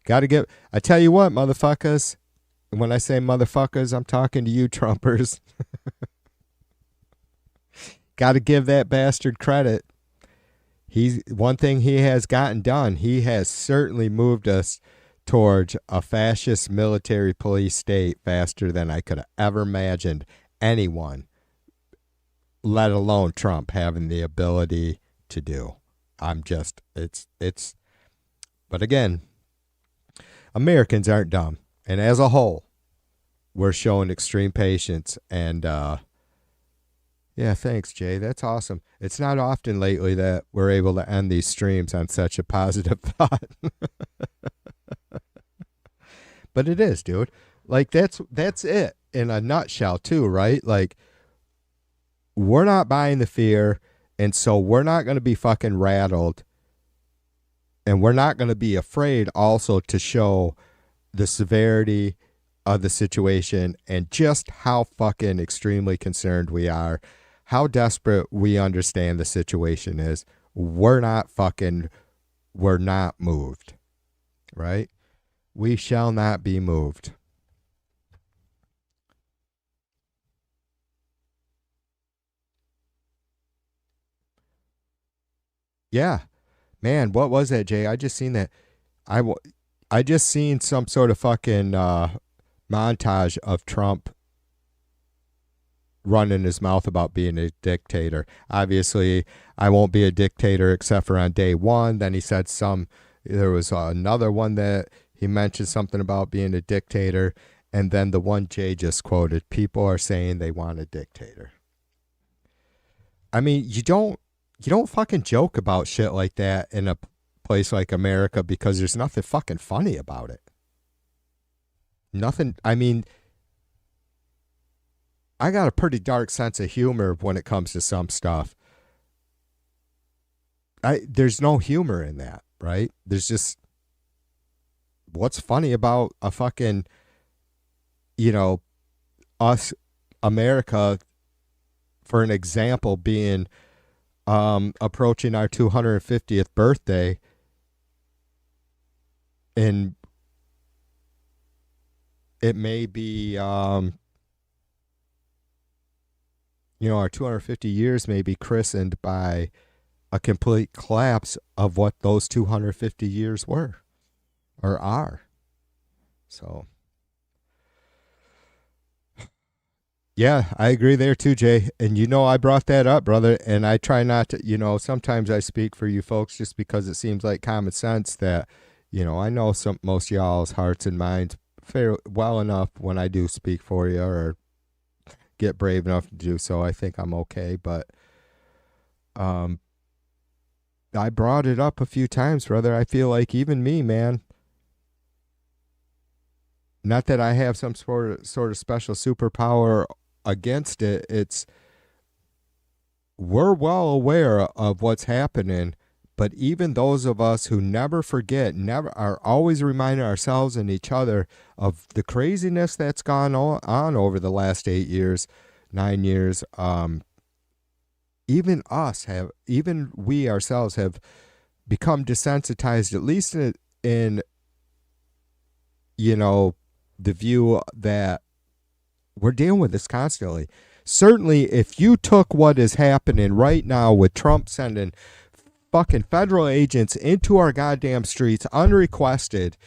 S2: Got to get, I tell you what, motherfuckers, when I say motherfuckers, I'm talking to you Trumpers. Got to give that bastard credit. One thing he has gotten done, he has certainly moved us towards a fascist military police state faster than I could have ever imagined anyone, let alone Trump, having the ability to do. But again, Americans aren't dumb. And as a whole, we're showing extreme patience. And, yeah, thanks, Jay. That's awesome. It's not often lately that we're able to end these streams on such a positive thought. But it is, dude. Like, that's it in a nutshell, too, right? Like, we're not buying the fear, and so we're not going to be fucking rattled. And we're not going to be afraid also to show the severity of the situation and just how fucking extremely concerned we are, how desperate we understand the situation is. We're not moved, right? We shall not be moved. Yeah. Man, what was that, Jay? I just seen that. I just seen some sort of fucking montage of Trump running his mouth about being a dictator. Obviously, I won't be a dictator except for on day one. Then he said there was another one that he mentioned something about being a dictator. And then the one Jay just quoted, people are saying they want a dictator. I mean, you don't fucking joke about shit like that in a place like America because there's nothing fucking funny about it. Nothing. I mean, I got a pretty dark sense of humor when it comes to some stuff. There's no humor in that, right? There's just, what's funny about a fucking, us, America, for an example, being approaching our 250th birthday, and it may be our 250 years may be christened by a complete collapse of what those 250 years were or are. So yeah, I agree there too, Jay. And I brought that up, brother, and I try not to, sometimes I speak for you folks just because it seems like common sense that, I know most y'all's hearts and minds fairly well enough when I do speak for you or get brave enough to do so. I think I'm okay, but I brought it up a few times, brother. I feel like even me, man, not that I have some sort of special superpower against it. It's, we're well aware of what's happening, but even those of us who never forget, are always reminding ourselves and each other of the craziness that's gone on over the last 9 years. Even we ourselves have become desensitized, at least in the view that we're dealing with this constantly. Certainly, if you took what is happening right now with Trump sending fucking federal agents into our goddamn streets unrequested,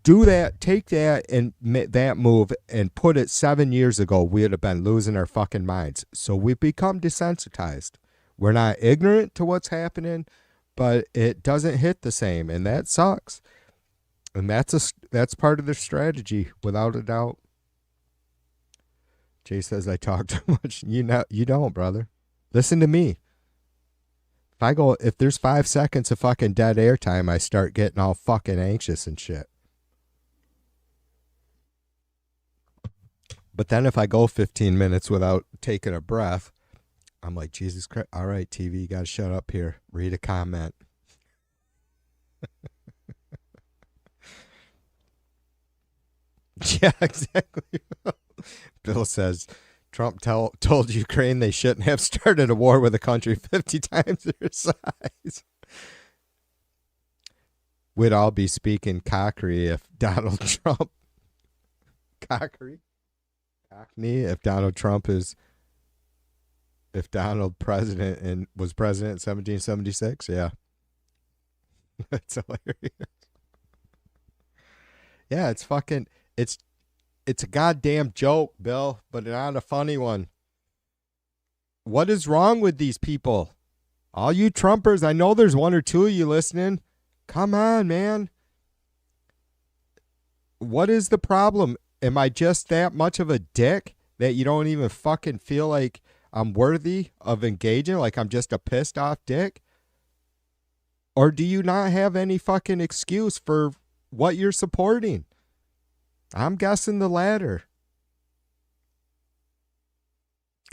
S2: take that and that move and put it 7 years ago, we would have been losing our fucking minds. So we've become desensitized, We're not ignorant to what's happening, but it doesn't hit the same, and that sucks. And that's part of their strategy, without a doubt. Jay says I talk too much. You don't, brother. Listen to me. If there's 5 seconds of fucking dead air time, I start getting all fucking anxious and shit. But then if I go 15 minutes without taking a breath, I'm like, Jesus Christ. All right, TV, you got to shut up here. Read a comment. Yeah, exactly. Bill says, Trump told Ukraine they shouldn't have started a war with a country 50 times their size. We'd all be speaking Cockney if Donald Trump... Cockney, if Donald Trump is... If Donald was president in 1776, yeah. That's hilarious. Yeah, it's fucking... It's a goddamn joke, Bill, but not a funny one. What is wrong with these people? All you Trumpers, I know there's one or two of you listening. Come on, man. What is the problem? Am I just that much of a dick that you don't even fucking feel like I'm worthy of engaging? Like I'm just a pissed off dick? Or do you not have any fucking excuse for what you're supporting? I'm guessing the latter.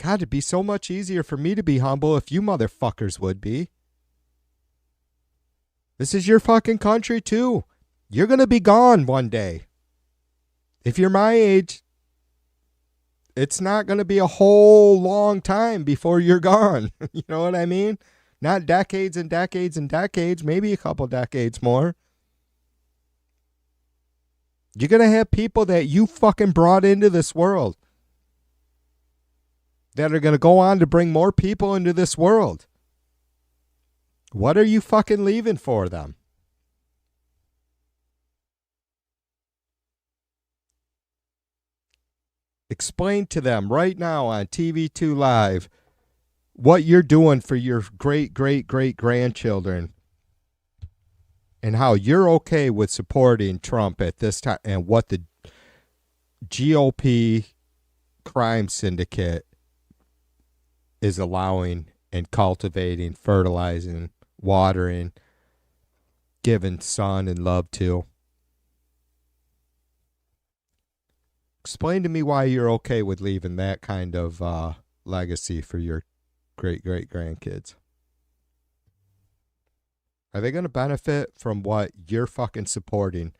S2: God, it'd be so much easier for me to be humble if you motherfuckers would be. This is your fucking country too. You're going to be gone one day. If you're my age, it's not going to be a whole long time before you're gone. You know what I mean? Not decades and decades and decades, maybe a couple decades more. You're going to have people that you fucking brought into this world that are going to go on to bring more people into this world. What are you fucking leaving for them? Explain to them right now on TV2 Live what you're doing for your great-great-great-grandchildren and how you're okay with supporting Trump at this time and what the GOP crime syndicate is allowing and cultivating, fertilizing, watering, giving sun and love to. Explain to me why you're okay with leaving that kind of legacy for your great-great-grandkids. Are they going to benefit from what you're fucking supporting?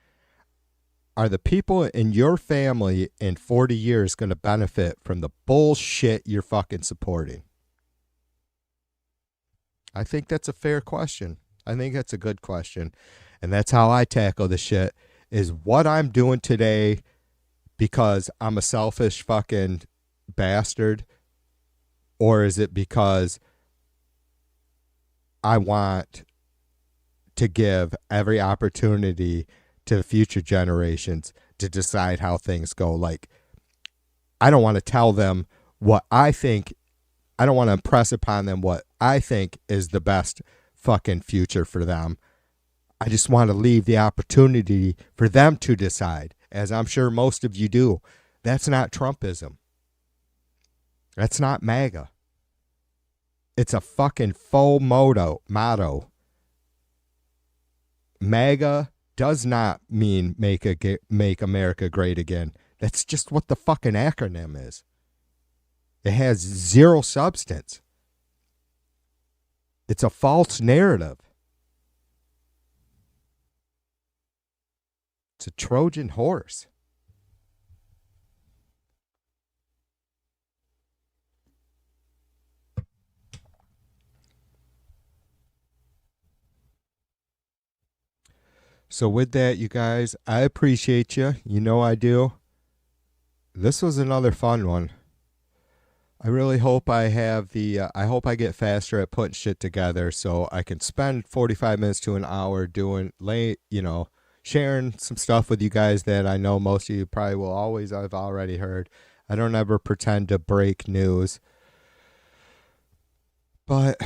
S2: Are the people in your family in 40 years going to benefit from the bullshit you're fucking supporting? I think that's a fair question. I think that's a good question. And that's how I tackle the shit, is what I'm doing today because I'm a selfish fucking bastard, or is it because I want to give every opportunity to the future generations to decide how things go? Like, I don't want to tell them what I think. I don't want to impress upon them what I think is the best fucking future for them. I just want to leave the opportunity for them to decide, as I'm sure most of you do. That's not Trumpism. That's not MAGA. It's a fucking faux motto. MAGA does not mean make America great again. That's just what the fucking acronym is. It has zero substance. It's a false narrative. It's a Trojan horse. So with that, you guys, I appreciate you. You know I do. This was another fun one. I really hope I have I hope I get faster at putting shit together so I can spend 45 minutes to an hour sharing some stuff with you guys that I know most of you probably will always have already heard. I don't ever pretend to break news. But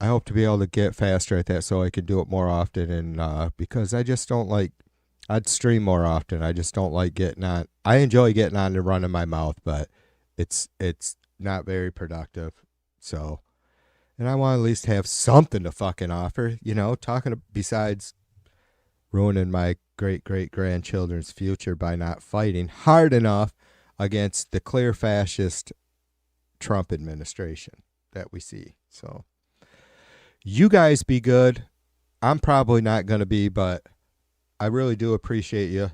S2: I hope to be able to get faster at that so I could do it more often. And because I just don't like, I'd stream more often. I just don't like getting on. I enjoy getting on and running my mouth, but it's not very productive. So, and I want to at least have something to fucking offer, you know, besides ruining my great-great-grandchildren's future by not fighting hard enough against the clear fascist Trump administration that we see. So you guys be good. I'm probably not going to be, but I really do appreciate you.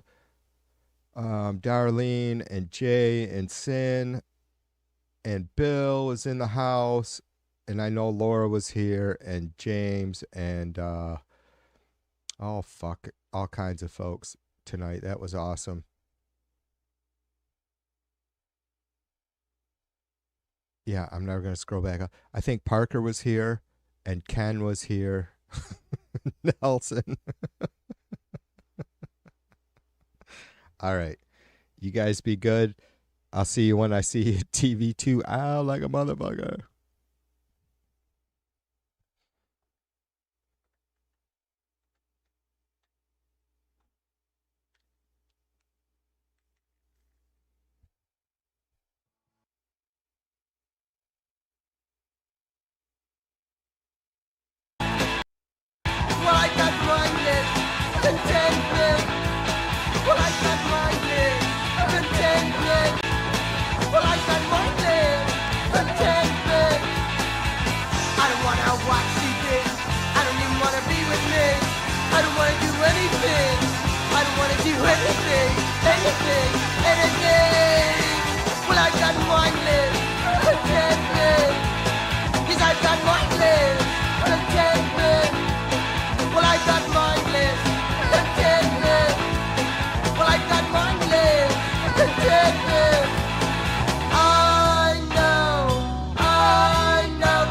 S2: Darlene and Jay and Sin and Bill was in the house, and I know Laura was here, and James, and all kinds of folks tonight. That was awesome. Yeah, I'm never going to scroll back up. I think Parker was here, and Ken was here. Nelson. All right. You guys be good. I'll see you when I see you at TV2. Ow, like a motherfucker.
S1: Well, I got mindless, contentment. Well, I got mindless, contentment. Well, I got mindless, contentment. I don't wanna watch TV. I don't even wanna be with me. I don't wanna do anything. I don't wanna do anything, anything. Well, I got mindless, contentment. Yes, I got mindless, contentment. Well, I got mindless, contentment. Well, I got mindless, contentment. I know,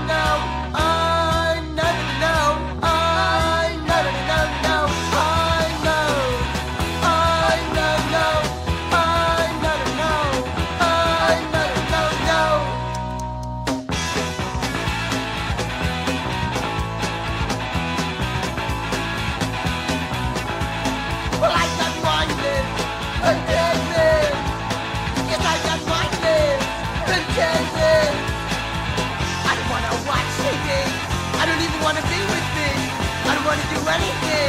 S1: now. I know, I know. Well, I got mindless, contentment. Yes, I got mindless, contentment. I don't wanna watch TV. I don't even wanna be with me. I don't wanna do anything.